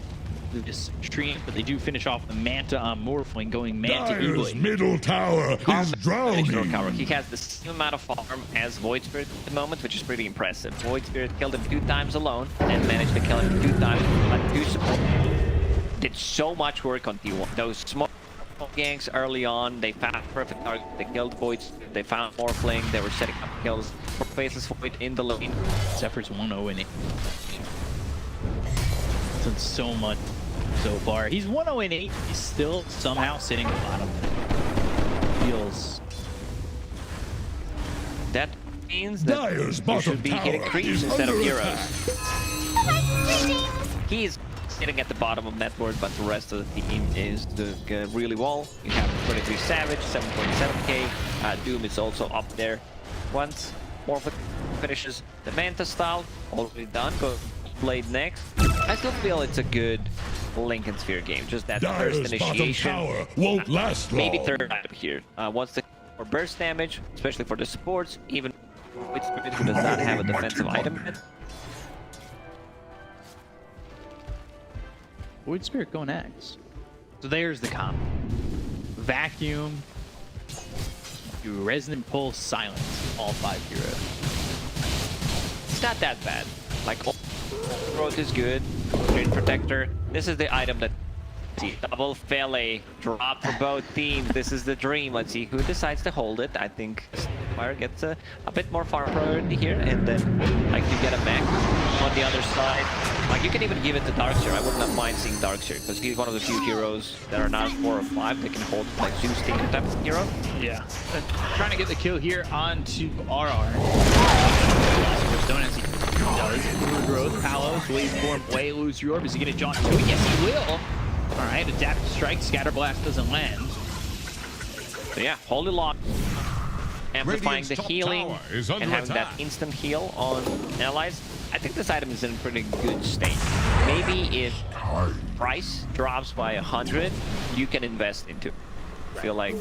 this stream, but they do finish off the Manta on Morphling, going Manta Dire's Eagling. middle tower is drowning. He has the same amount of farm as Void Spirit at the moment, which is pretty impressive. Void Spirit killed him 2 times alone, and managed to kill him 2 times like 2 support. Did so much work on T1. Those small ganks early on, they found perfect target, they killed Void, they found Morphling, they were setting up kills for Faceless Void in the lane. Zephyr's 1-0 in it. Done so much so far. He's 1-0 in 8. He's still somehow sitting at the bottom. Feels. That means that Dire's you bottom should be hitting tower creeps is instead of under heroes. He's sitting at the bottom of that board, but the rest of the team is doing really well. You have 23 Savage, 7.7k. Doom is also up there. Once Morphic finishes the Manta style, already done. Go Blade next. I still feel it's a good Lincoln Sphere game. Just that Dire's first initiation. bottom tower won't last long. Maybe third item here. Once the for burst damage, especially for the supports, even with Spirit who does not have a defensive item yet. Void Spirit going X. So there's the comp. Vacuum. Do Resonant Pulse, Silence. All 5 heroes. It's not that bad. Like, growth is good. Drain Protector. This is the item that. See, double Fele drop for both teams. This is the dream. Let's see who decides to hold it. I think Fire gets a bit more far priority here, and then like you get a mech on the other side. Like you can even give it to Darkseer. I would not mind seeing Darkseer because he's one of the few heroes that are not 4 or 5 that can hold like Zeus Tinker type of hero. Yeah. Trying to get the kill here onto RR. Don't as he does. Overgrowth, Palos, wait for him, way lose your orb. Is he gonna jaunt to it? Yes, he will. Alright, Adapt Strike, Scatterblast doesn't land. So yeah, Holy Lock. Amplifying Radiant's the top healing tower is and under having attack. that instant heal on allies. I think this item is in a pretty good state. Maybe if price drops by 100, you can invest into it. I feel like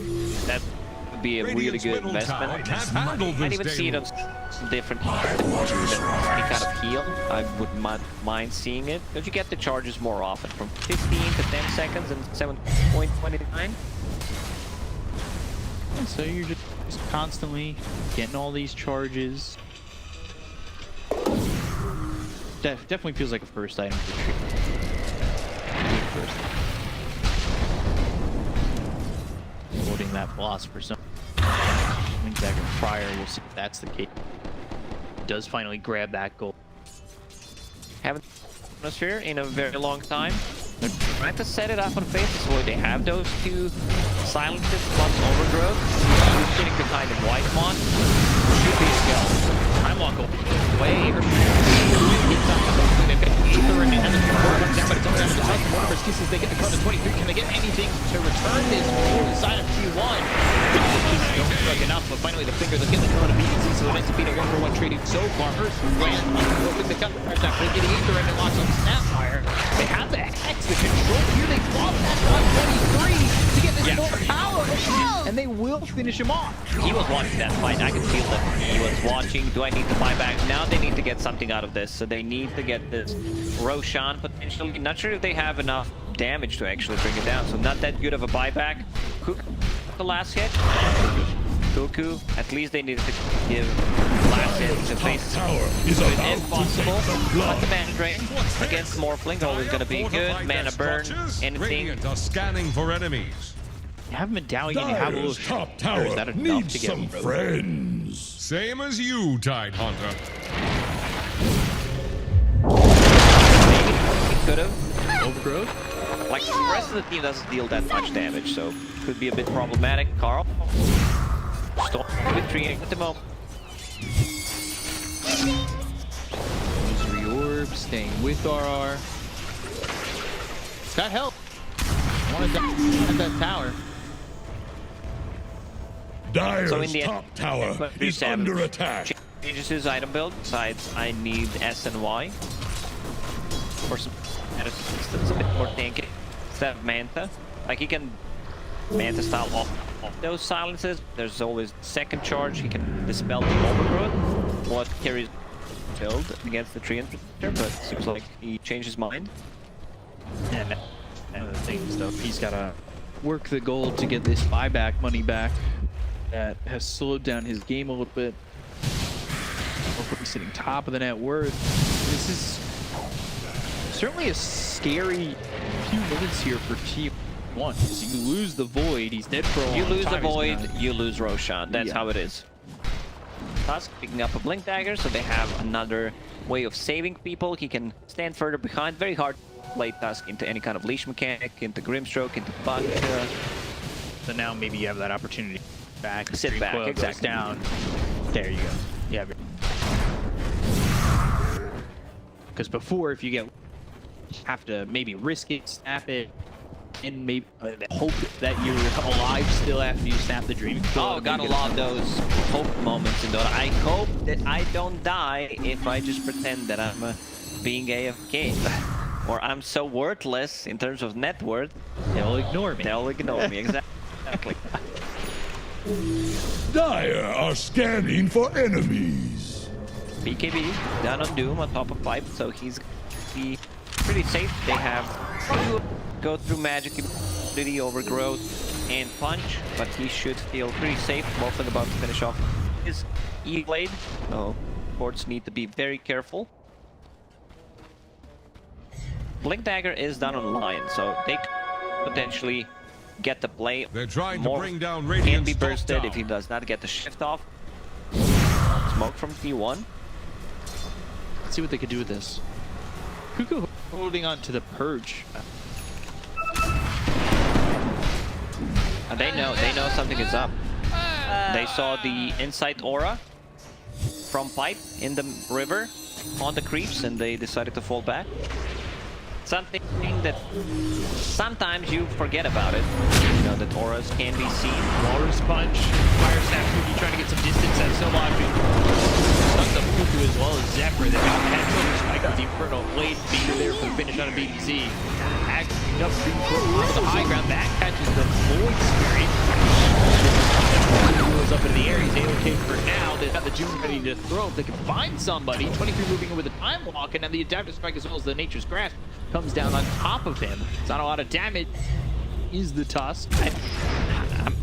that would be a really Radiant's good middle tower investment. can't handle I might this even see it on deluge. some different any kind of heal. I wouldn't mind seeing it. Because you get the charges more often, from 15 to 10 seconds and 7.29. And so you're just constantly getting all these charges. Definitely feels like a first item for treatment. Loading that Philosopher's Stone. nAgA prior. We'll see if that's the case. Does finally grab that goal. Haven't atmosphere in a very long time. They're trying to set it up on Faceless Void. They have those two silences plus overgrowth. Who's sitting behind him? Whitemon should be a skill. Time walk away. They get the card to 23. Can they get anything to return this for the side of T1? Don't strike enough, but finally the finger that's getting the card to BDC, so the nice to beat a 1-for-1 trading so far. First, Rand open the counter crash after getting Ether and locks on Snapfire. They have the Hex, the control here. They flop that 23 to get this more power, and they will finish him off. He was watching that fight. I could feel that he was watching. Do I need to buy back? Now they need to get something out of this. So they need to get this Roshan potentially. Not sure if they have enough damage to actually bring it down. So not that good of a buyback. Cuckoo, the last hit. Cuckoo, at least they needed to give last hit to face. If possible, but the mana drain against Morphling always going to be good. Mana burn, anything. Radiant are scanning for enemies. You have medallion, you have a little top is tower that enough needs to get some friends. Same as you, Tide Hunter. Maybe could have. overgrowth. Like, the rest of the team doesn't deal that much damage, so could be a bit problematic. Carl, Storm with 3 at the moment. Reorb staying with RR. That helped. I want to that tower. Dire's So in the top tower is under attack. Changes his item build. Besides, I need S and Y for some assistance, a bit more tanky. Instead of Manta, like he can Manta style off those silences. There's always second charge. He can dispel the overgrowth. What carries build against the tree infrastructure, but seems like he changed his mind. And the things though, he's gotta work the gold to get this buyback money back. That has slowed down his game a little bit. Hopefully sitting top of the net worth. This is certainly a scary few minutes here for T1. Because you lose the Void, he's dead for a long time. You lose the Void, you lose Roshan. That's how it is. Tusk picking up a Blink Dagger, so they have another way of saving people. He can stand further behind. Very hard to play Tusk into any kind of leash mechanic, into Grimstroke, into Bug. So now maybe you have that opportunity. Back, sit back, exactly. Down. There you go. Yeah. Because before, if you have to maybe risk it, snap it, and maybe hope that you're alive still after you snap the dream. Oh, got a lot of those hope moments in Dota. I hope that I don't die if I just pretend that I'm being AFK. Or I'm so worthless in terms of net worth. They'll ignore me. They'll ignore me, exactly. Dire are scanning for enemies. BKB down on Doom on top of Pipe, so he's be pretty safe. They have to go through magic ability, overgrowth, and punch, but he should feel pretty safe. Morphling about to finish off his E-Blade. So boards need to be very careful. Blink Dagger is down on Lion, so they could potentially get the play. They're trying to bring down can Radiant's be bursted top if he does not get the shift off. Smoke from T1. Let's see what they could do with this. Cuckoo holding on to the Purge. And they know something is up. They saw the Insight Aura from Pipe in the river on the creeps, and they decided to fall back. Something that sometimes you forget about it. You know, that auras can be seen. Walrus Punch, Fire Snap, Kuki trying to get some distance. That's so logic. Stuns up Cuckoo as well as Zephyr. They got Petrol Spike with the Infernal Blade being there for the finish on a BDC. Acting up on the high ground. That catches the Void Spirit. Goes up into the air. He's A-OK for now. They've got the June ready to throw if they can find somebody. 23 moving in with a Time Walk, and then the Adaptive Strike as well as the Nature's Grasp comes down on top of him. It's not a lot of damage. Is the Tusk.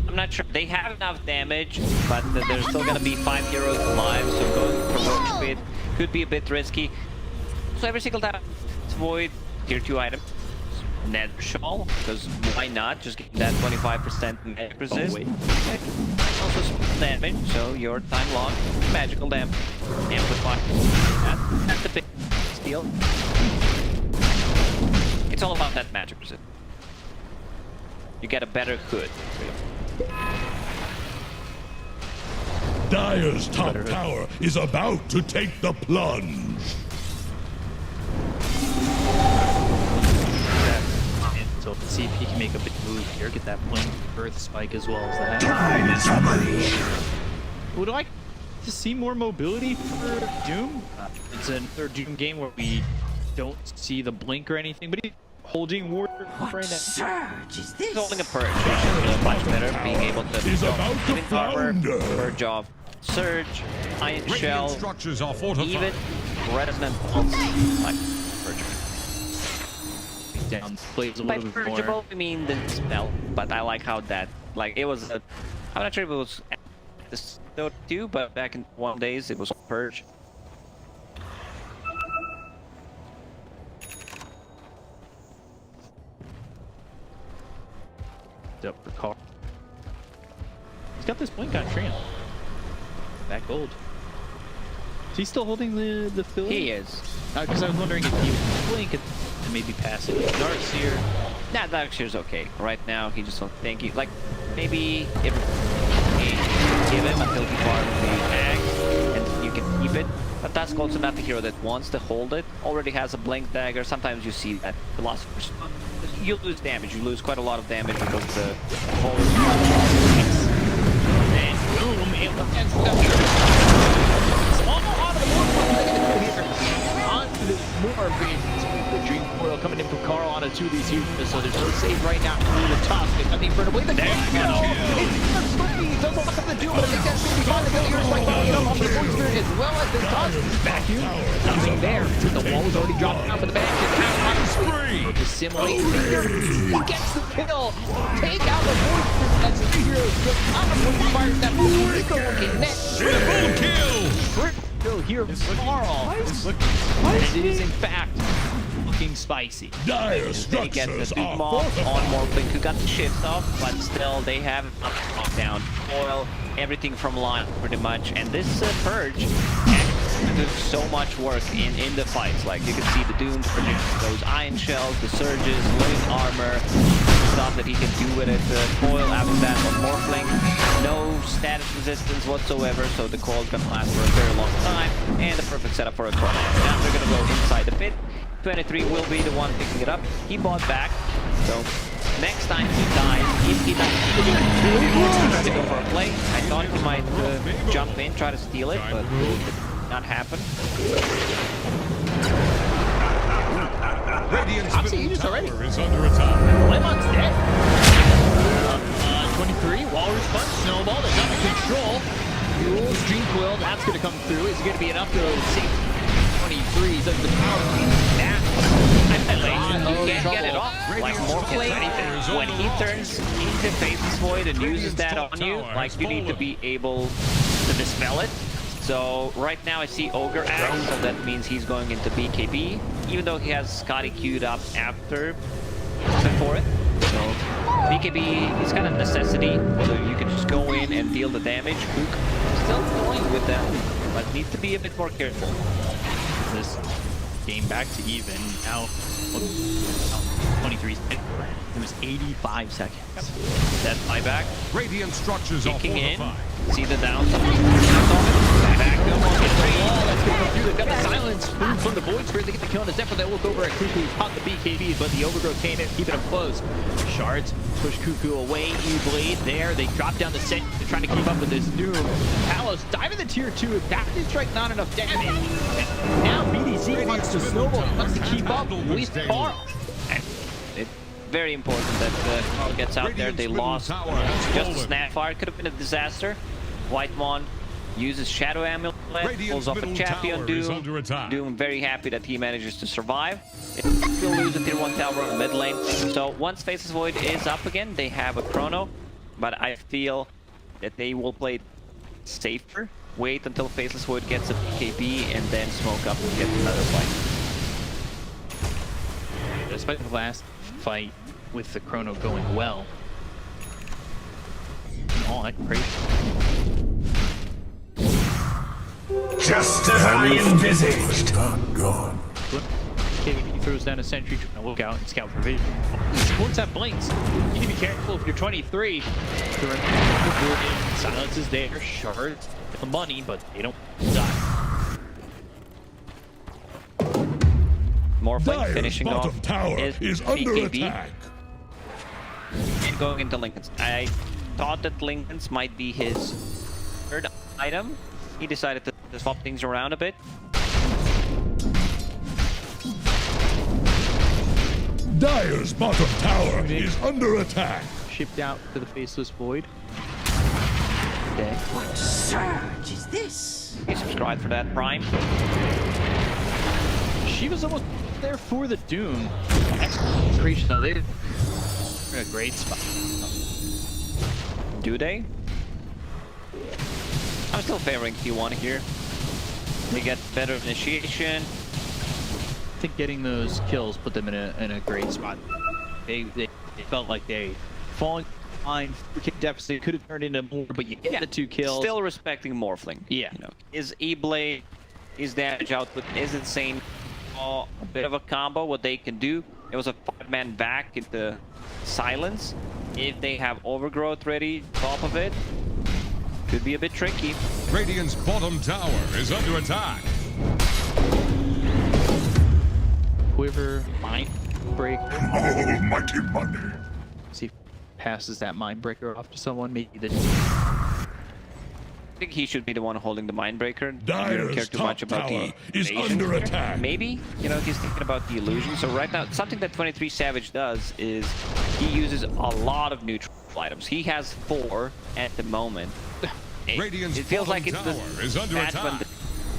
I'm not sure. They have enough damage, but there's still going to be 5 heroes alive, so going for Roach Pit could be a bit risky. So every single time it's Void, tier 2 item. Nether Shawl, because why not? Just get that 25% magic resist. Oh, wait. Also damage, so your time lock, magical damage, amplify. That's the big deal. It's all about that magic resist. You get a better hood. Dire's top tower is about to take the plunge. So let's see if he can make a big move here, get that blink earth spike as well as that. Time is money. Would I like to see more mobility for Doom? It's a third Doom game where we don't see the blink or anything, but he's holding ward right now. Surge is this? He's holding a purge, which is much better, being able to He's about to living armor, flounder. purge off surge, iron Radiant shell, structures are fortified. even resonant pulse, like purge. Down plays a By little bit purgeable, more. we mean the spell, but I like how that, like, it was a, I'm not sure if it was this Dota 2, but back in 1 days it was purge. Up for Carl. He's got this blink on Treant. That gold. Is he still holding the fill? He is. Because I was wondering if he would blink and maybe pass it to Darkseer. Nah, Darkseer's okay. Right now, he just don't think he, like, maybe if he give him until he farms the egg, and you can keep it. But that's also not the hero that wants to hold it. Already has a blink dagger. Sometimes you see that Philosopher's. You lose damage. You lose quite a lot of damage because the whole. And boom, it onto the more the Dream Coil coming in from Carl onto two of these huge missiles. There's no save right now through the toss. They got the Inferno Blade. The kill! It's Slurpee! Does a lot of the do, but I think that's going to be fine. The Billiards like following up on the Void Spirit as well as the toss. Vacuum. Nothing there. The wall was already dropped down, but the back is out on the spree. To simulate he gets the kill. Take out the Void Spirit. That's the heroes. Just out of the fire that Rico looking next. Triple kill! Still here from Carl. And it is in fact looking spicy. Dire They get the structures big are mob on fortified. Morphling, who got the shift off, but still they have knockdown, oil, everything from line pretty much. And this purge does so much work in the fights. Like you can see the Doom produce those iron shells, the surges, living armor, stuff that he can do with it. The coil after that on Morphling, no status resistance whatsoever, so the coil is gonna last for a very long time, and the perfect setup for a chrono. Now they're gonna go inside the pit. 23 will be the one picking it up. He bought back, so next time he dies, if he doesn't to go for a play, I thought he might jump in, try to steal it, but it did not happen. Radiant's I'm seeing middle this already. tower is under attack. Lemon's dead. 23, Walrus Punch, Snowball, that's under control. Dual Stream Coil, that's going to come through. Is it going to be enough to save 23? So the power that Annihilation, you can't get it off. Like Morphling, when he turns into Faceless Void and uses that on you, like you need to be able to dispel it. So right now I see Ogre Axe, so that means he's going into BKB, even though he has Scotty queued up before it. So BKB is kind of a necessity, so you can just go in and deal the damage. Hook still going with them, but needs to be a bit more careful. this game back to even. Now, 23's it was 85 seconds. That buyback. Radiant structures are Kicking in. fortified. See the downside. Back them on the Wall that's going to come through. They've got the silence from the Void Spirit. They get the kill on the Zephyr. They look over at Cuckoo. Pop the BKBs, but the Overgrowth came in, keeping them close. Shards push Cuckoo away. E-Blade there. They drop down the set. They're trying to keep up with this Doom. Palos diving the tier 2. If that did strike not enough damage. And now BDC wants to snowball. Wants to keep up with Carl. Very important that Carl gets out there. They lost just a Snapfire. Could have been a disaster. White Mon uses Shadow Amulet, pulls off a champion Doom. Doom very happy that he manages to survive. They still lose the tier 1 tower on mid lane. So once Faceless Void is up again, they have a chrono. But I feel that they will play safer. Wait until Faceless Void gets a BKB and then smoke up and get another fight. Despite the last fight with the chrono going well, Oh, that's crazy. Just as I envisaged. Gone. KD throws down a sentry, trying to look out and scout for vision. These sports have blinks. You need to be careful if you're 23. Silence is there, shards, the money, but they don't die. Morphling finishing off bottom tower is under BKB. attack. And going into Lincoln's. I thought that Lincoln's might be his third item. He decided to swap things around a bit. Dire's bottom tower is under attack. Shipped out to the Faceless Void. Okay. What surge is this? He subscribed for that Prime. She was almost there for the Doom. Exclamation. No, they're in a great spot. Do they? I'm still favoring Q1 here. They get better initiation. I think getting those kills put them in a great spot. They felt like they falling behind, kick deficit could have turned into more, but you get the 2 kills. Still respecting Morphling. Yeah. You know, his E-Blade, his damage output is insane. A bit of a combo, what they can do. It was a 5-man back into silence. If they have Overgrowth ready, top of it, could be a bit tricky. Radiant's bottom tower is under attack. Quiver, Mind Break. Almighty money. See if passes that Mind Breaker off to someone. Maybe the. I think he should be the one holding the Mindbreaker. You don't care Dire's too top much about tower the is invasion. under attack. Maybe, you know, he's thinking about the illusion. So right now, something that 23 Savage does is he uses a lot of neutral items. He has 4 at the moment. Radiant's It feels like it's bottom the tower is under that's when attack. the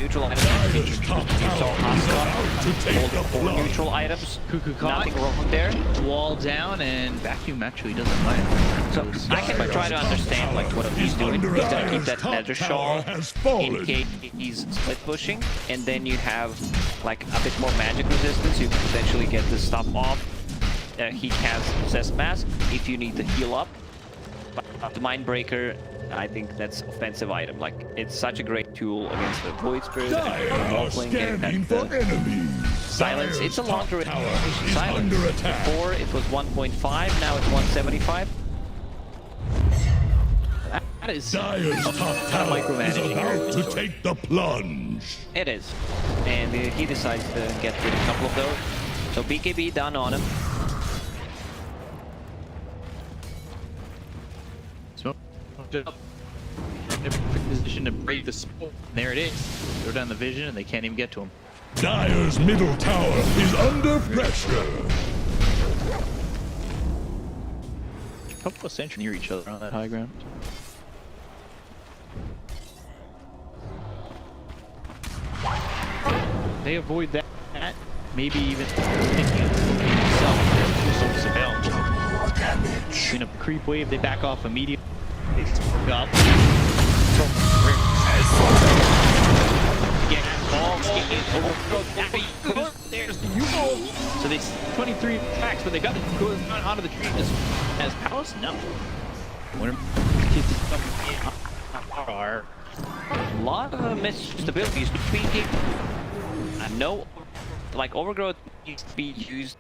neutral items Dire's top so tower is about to take hold the 4 plunge. neutral items. Cuckoo caught. Nothing wrong there. Wall down, and Vacuum actually doesn't land. So I can try to understand like what he's doing. He's gonna keep that Top Nether tower Shawl has in fallen. case he's split pushing, and then you have like a bit more magic resistance. You can potentially get the stop off. He has Possessed Mask if you need to heal up. But the Mindbreaker, I think that's offensive item. Like it's such a great tool against the Void Spirit Dire and are Morphling scanning for enemies. Silence. Dire's It's a long top duration. tower is Silence. under attack. Before it was 1.5, now it's 175. That is Dire's top tower is micromanaging about here. to take the plunge. It is. And he decides to get rid of a couple of those. So BKB done on him. Smoke up. Position to break the smoke. There it is. Throw down the vision, and they can't even get to him. Dire's middle tower is under pressure. A couple of sentries near each other on that high ground. They avoid that. Maybe even thinking of themselves. Available. Clean up the creep wave. They back off immediately. They smoke up. Get balls. There's the U-Bolt. So they 23 attacks, but they got to go onto the tree as Palace. No. Winner. Are A lot of missed abilities. No, like Overgrowth needs to be used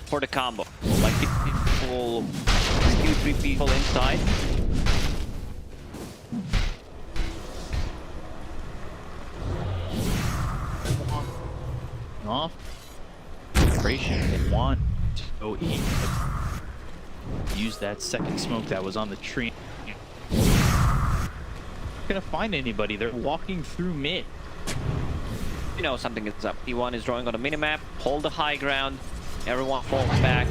for the combo. Like people, 2-3 people inside. off. Vibration. They want to go in. Use that second smoke that was on the tree. Not gonna find anybody. They're walking through mid. You know something is up. T1 is drawing on a minimap. Hold the high ground. Everyone falls back.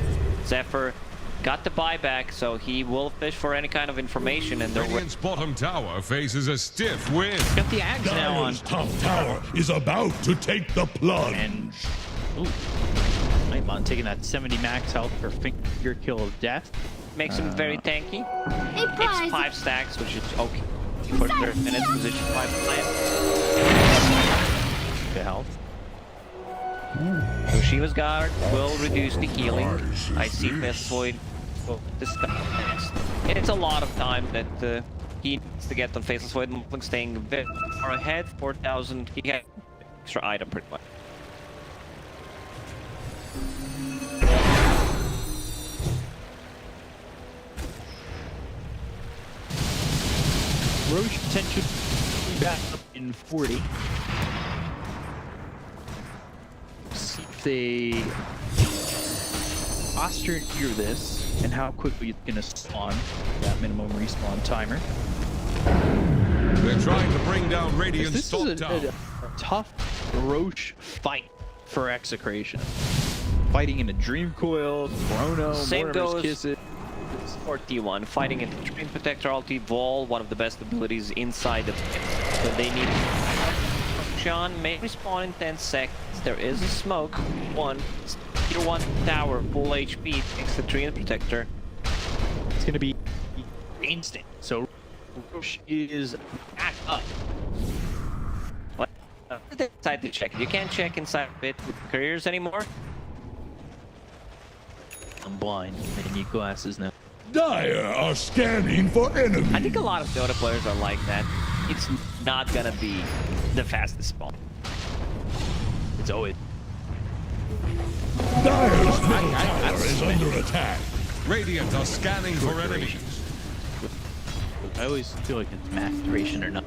Zephyr got the buyback, so he will fish for any kind of information. And they're Radiant's bottom tower faces a stiff wind. Got the Ags now on. Dire's top tower is about to take the plunge. And ooh, Nightmon taking that 70 max health for finger kill of death. makes him very tanky. Hey, It's prize. 5 stacks, which is okay for 30 minutes. Position 5 plan. Good health. So Shiva's Guard will reduce the healing. I see Mist Void Well, this it's a lot of time that he needs to get on Faceless Void. Muffling staying very far ahead, 4,000. He had extra item pretty much. Roche potentially back up in 40. See if they posture near this and how quickly it's gonna spawn that minimum respawn timer. They're trying to bring down Radiant's This top is tower. a tough Roche fight for Execration. Fighting in a Dream Coil, Chrono, Same Mortimer's goes Kisses. for T1, fighting in Dream Protector, Ulti, Wall, one of the best abilities inside the pit. So they need John may respawn in 10 seconds. There is a smoke. Tier 1 tower, full HP, takes the Dream Protector. It's gonna be instant. So Roche is back up. What? They decide to check it. You can't check inside pit with careers anymore. I'm blind. I need glasses now. Dire are scanning for enemies. I think a lot of Dota players are like that. It's not gonna be the fastest spawn. It's always. Dire's middle tower is under attack. Radiant are scanning for enemies. I always feel like it's masturbation or not.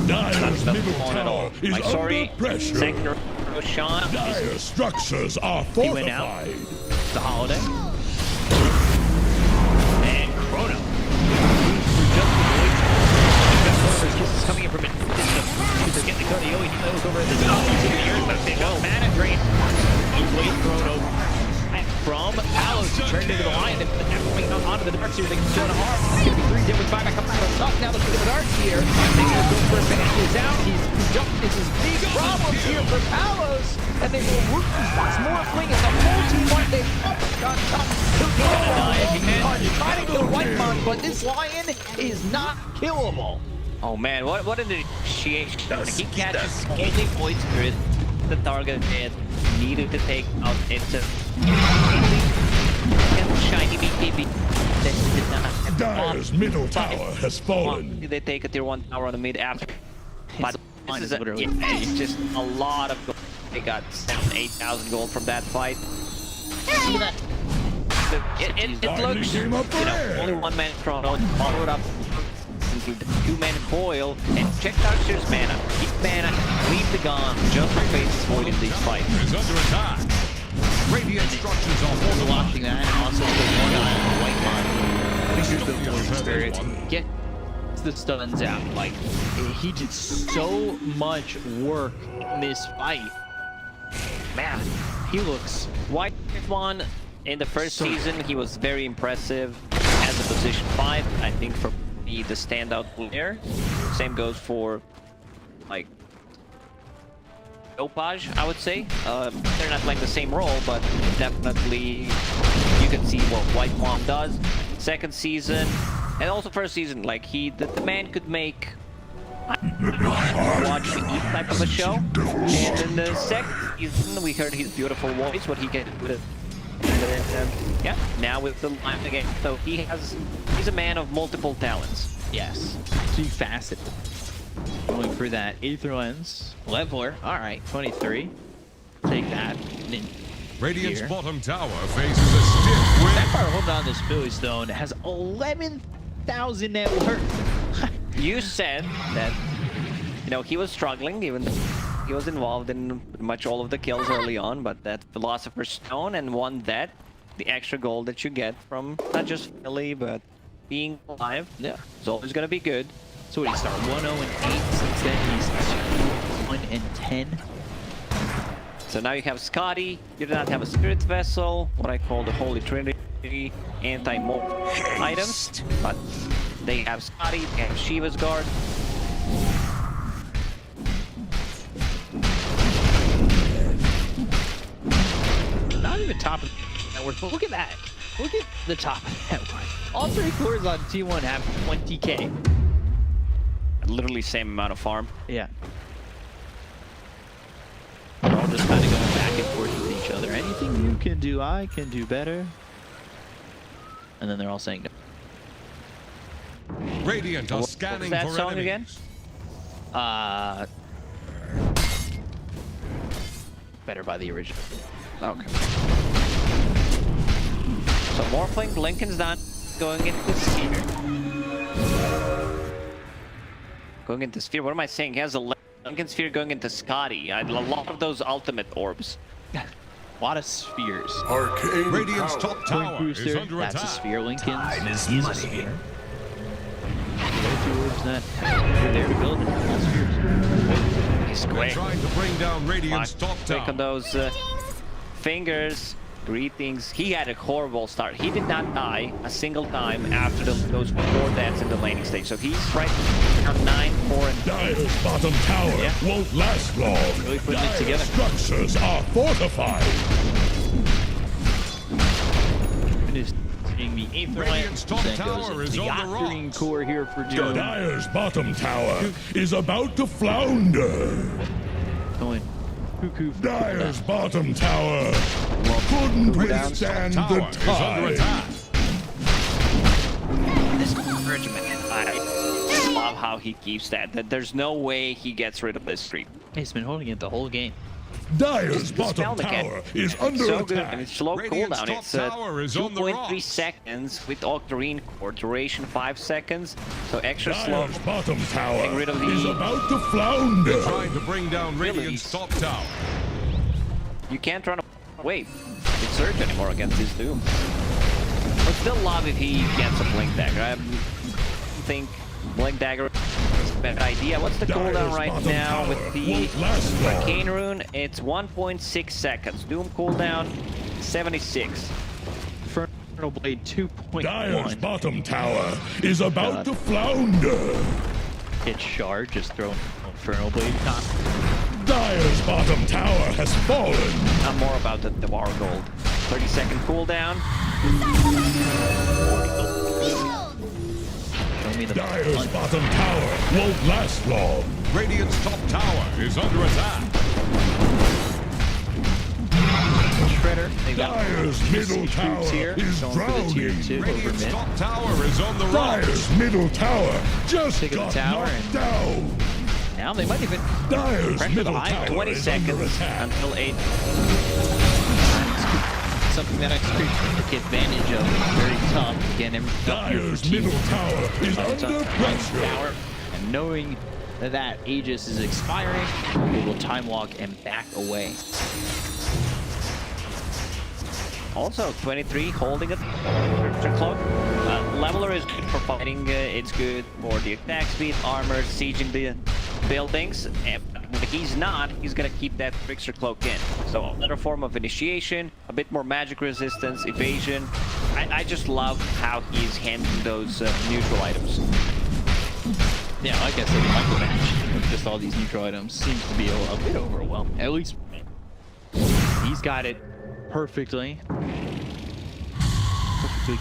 Dire's middle Spawn at all. tower is Like, sorry, under pressure. second Roshan. Dire structures are He went out. fortified. The holiday. And Chrono. Kisses coming in from it. He's getting the Cody. He knows over at the top. He's in the earth, but they go mana drain. Wait, Chrono. From Palos, turned into the line, and coming onto the dark here. They can go to R. It's going to be 3 different 5 back up to the top. Now let's get the dark here. They're going to go for a finish. He's out. He's jumping. This is big problems here for Palos. And they will root once more fling as a full team one. They on top. Trying to go White Mon, but this Lion is not killable. Oh man, what an initiation. He catches only Void Spirit. The target dead. Needed to take out into shiny BKB. Dire's middle tower has fallen. They take a tier 1 tower on the mid after. But this is literally it's just a lot of gold. They got 8,000 gold from that fight. It looks, you know, only one man Chrono, followed up with the 2-man Coil, and check Darkseer's mana. Keep mana, leave the gun, just for Faceless Void in these fights. Is under attack. Radiant structures are fortified. Watching that, and also the one eye on the White Mon. Here's the Void Spirit. Get the stuns out. Like, he did so much work in this fight. Man, he looks White Mon in the first season, he was very impressive as a position 5. I think for me, the standout player. Same goes for, like, Dopage, I would say. They're not playing the same role, but definitely you can see what White Mon does. Second season, and also first season, like the man could make watch the Eat type of a show. And in the second season, we heard his beautiful voice, what he can do with it. Yeah, now with the line again. So he's a man of multiple talents. Yes, 2 faceted. Going for that Aether Lens. Leveler, all right, 23. Take that. Radiant's Here. bottom tower faces a stiff wind. Sapphire holding on this Philly Stone has 11,000 net worth. You said that, you know, he was struggling, even though he was involved in pretty much all of the kills early on, but that Philosopher's Stone and won that, the extra gold that you get from not just Philly, but being alive, Yeah. is always going to be good. So what, he started 1-0-8, since then he's 1-10. So now you have Scotty, you do not have a Spirit Vessel, what I call the Holy Trinity, anti-morph items, but they have Scotty, they have Shiva's Guard. Not even top of the network, but look at that. Look at the top of the network. All 3 cores on T1 have 20k. Literally same amount of farm. Yeah. They're all just kind of going back and forth with each other. Anything you can do, I can do better. and then they're all saying no. Radiant are What was scanning that for song enemies. again? Better by the original. Okay. So Morphling, Lincoln's done. Going into Sphere. Going into Sphere. What am I saying? He has a Lincoln Sphere going into Scotty. A lot of those ultimate orbs. A lot of spheres. Arcane Radiant's power. top tower is Booster, under that's attack. a sphere. Lincoln's is is a money. sphere. The other two orbs that are there to build it, all spheres. He's They're quick. trying to bring down Radiant's top Quick on tower. those fingers. Greetings. He had a horrible start. He did not die a single time after those 4 deaths in the laning stage. So he's right around 9, 4, and 8. Dyer's bottom tower won't last long. Really putting it Dyer's together. structures are fortified. Finished seeing the Aether Radiant's top Lamp, then tower goes is into the on the Octarine rocks. core here for Doom. Dyer's bottom tower is about to flounder. Going cuckoo for Dyer's bottom tower couldn't withstand Tower the is under tide. attack. This encouragement, I love how he keeps that there's no way he gets rid of this streak. He's been holding it the whole game. Dyer's The spell bottom mechanic. tower is It's under so good, attack. and it's slow Radiant's cooldown. top It's tower is on the 2.3 rocks. seconds with Octarine core, duration 5 seconds, so extra slow. Dyer's bottom tower Getting rid of the- is about to flounder. Trying to bring down Radiant's top tower. You can't run away with Surge anymore against this Doom. But still love if he gets a Blink Dagger. I think Blink Dagger is a better idea. What's the cooldown Dyer's right bottom now tower with the won't last long. Arcane Rune? It's 1.6 seconds. Doom cooldown 76. Infernal Blade Dyer's 2.1. bottom tower is about to flounder. Hit Shard, just throw Infernal Blade. Dyer's bottom tower has fallen. I'm more about the War Gold. 30-second cooldown. Show me the Dyer's bottom tower won't last long. Radiant's top tower is under attack. Shredder. They've got Dyer's middle troops tower here. is Going for the tier drowning. 2 over Radiant's mid. top tower is on the rocks. Dyer's middle tower just Take the got tower knocked and- down. Now they might even Dyer's pressure middle behind. tower 20 is under seconds attack. until 8. something that XCTN take advantage of. Very tough. Again, every Dyer's middle tower is under pressure. Tower, and knowing that Aegis is expiring, we will time walk and back away. Also, 23 holding it. Cloak. Leveler is good for fighting. It's good for the attack speed, armor, sieging the buildings. And when he's not, he's gonna keep that Trickster Cloak in. So another form of initiation, a bit more magic resistance, evasion. I just love how he's handling those neutral items. Yeah, like I said, micromanaging with just all these neutral items seems to be a bit overwhelming. At least for me. He's got it perfectly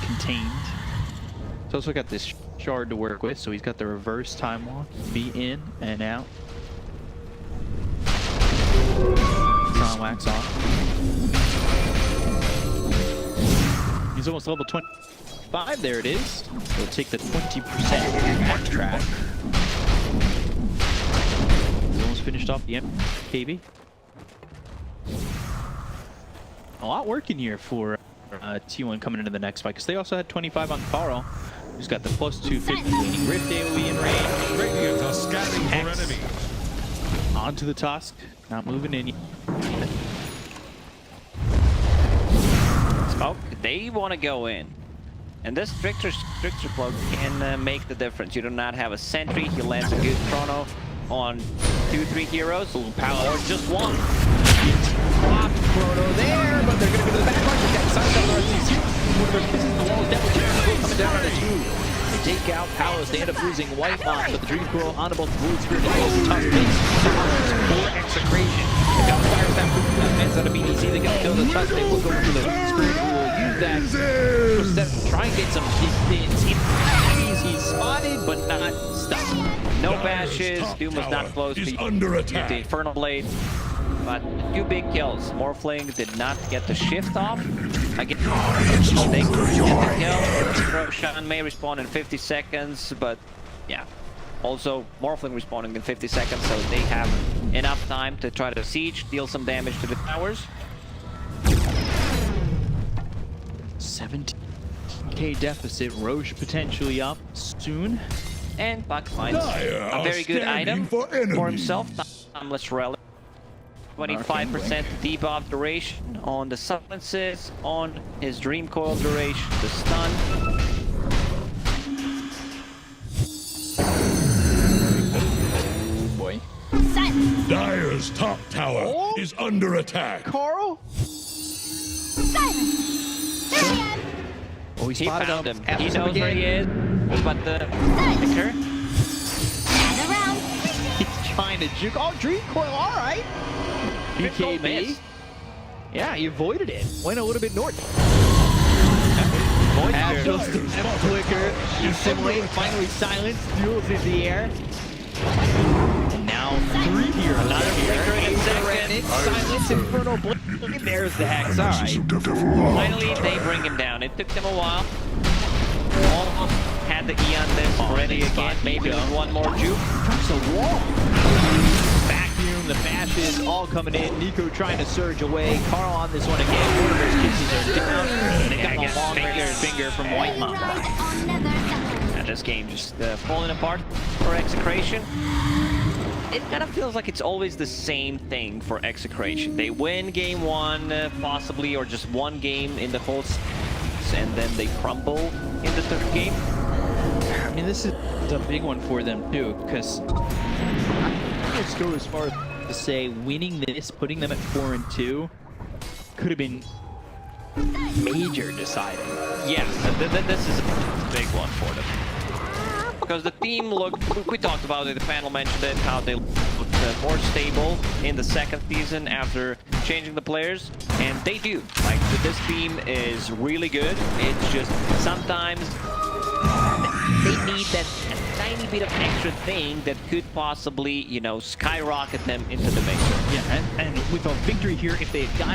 contained. He's also got this shard to work with, so he's got the reverse time walk, be in and out. Time wax on. He's almost level 25. There it is. He'll take the 20% mark track. He's almost finished off the MKB. A lot working here for T1 coming into the next fight, because they also had 25 on Carl, who's got the plus 250 leading Rift AoE in range. Radiant are scanning for Hex. enemies. Onto the Tusk, not moving in yet. Smoke, they want to go in. And this Trickster Cloak can make the difference. You do not have a sentry. He lands a good chrono on 2-3 heroes. A little power, or just one. Flop chrono there, but they're going to go to the back line. They've got signed up the rest of these two. One of their pieces of the wall is down with Dream Coil coming down on the two. They take out Palos. They end up losing White Lock, but the Dream Coil on both Blue Spirit as well as the tough base. For execration. They've got fires that move that fence out of BDC. They're going to kill the Tusk. They will go for the Spirit, who will use that to try and get some hits in. He's spotted, but not stopped. No Dyer's bashes. top Doom was not tower close is to under use attack. the Infernal Blade. but 2 big kills. Morphling did not get the shift off. Again, they get the kill. Roshan may respawn in 50 seconds, but yeah. Also, Morphling respawning in 50 seconds, so they have enough time to try to siege, deal some damage to the towers. 17k deficit. Roche potentially up soon. And Buck finds a very good item for himself. Timeless Relic. 25% debuff duration on the silences, on his Dream Coil duration, the stun. Oh boy. Dire's top tower is under attack. Carl? Oh, He found him. He knows where he is, but the Vicar. He's trying to juke. Oh, Dream Coil, all right. BKB. Yeah, he avoided it. Went a little bit north. Astral Step Flicker. Assimilate. Finally silenced. Duels in the air. And now 3 here. Another Flicker in a second. Silence, Inferno Blade. There's the Hex. All right. Finally, they bring him down. It took them a while. Almost had the Eon Lift ready again. Maybe with one more juke. Touch the wall. Vacuum, the bashes all coming in. Nico trying to surge away. Carl on this one again. One of his kisses are down. And they got a long finger from White Mamba. And this game just falling apart for Execration. It kind of feels like it's always the same thing for Execration. They win game 1, possibly, or just one game in the whole series, and then they crumble in the 3rd game. I mean, this is a big one for them too, because let's go as far as to say winning this, putting them at 4-2, could have been major deciding. Yeah, this is a big one for them. Because the team looked, we talked about it, the panel mentioned it, how they looked more stable in the 2nd season after changing the players, and they do. Like, this team is really good. It's just sometimes they need that tiny bit of extra thing that could possibly, you know, skyrocket them into the major. Yeah, and with a victory here, if they had gotten